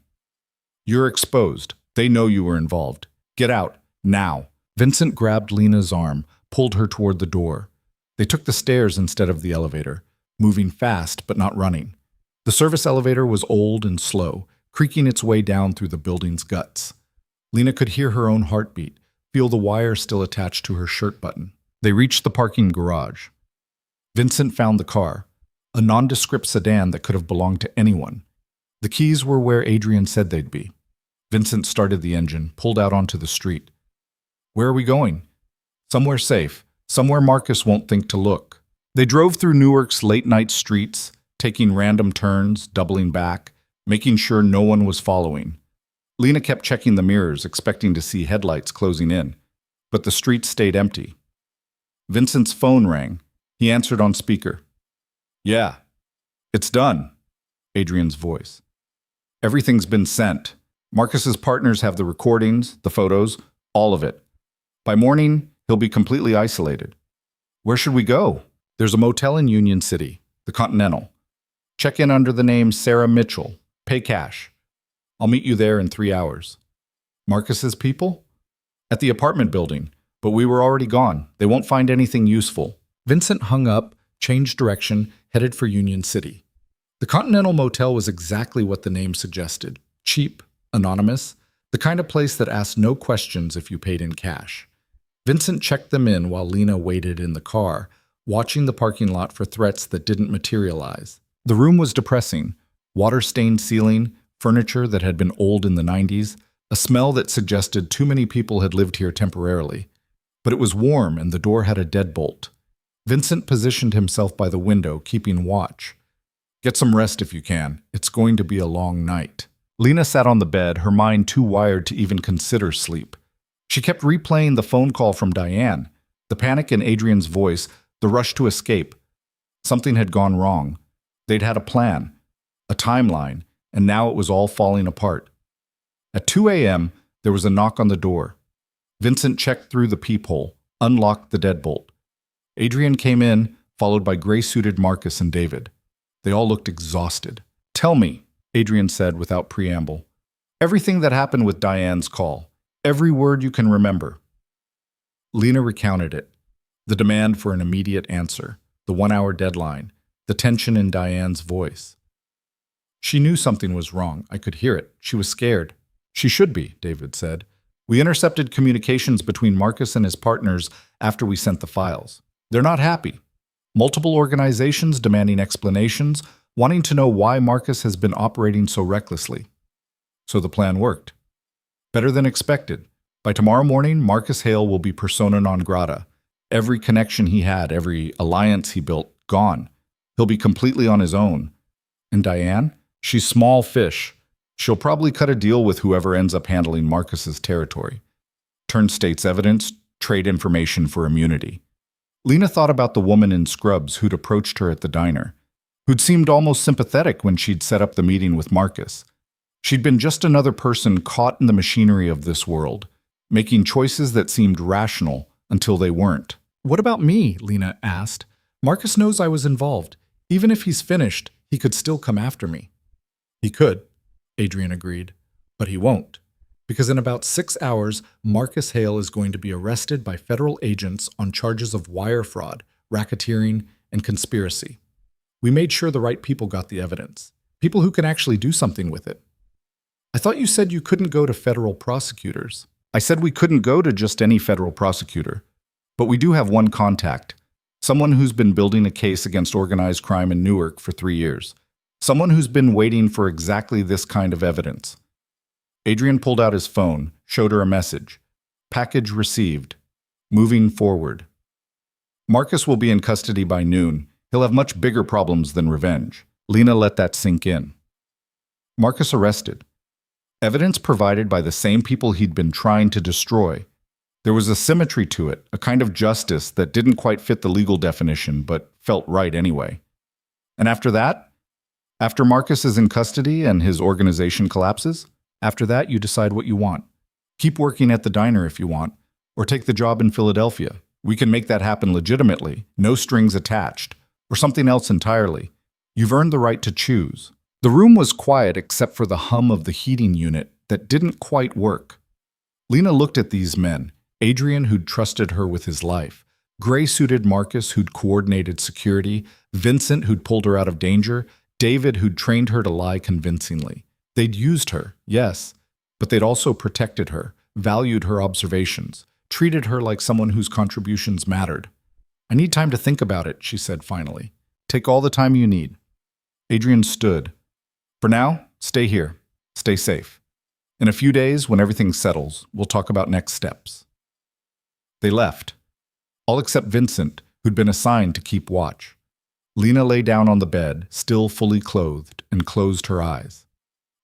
You're exposed. They know you were involved. Get out, now. Vincent grabbed Lena's arm, pulled her toward the door. They took the stairs instead of the elevator, moving fast but not running. The service elevator was old and slow, creaking its way down through the building's guts. Lena could hear her own heartbeat, feel the wire still attached to her shirt button. They reached the parking garage. Vincent found the car, a nondescript sedan that could have belonged to anyone. The keys were where Adrian said they'd be. Vincent started the engine, pulled out onto the street. Where are we going? Somewhere safe, somewhere Marcus won't think to look. They drove through Newark's late-night streets, taking random turns, doubling back, making sure no one was following. Lena kept checking the mirrors, expecting to see headlights closing in, but the street stayed empty. Vincent's phone rang. He answered on speaker. Yeah, it's done, Adrian's voice. Everything's been sent. Marcus's partners have the recordings, the photos, all of it. By morning, he'll be completely isolated. Where should we go? There's a motel in Union City, the Continental. Check in under the name Sarah Mitchell. Pay cash. I'll meet you there in 3 hours. Marcus's people? At the apartment building, but we were already gone. They won't find anything useful. Vincent hung up, changed direction, headed for Union City. The Continental Motel was exactly what the name suggested. Cheap, anonymous, the kind of place that asked no questions if you paid in cash. Vincent checked them in while Lena waited in the car, watching the parking lot for threats that didn't materialize. The room was depressing. Water-stained ceiling, furniture that had been old in the 90s, a smell that suggested too many people had lived here temporarily. But it was warm and the door had a deadbolt. Vincent positioned himself by the window, keeping watch. Get some rest if you can. It's going to be a long night. Lena sat on the bed, her mind too wired to even consider sleep. She kept replaying the phone call from Diane, the panic in Adrian's voice, the rush to escape. Something had gone wrong. They'd had a plan, a timeline, and now it was all falling apart. At 2 a.m., there was a knock on the door. Vincent checked through the peephole, unlocked the deadbolt. Adrian came in, followed by gray-suited Marcus and David. They all looked exhausted. Tell me, Adrian said without preamble. Everything that happened with Diane's call. Every word you can remember. Lena recounted it. The demand for an immediate answer, the 1-hour deadline, the tension in Diane's voice. She knew something was wrong. I could hear it. She was scared. She should be, David said. We intercepted communications between Marcus and his partners after we sent the files. They're not happy. Multiple organizations demanding explanations, wanting to know why Marcus has been operating so recklessly. So the plan worked. Better than expected. By tomorrow morning, Marcus Hale will be persona non grata. Every connection he had, every alliance he built, gone. He'll be completely on his own. And Diane? She's small fish. She'll probably cut a deal with whoever ends up handling Marcus's territory. Turn state's evidence, trade information for immunity. Lena thought about the woman in scrubs who'd approached her at the diner, who'd seemed almost sympathetic when she'd set up the meeting with Marcus. She'd been just another person caught in the machinery of this world, making choices that seemed rational until they weren't. What about me? Lena asked. Marcus knows I was involved. Even if he's finished, he could still come after me. He could, Adrian agreed, but he won't. Because in about 6 hours, Marcus Hale is going to be arrested by federal agents on charges of wire fraud, racketeering, and conspiracy. We made sure the right people got the evidence. People who can actually do something with it. I thought you said you couldn't go to federal prosecutors. I said we couldn't go to just any federal prosecutor. But we do have one contact. Someone who's been building a case against organized crime in Newark for 3 years. Someone who's been waiting for exactly this kind of evidence. Adrian pulled out his phone, showed her a message. Package received. Moving forward. Marcus will be in custody by noon. He'll have much bigger problems than revenge. Lena let that sink in. Marcus arrested. Evidence provided by the same people he'd been trying to destroy. There was a symmetry to it, a kind of justice that didn't quite fit the legal definition, but felt right anyway. And after that? After Marcus is in custody and his organization collapses? After that, you decide what you want. Keep working at the diner if you want, or take the job in Philadelphia. We can make that happen legitimately, no strings attached, or something else entirely. You've earned the right to choose. The room was quiet except for the hum of the heating unit that didn't quite work. Lena looked at these men, Adrian, who'd trusted her with his life, gray-suited Marcus, who'd coordinated security, Vincent, who'd pulled her out of danger, David, who'd trained her to lie convincingly. They'd used her, yes, but they'd also protected her, valued her observations, treated her like someone whose contributions mattered. "I need time to think about it," she said finally. "Take all the time you need." Adrian stood. "For now, stay here. Stay safe. In a few days, when everything settles, we'll talk about next steps." They left, all except Vincent, who'd been assigned to keep watch. Lena lay down on the bed, still fully clothed, and closed her eyes.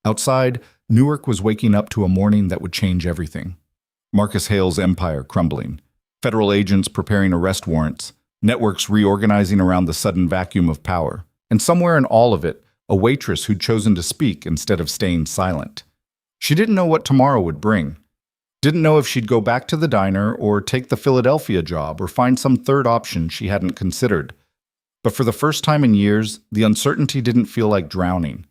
Outside, Newark was waking up to a morning that would change everything. Marcus Hale's empire crumbling, federal agents preparing arrest warrants, networks reorganizing around the sudden vacuum of power, and somewhere in all of it, a waitress who'd chosen to speak instead of staying silent. She didn't know what tomorrow would bring. Didn't know if she'd go back to the diner or take the Philadelphia job or find some third option she hadn't considered. But for the first time in years, the uncertainty didn't feel like drowning.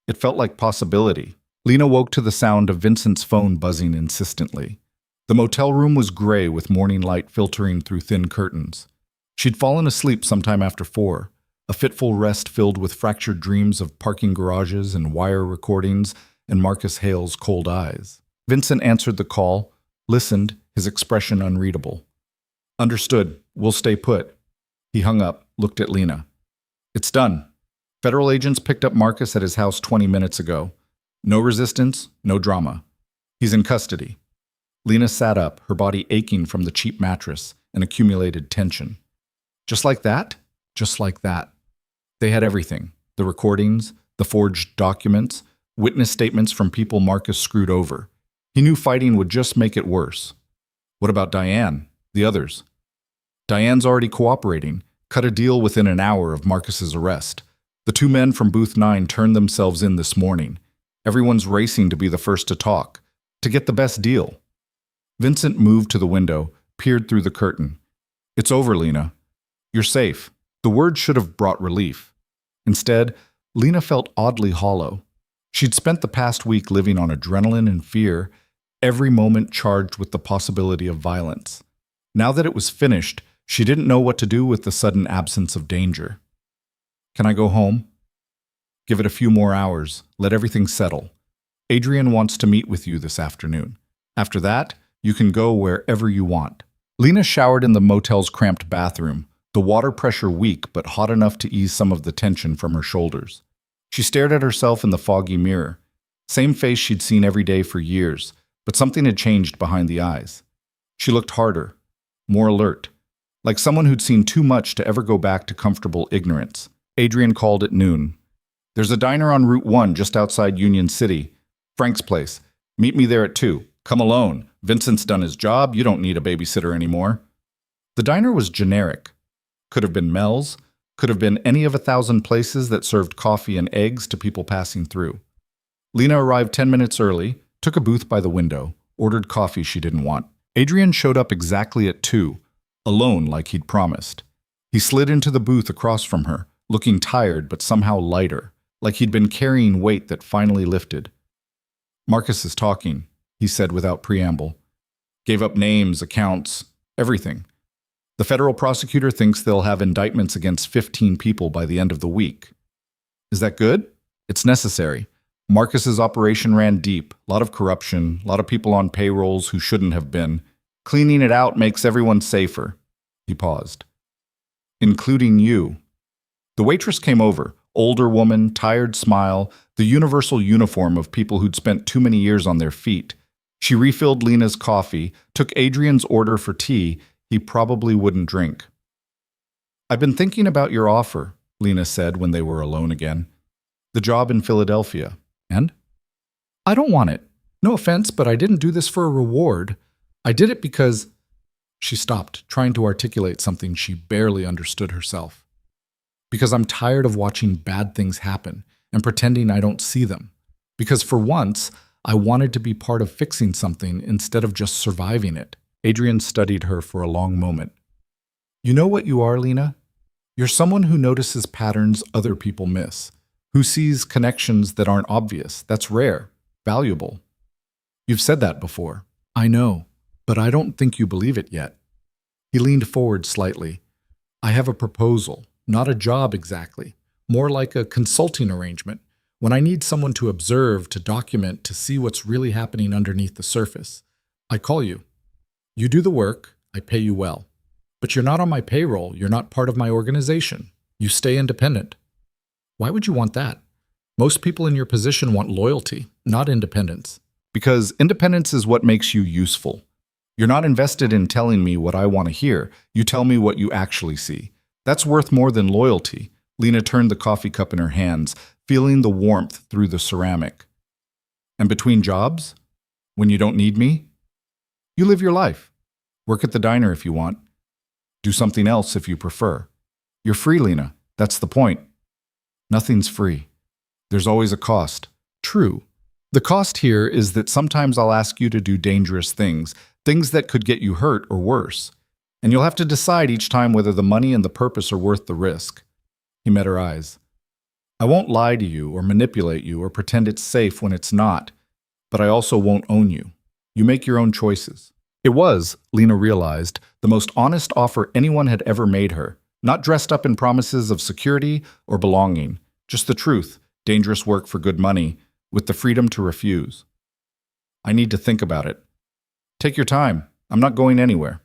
It felt like possibility. Lena woke to the sound of Vincent's phone buzzing insistently. The motel room was gray with morning light filtering through thin curtains. She'd fallen asleep sometime after 4, a fitful rest filled with fractured dreams of parking garages and wire recordings and Marcus Hale's cold eyes. Vincent answered the call, listened, his expression unreadable. "Understood. We'll stay put." He hung up, looked at Lena. "It's done. Federal agents picked up Marcus at his house 20 minutes ago. No resistance, no drama. He's in custody." Lena sat up, her body aching from the cheap mattress and accumulated tension. Just like that? Just like that. They had everything. The recordings, the forged documents, witness statements from people Marcus screwed over. He knew fighting would just make it worse. What about Diane? The others? Diane's already cooperating, cut a deal within an hour of Marcus's arrest. The 2 men from Booth 9 turned themselves in this morning. Everyone's racing to be the first to talk, to get the best deal. Vincent moved to the window, peered through the curtain. "It's over, Lena. You're safe." The word should have brought relief. Instead, Lena felt oddly hollow. She'd spent the past week living on adrenaline and fear, every moment charged with the possibility of violence. Now that it was finished, she didn't know what to do with the sudden absence of danger. "Can I go home?" "Give it a few more hours. Let everything settle. Adrian wants to meet with you this afternoon. After that, you can go wherever you want." Lena showered in the motel's cramped bathroom, the water pressure weak but hot enough to ease some of the tension from her shoulders. She stared at herself in the foggy mirror. Same face she'd seen every day for years, but something had changed behind the eyes. She looked harder, more alert, like someone who'd seen too much to ever go back to comfortable ignorance. Adrian called at noon. "There's a diner on Route 1 just outside Union City. Frank's place. Meet me there at 2. Come alone. Vincent's done his job. You don't need a babysitter anymore." The diner was generic. Could have been Mel's, could have been any of 1,000 places that served coffee and eggs to people passing through. Lena arrived 10 minutes early, took a booth by the window, ordered coffee she didn't want. Adrian showed up exactly at 2, alone like he'd promised. He slid into the booth across from her, looking tired but somehow lighter, like he'd been carrying weight that finally lifted. "Marcus is talking," he said without preamble. "Gave up names, accounts, everything. The federal prosecutor thinks they'll have indictments against 15 people by the end of the week." "Is that good?" "It's necessary. Marcus's operation ran deep, a lot of corruption, a lot of people on payrolls who shouldn't have been. Cleaning it out makes everyone safer." He paused. "Including you." The waitress came over, older woman, tired smile, the universal uniform of people who'd spent too many years on their feet. She refilled Lena's coffee, took Adrian's order for tea he probably wouldn't drink. "I've been thinking about your offer," Lena said when they were alone again. "The job in Philadelphia." "And?" "I don't want it. No offense, but I didn't do this for a reward. I did it because—" She stopped, trying to articulate something she barely understood herself. "Because I'm tired of watching bad things happen and pretending I don't see them. Because for once, I wanted to be part of fixing something instead of just surviving it." Adrian studied her for a long moment. "You know what you are, Lena? You're someone who notices patterns other people miss, who sees connections that aren't obvious. That's rare, valuable. You've said that before. I know, but I don't think you believe it yet. He leaned forward slightly. I have a proposal, not a job exactly, more like a consulting arrangement. When I need someone to observe, to document, to see what's really happening underneath the surface, I call you. You do the work, I pay you well. But you're not on my payroll, you're not part of my organization. You stay independent. Why would you want that? Most people in your position want loyalty, not independence. Because independence is what makes you useful. You're not invested in telling me what I want to hear. You tell me what you actually see. That's worth more than loyalty. Lena turned the coffee cup in her hands, feeling the warmth through the ceramic. And between jobs, when you don't need me, you live your life. Work at the diner if you want. Do something else if you prefer. You're free, Lena. That's the point. Nothing's free. There's always a cost. True. The cost here is that sometimes I'll ask you to do dangerous things, things that could get you hurt or worse. And you'll have to decide each time whether the money and the purpose are worth the risk. He met her eyes. I won't lie to you or manipulate you or pretend it's safe when it's not, but I also won't own you. You make your own choices. It was, Lena realized, the most honest offer anyone had ever made her, not dressed up in promises of security or belonging, just the truth, dangerous work for good money, with the freedom to refuse. I need to think about it. Take your time. I'm not going anywhere.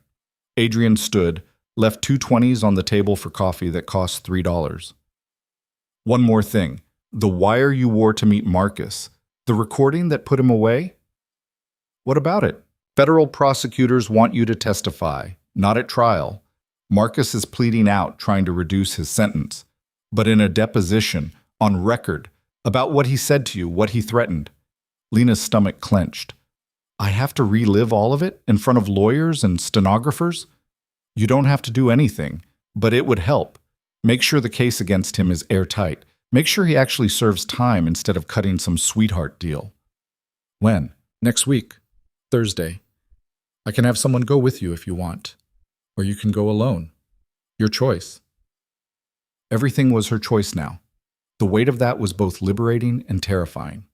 Adrian stood, left 2 20s on the table for coffee that cost $3. One more thing. The wire you wore to meet Marcus. The recording that put him away? What about it? Federal prosecutors want you to testify, not at trial. Marcus is pleading out, trying to reduce his sentence. But in a deposition, on record, about what he said to you, what he threatened. Lena's stomach clenched. I have to relive all of it in front of lawyers and stenographers? You don't have to do anything, but it would help. Make sure the case against him is airtight. Make sure he actually serves time instead of cutting some sweetheart deal. When? Next week. Thursday. I can have someone go with you if you want. Or you can go alone. Your choice. Everything was her choice now. The weight of that was both liberating and terrifying.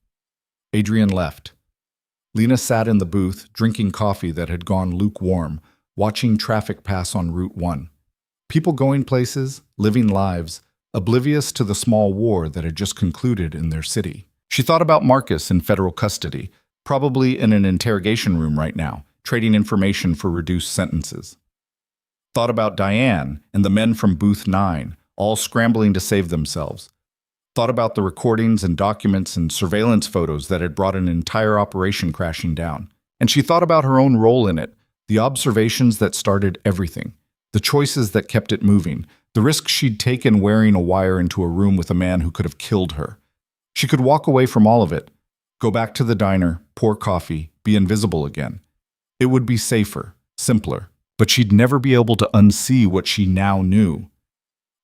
Adrian left. Lena sat in the booth, drinking coffee that had gone lukewarm, watching traffic pass on Route 1. People going places, living lives, oblivious to the small war that had just concluded in their city. She thought about Marcus in federal custody, probably in an interrogation room right now, trading information for reduced sentences. Thought about Diane and the men from Booth 9, all scrambling to save themselves. Thought about the recordings and documents and surveillance photos that had brought an entire operation crashing down. And she thought about her own role in it, the observations that started everything, the choices that kept it moving, the risk she'd taken wearing a wire into a room with a man who could have killed her. She could walk away from all of it, go back to the diner, pour coffee, be invisible again. It would be safer, simpler, but she'd never be able to unsee what she now knew.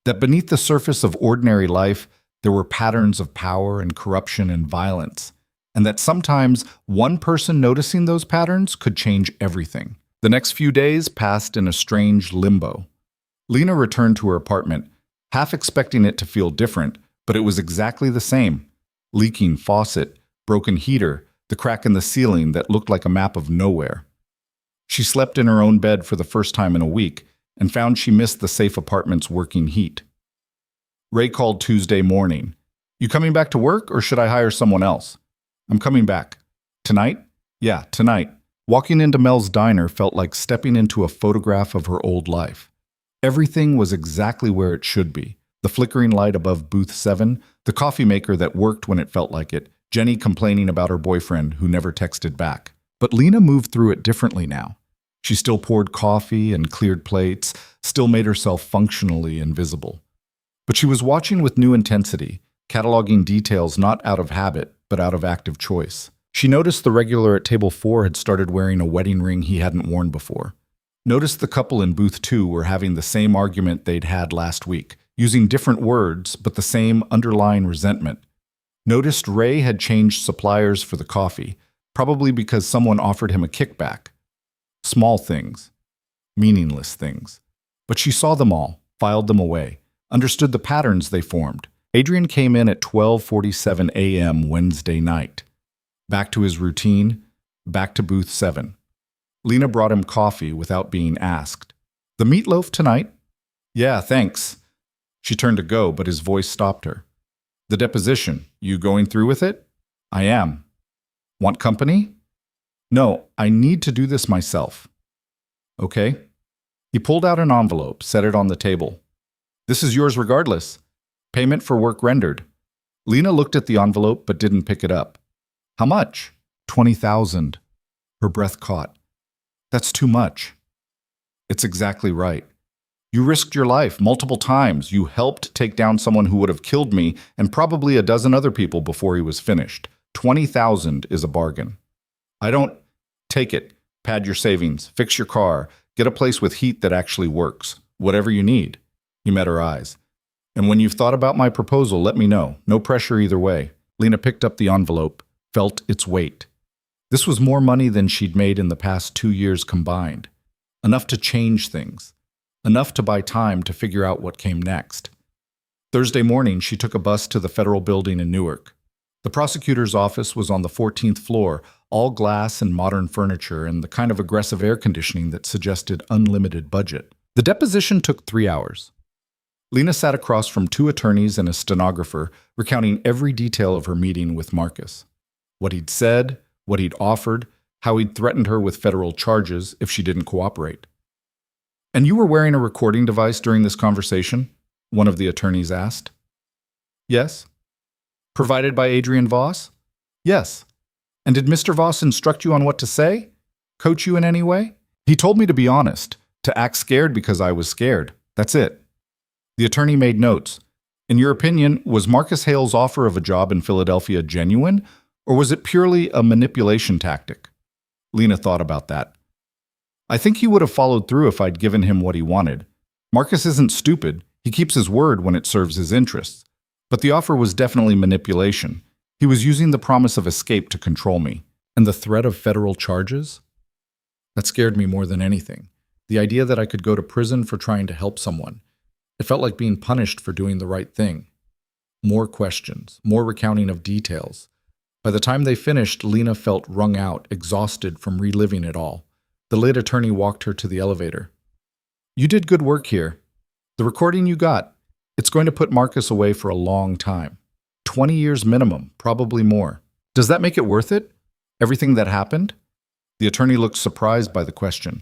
That beneath the surface of ordinary life, there were patterns of power and corruption and violence, and that sometimes one person noticing those patterns could change everything. The next few days passed in a strange limbo. Lena returned to her apartment, half expecting it to feel different, but it was exactly the same. Leaking faucet, broken heater, the crack in the ceiling that looked like a map of nowhere. She slept in her own bed for the first time in a week and found she missed the safe apartment's working heat. Ray called Tuesday morning. You coming back to work or should I hire someone else? I'm coming back. Tonight? Yeah, tonight. Walking into Mel's diner felt like stepping into a photograph of her old life. Everything was exactly where it should be. The flickering light above booth 7, the coffee maker that worked when it felt like it, Jenny complaining about her boyfriend who never texted back. But Lena moved through it differently now. She still poured coffee and cleared plates, still made herself functionally invisible. But she was watching with new intensity, cataloging details not out of habit, but out of active choice. She noticed the regular at table 4 had started wearing a wedding ring he hadn't worn before. Noticed the couple in booth 2 were having the same argument they'd had last week, using different words, but the same underlying resentment. Noticed Ray had changed suppliers for the coffee, probably because someone offered him a kickback. Small things. Meaningless things. But she saw them all, filed them away. Understood the patterns they formed. Adrian came in at 12:47 a.m. Wednesday night. Back to his routine, back to booth 7. Lena brought him coffee without being asked. The meatloaf tonight? Yeah, thanks. She turned to go, but his voice stopped her. The deposition, you going through with it? I am. Want company? No, I need to do this myself. Okay. He pulled out an envelope, set it on the table. This is yours regardless. Payment for work rendered. Lena looked at the envelope but didn't pick it up. How much? 20,000. Her breath caught. That's too much. It's exactly right. You risked your life multiple times. You helped take down someone who would have killed me and probably a dozen other people before he was finished. 20,000 is a bargain. I don't... Take it. Pad your savings. Fix your car. Get a place with heat that actually works. Whatever you need. He met her eyes. And when you've thought about my proposal, let me know. No pressure either way. Lena picked up the envelope, felt its weight. This was more money than she'd made in the past 2 years combined. Enough to change things. Enough to buy time to figure out what came next. Thursday morning, she took a bus to the federal building in Newark. The prosecutor's office was on the 14th floor, all glass and modern furniture and the kind of aggressive air conditioning that suggested unlimited budget. The deposition took 3 hours. Lena sat across from 2 attorneys and a stenographer, recounting every detail of her meeting with Marcus. What he'd said, what he'd offered, how he'd threatened her with federal charges if she didn't cooperate. And you were wearing a recording device during this conversation? One of the attorneys asked. Yes. Provided by Adrian Voss? Yes. And did Mr. Voss instruct you on what to say? Coach you in any way? He told me to be honest, to act scared because I was scared. That's it. The attorney made notes. In your opinion, was Marcus Hale's offer of a job in Philadelphia genuine, or was it purely a manipulation tactic? Lena thought about that. I think he would have followed through if I'd given him what he wanted. Marcus isn't stupid. He keeps his word when it serves his interests. But the offer was definitely manipulation. He was using the promise of escape to control me. And the threat of federal charges? That scared me more than anything. The idea that I could go to prison for trying to help someone. It felt like being punished for doing the right thing. More questions, more recounting of details. By the time they finished, Lena felt wrung out, exhausted from reliving it all. The late attorney walked her to the elevator. You did good work here. The recording you got, it's going to put Marcus away for a long time. 20 years minimum, probably more. Does that make it worth it? Everything that happened? The attorney looked surprised by the question.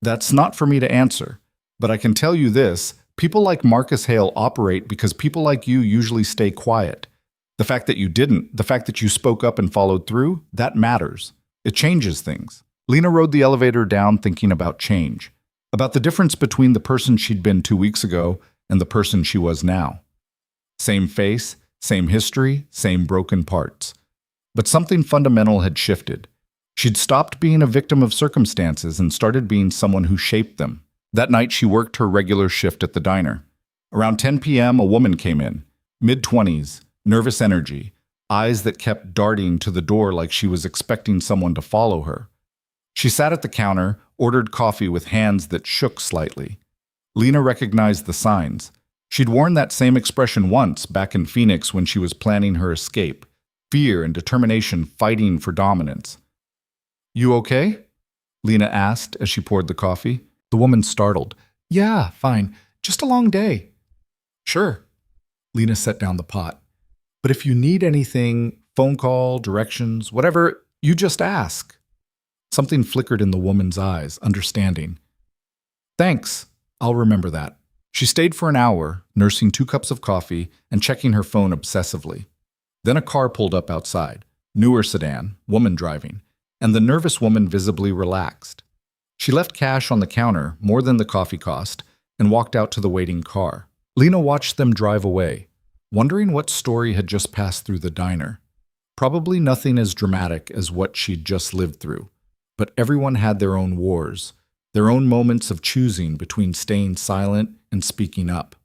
That's not for me to answer, but I can tell you this. People like Marcus Hale operate because people like you usually stay quiet. The fact that you didn't, the fact that you spoke up and followed through, that matters. It changes things. Lena rode the elevator down thinking about change, about the difference between the person she'd been 2 weeks ago and the person she was now. Same face, same history, same broken parts. But something fundamental had shifted. She'd stopped being a victim of circumstances and started being someone who shaped them. That night, she worked her regular shift at the diner. Around 10 p.m., a woman came in, mid-20s, nervous energy, eyes that kept darting to the door like she was expecting someone to follow her. She sat at the counter, ordered coffee with hands that shook slightly. Lena recognized the signs. She'd worn that same expression once back in Phoenix when she was planning her escape, fear and determination fighting for dominance. You okay? Lena asked as she poured the coffee. The woman startled. Yeah, fine. Just a long day. Sure. Lena set down the pot. But if you need anything, phone call, directions, whatever, you just ask. Something flickered in the woman's eyes, understanding. Thanks. I'll remember that. She stayed for an hour, nursing 2 cups of coffee and checking her phone obsessively. Then a car pulled up outside, newer sedan, woman driving, and the nervous woman visibly relaxed. She left cash on the counter, more than the coffee cost, and walked out to the waiting car. Lena watched them drive away, wondering what story had just passed through the diner. Probably nothing as dramatic as what she'd just lived through, but everyone had their own wars, their own moments of choosing between staying silent and speaking up.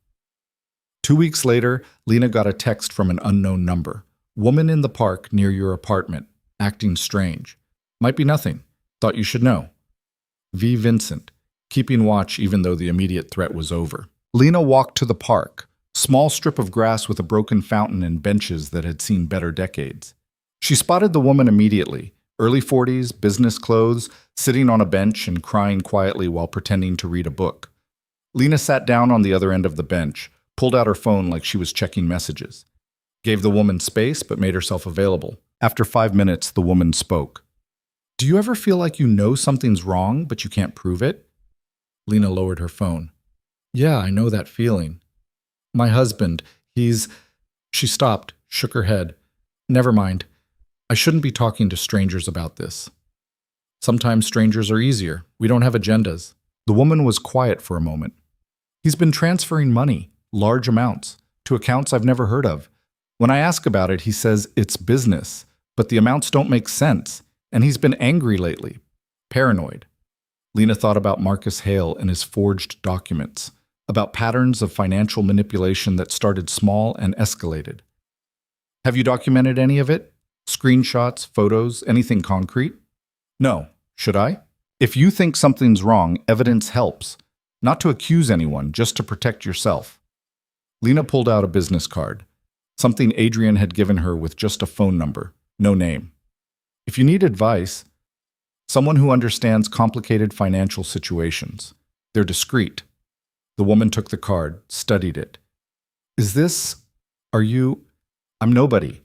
2 weeks later, Lena got a text from an unknown number. Woman in the park near your apartment, acting strange. Might be nothing. Thought you should know. V. Vincent, keeping watch even though the immediate threat was over. Lena walked to the park, small strip of grass with a broken fountain and benches that had seen better decades. She spotted the woman immediately, Early 40s, business clothes, sitting on a bench and crying quietly while pretending to read a book. Lena sat down on the other end of the bench, pulled out her phone like she was checking messages. Gave the woman space, but made herself available. After 5 minutes, the woman spoke. "Do you ever feel like you know something's wrong, but you can't prove it?" Lena lowered her phone. "Yeah, I know that feeling. My husband, he's—" She stopped, shook her head. "Never mind. I shouldn't be talking to strangers about this. Sometimes strangers are easier. We don't have agendas." The woman was quiet for a moment. "He's been transferring money, large amounts, to accounts I've never heard of. When I ask about it, he says it's business, but the amounts don't make sense, and he's been angry lately, paranoid." Lena thought about Marcus Hale and his forged documents, about patterns of financial manipulation that started small and escalated. "Have you documented any of it? Screenshots, photos, anything concrete?" "No. Should I?" If you think something's wrong, evidence helps. Not to accuse anyone, just to protect yourself. Lena pulled out a business card, something Adrian had given her with just a phone number, no name. "If you need advice, someone who understands complicated financial situations. They're discreet." The woman took the card, studied it. Are you? "I'm nobody.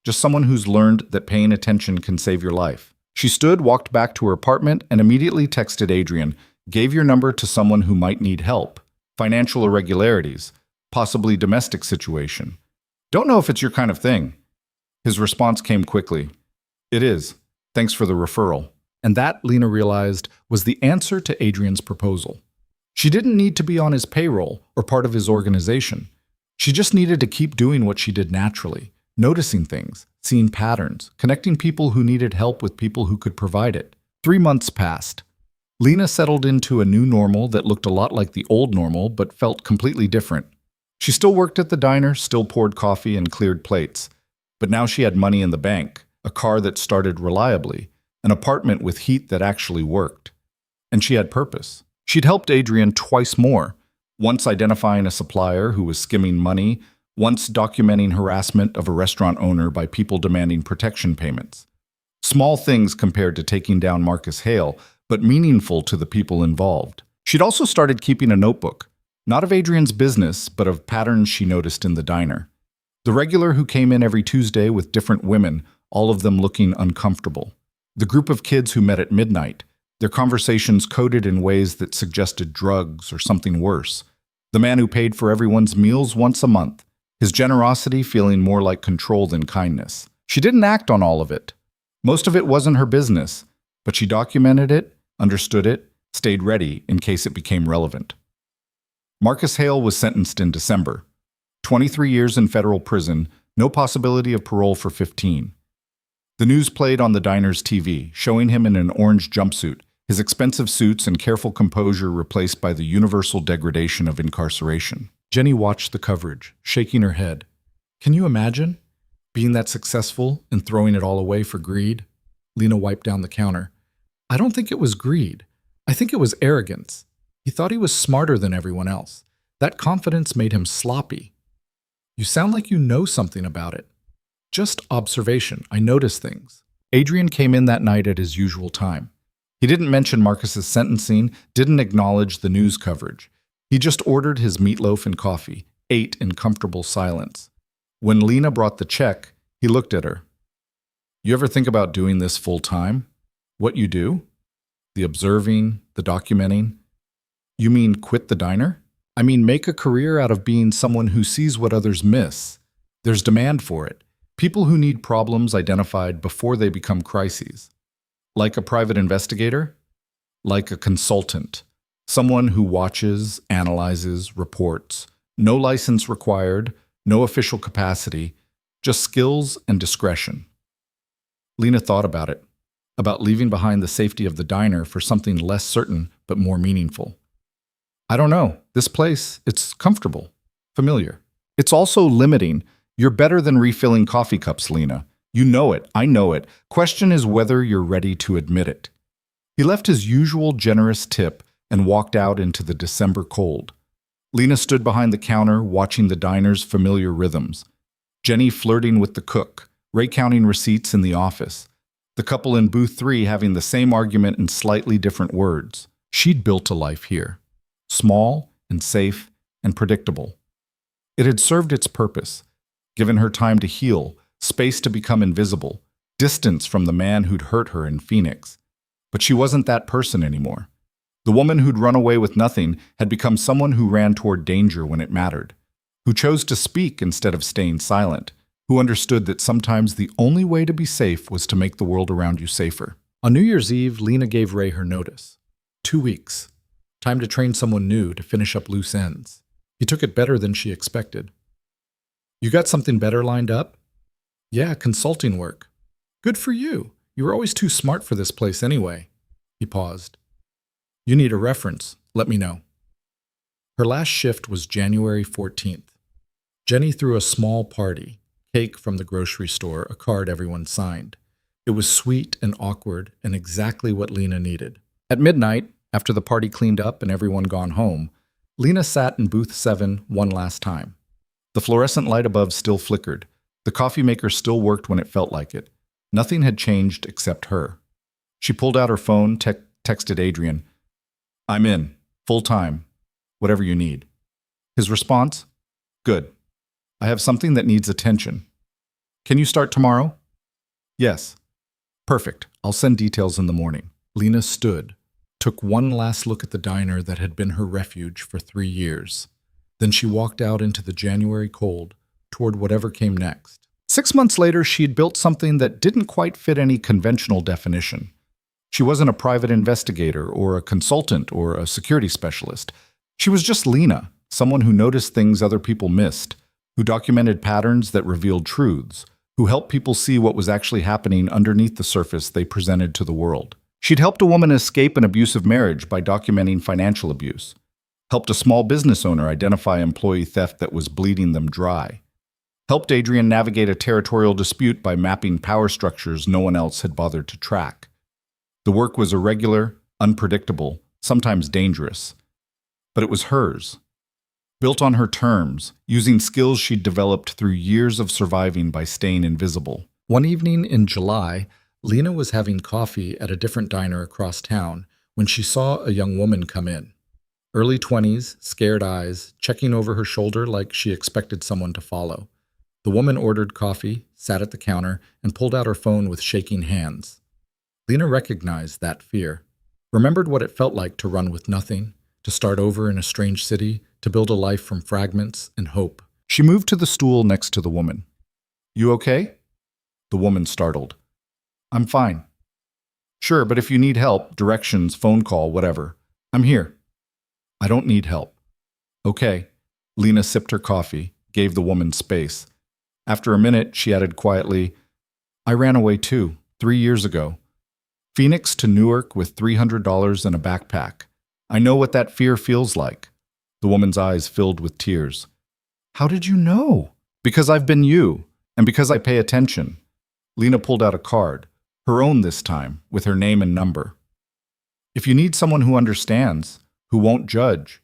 Just someone who's learned that paying attention can save your life." She stood, walked back to her apartment, and immediately texted Adrian, "Gave your number to someone who might need help. Financial irregularities, possibly domestic situation. Don't know if it's your kind of thing." His response came quickly. "It is. Thanks for the referral." And that, Lena realized, was the answer to Adrian's proposal. She didn't need to be on his payroll or part of his organization. She just needed to keep doing what she did naturally, noticing things, seeing patterns, connecting people who needed help with people who could provide it. 3 months passed. Lena settled into a new normal that looked a lot like the old normal but felt completely different. She still worked at the diner, still poured coffee and cleared plates. But now she had money in the bank, a car that started reliably, an apartment with heat that actually worked. And she had purpose. She'd helped Adrian twice more, once identifying a supplier who was skimming money, once documenting harassment of a restaurant owner by people demanding protection payments. Small things compared to taking down Marcus Hale, but meaningful to the people involved. She'd also started keeping a notebook, not of Adrian's business, but of patterns she noticed in the diner. The regular who came in every Tuesday with different women, all of them looking uncomfortable. The group of kids who met at midnight, their conversations coded in ways that suggested drugs or something worse. The man who paid for everyone's meals once a month, his generosity feeling more like control than kindness. She didn't act on all of it. Most of it wasn't her business, but she documented it, understood it, stayed ready in case it became relevant. Marcus Hale was sentenced in December. 23 years in federal prison, no possibility of parole for 15. The news played on the diner's TV, showing him in an orange jumpsuit, his expensive suits and careful composure replaced by the universal degradation of incarceration. Jenny watched the coverage, shaking her head. Can you imagine? Being that successful and throwing it all away for greed? Lena wiped down the counter. I don't think it was greed. I think it was arrogance. He thought he was smarter than everyone else. That confidence made him sloppy. You sound like you know something about it. Just observation. I notice things. Adrian came in that night at his usual time. He didn't mention Marcus's sentencing, didn't acknowledge the news coverage. He just ordered his meatloaf and coffee, ate in comfortable silence. When Lena brought the check, he looked at her. You ever think about doing this full time? What you do? The observing, the documenting? You mean quit the diner? I mean make a career out of being someone who sees what others miss. There's demand for it. People who need problems identified before they become crises. Like a private investigator? Like a consultant. Someone who watches, analyzes, reports. No license required, no official capacity, just skills and discretion. Lena thought about it, about leaving behind the safety of the diner for something less certain but more meaningful. I don't know. This place, it's comfortable, familiar. It's also limiting. You're better than refilling coffee cups, Lena. You know it. I know it. Question is whether you're ready to admit it. He left his usual generous tip and walked out into the December cold. Lena stood behind the counter, watching the diner's familiar rhythms. Jenny flirting with the cook, Ray counting receipts in the office. The couple in booth 3 having the same argument in slightly different words. She'd built a life here, small and safe and predictable. It had served its purpose, given her time to heal, space to become invisible, distance from the man who'd hurt her in Phoenix. But she wasn't that person anymore. The woman who'd run away with nothing had become someone who ran toward danger when it mattered, who chose to speak instead of staying silent, who understood that sometimes the only way to be safe was to make the world around you safer. On New Year's Eve, Lena gave Ray her notice. 2 weeks. Time to train someone new to finish up loose ends. He took it better than she expected. You got something better lined up? Yeah, consulting work. Good for you. You were always too smart for this place anyway. He paused. You need a reference. Let me know. Her last shift was January 14th. Jenny threw a small party, cake from the grocery store, a card everyone signed. It was sweet and awkward and exactly what Lena needed. At midnight, after the party cleaned up and everyone gone home, Lena sat in booth 7 one last time. The fluorescent light above still flickered. The coffee maker still worked when it felt like it. Nothing had changed except her. She pulled out her phone, texted Adrian, "I'm in, full time, whatever you need." His response? "Good. I have something that needs attention. Can you start tomorrow?" "Yes." "Perfect. I'll send details in the morning." Lena stood, took one last look at the diner that had been her refuge for 3 years. Then she walked out into the January cold, toward whatever came next. 6 months later, she'd built something that didn't quite fit any conventional definition. She wasn't a private investigator or a consultant or a security specialist. She was just Lena, someone who noticed things other people missed, who documented patterns that revealed truths, who helped people see what was actually happening underneath the surface they presented to the world. She'd helped a woman escape an abusive marriage by documenting financial abuse, helped a small business owner identify employee theft that was bleeding them dry, helped Adrian navigate a territorial dispute by mapping power structures no one else had bothered to track. The work was irregular, unpredictable, sometimes dangerous, but it was hers. Built on her terms, using skills she'd developed through years of surviving by staying invisible. One evening in July, Lena was having coffee at a different diner across town when she saw a young woman come in. Early 20s, scared eyes, checking over her shoulder like she expected someone to follow. The woman ordered coffee, sat at the counter, and pulled out her phone with shaking hands. Lena recognized that fear, remembered what it felt like to run with nothing, to start over in a strange city, to build a life from fragments and hope. She moved to the stool next to the woman. "You okay?" The woman startled. "I'm fine." "Sure, but if you need help, directions, phone call, whatever, I'm here." "I don't need help." "Okay." Lena sipped her coffee, gave the woman space. After a minute, she added quietly, "I ran away too, 3 years ago. Phoenix to Newark with $300 and a backpack. I know what that fear feels like." The woman's eyes filled with tears. "How did you know?" "Because I've been you, and because I pay attention." Lena pulled out a card, her own this time, with her name and number. "If you need someone who understands, who won't judge,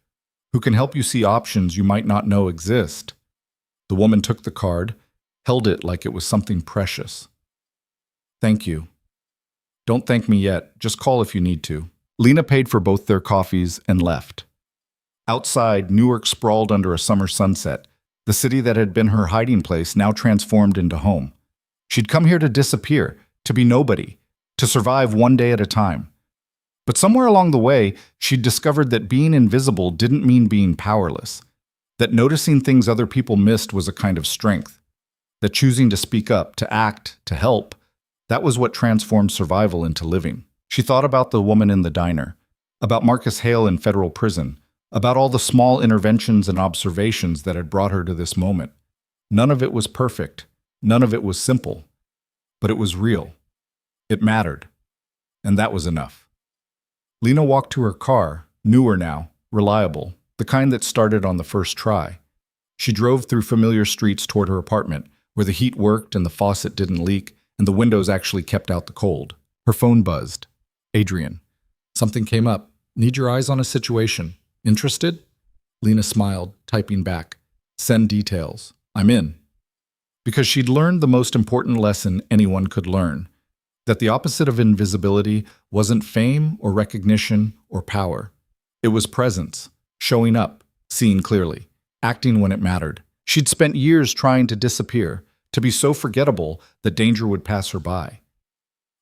who can help you see options you might not know exist." The woman took the card, held it like it was something precious. "Thank you. Don't thank me yet, just call if you need to." Lena paid for both their coffees and left. Outside, Newark sprawled under a summer sunset, the city that had been her hiding place now transformed into home. She'd come here to disappear, to be nobody, to survive one day at a time. But somewhere along the way, she'd discovered that being invisible didn't mean being powerless, that noticing things other people missed was a kind of strength, that choosing to speak up, to act, to help, that was what transformed survival into living. She thought about the woman in the diner, about Marcus Hale in federal prison, about all the small interventions and observations that had brought her to this moment. None of it was perfect, none of it was simple, but it was real. It mattered, and that was enough. Lena walked to her car, newer now, reliable, the kind that started on the first try. She drove through familiar streets toward her apartment, where the heat worked and the faucet didn't leak, and the windows actually kept out the cold. Her phone buzzed. "Adrian." "Something came up. Need your eyes on a situation. Interested?" Lena smiled, typing back. "Send details. I'm in." Because she'd learned the most important lesson anyone could learn. That the opposite of invisibility wasn't fame or recognition or power. It was presence, showing up, seeing clearly, acting when it mattered. She'd spent years trying to disappear, to be so forgettable that danger would pass her by.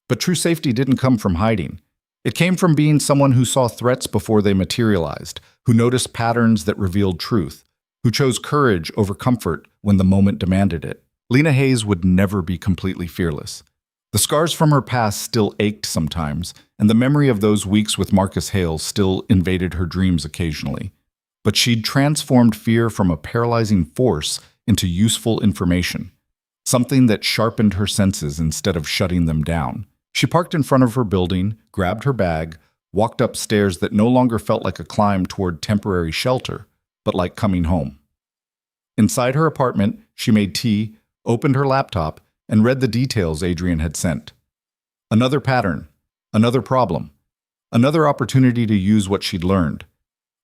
But true safety didn't come from hiding. It came from being someone who saw threats before they materialized, who noticed patterns that revealed truth, who chose courage over comfort when the moment demanded it. Lena Hayes would never be completely fearless. The scars from her past still ached sometimes, and the memory of those weeks with Marcus Hale still invaded her dreams occasionally. But she'd transformed fear from a paralyzing force into useful information, something that sharpened her senses instead of shutting them down. She parked in front of her building, grabbed her bag, walked up stairs that no longer felt like a climb toward temporary shelter, but like coming home. Inside her apartment, she made tea, opened her laptop, and read the details Adrian had sent. Another pattern, another problem, another opportunity to use what she'd learned.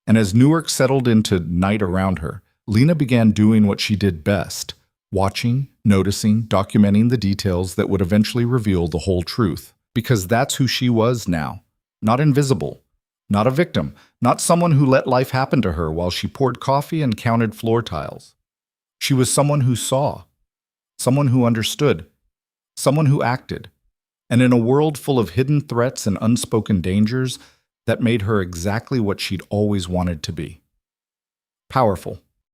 And as Newark settled into night around her, Lena began doing what she did best, watching, noticing, documenting the details that would eventually reveal the whole truth. Because that's who she was now. Not invisible, not a victim, not someone who let life happen to her while she poured coffee and counted floor tiles. She was someone who saw, someone who understood, someone who acted. And in a world full of hidden threats and unspoken dangers, that made her exactly what she'd always wanted to be. Powerful.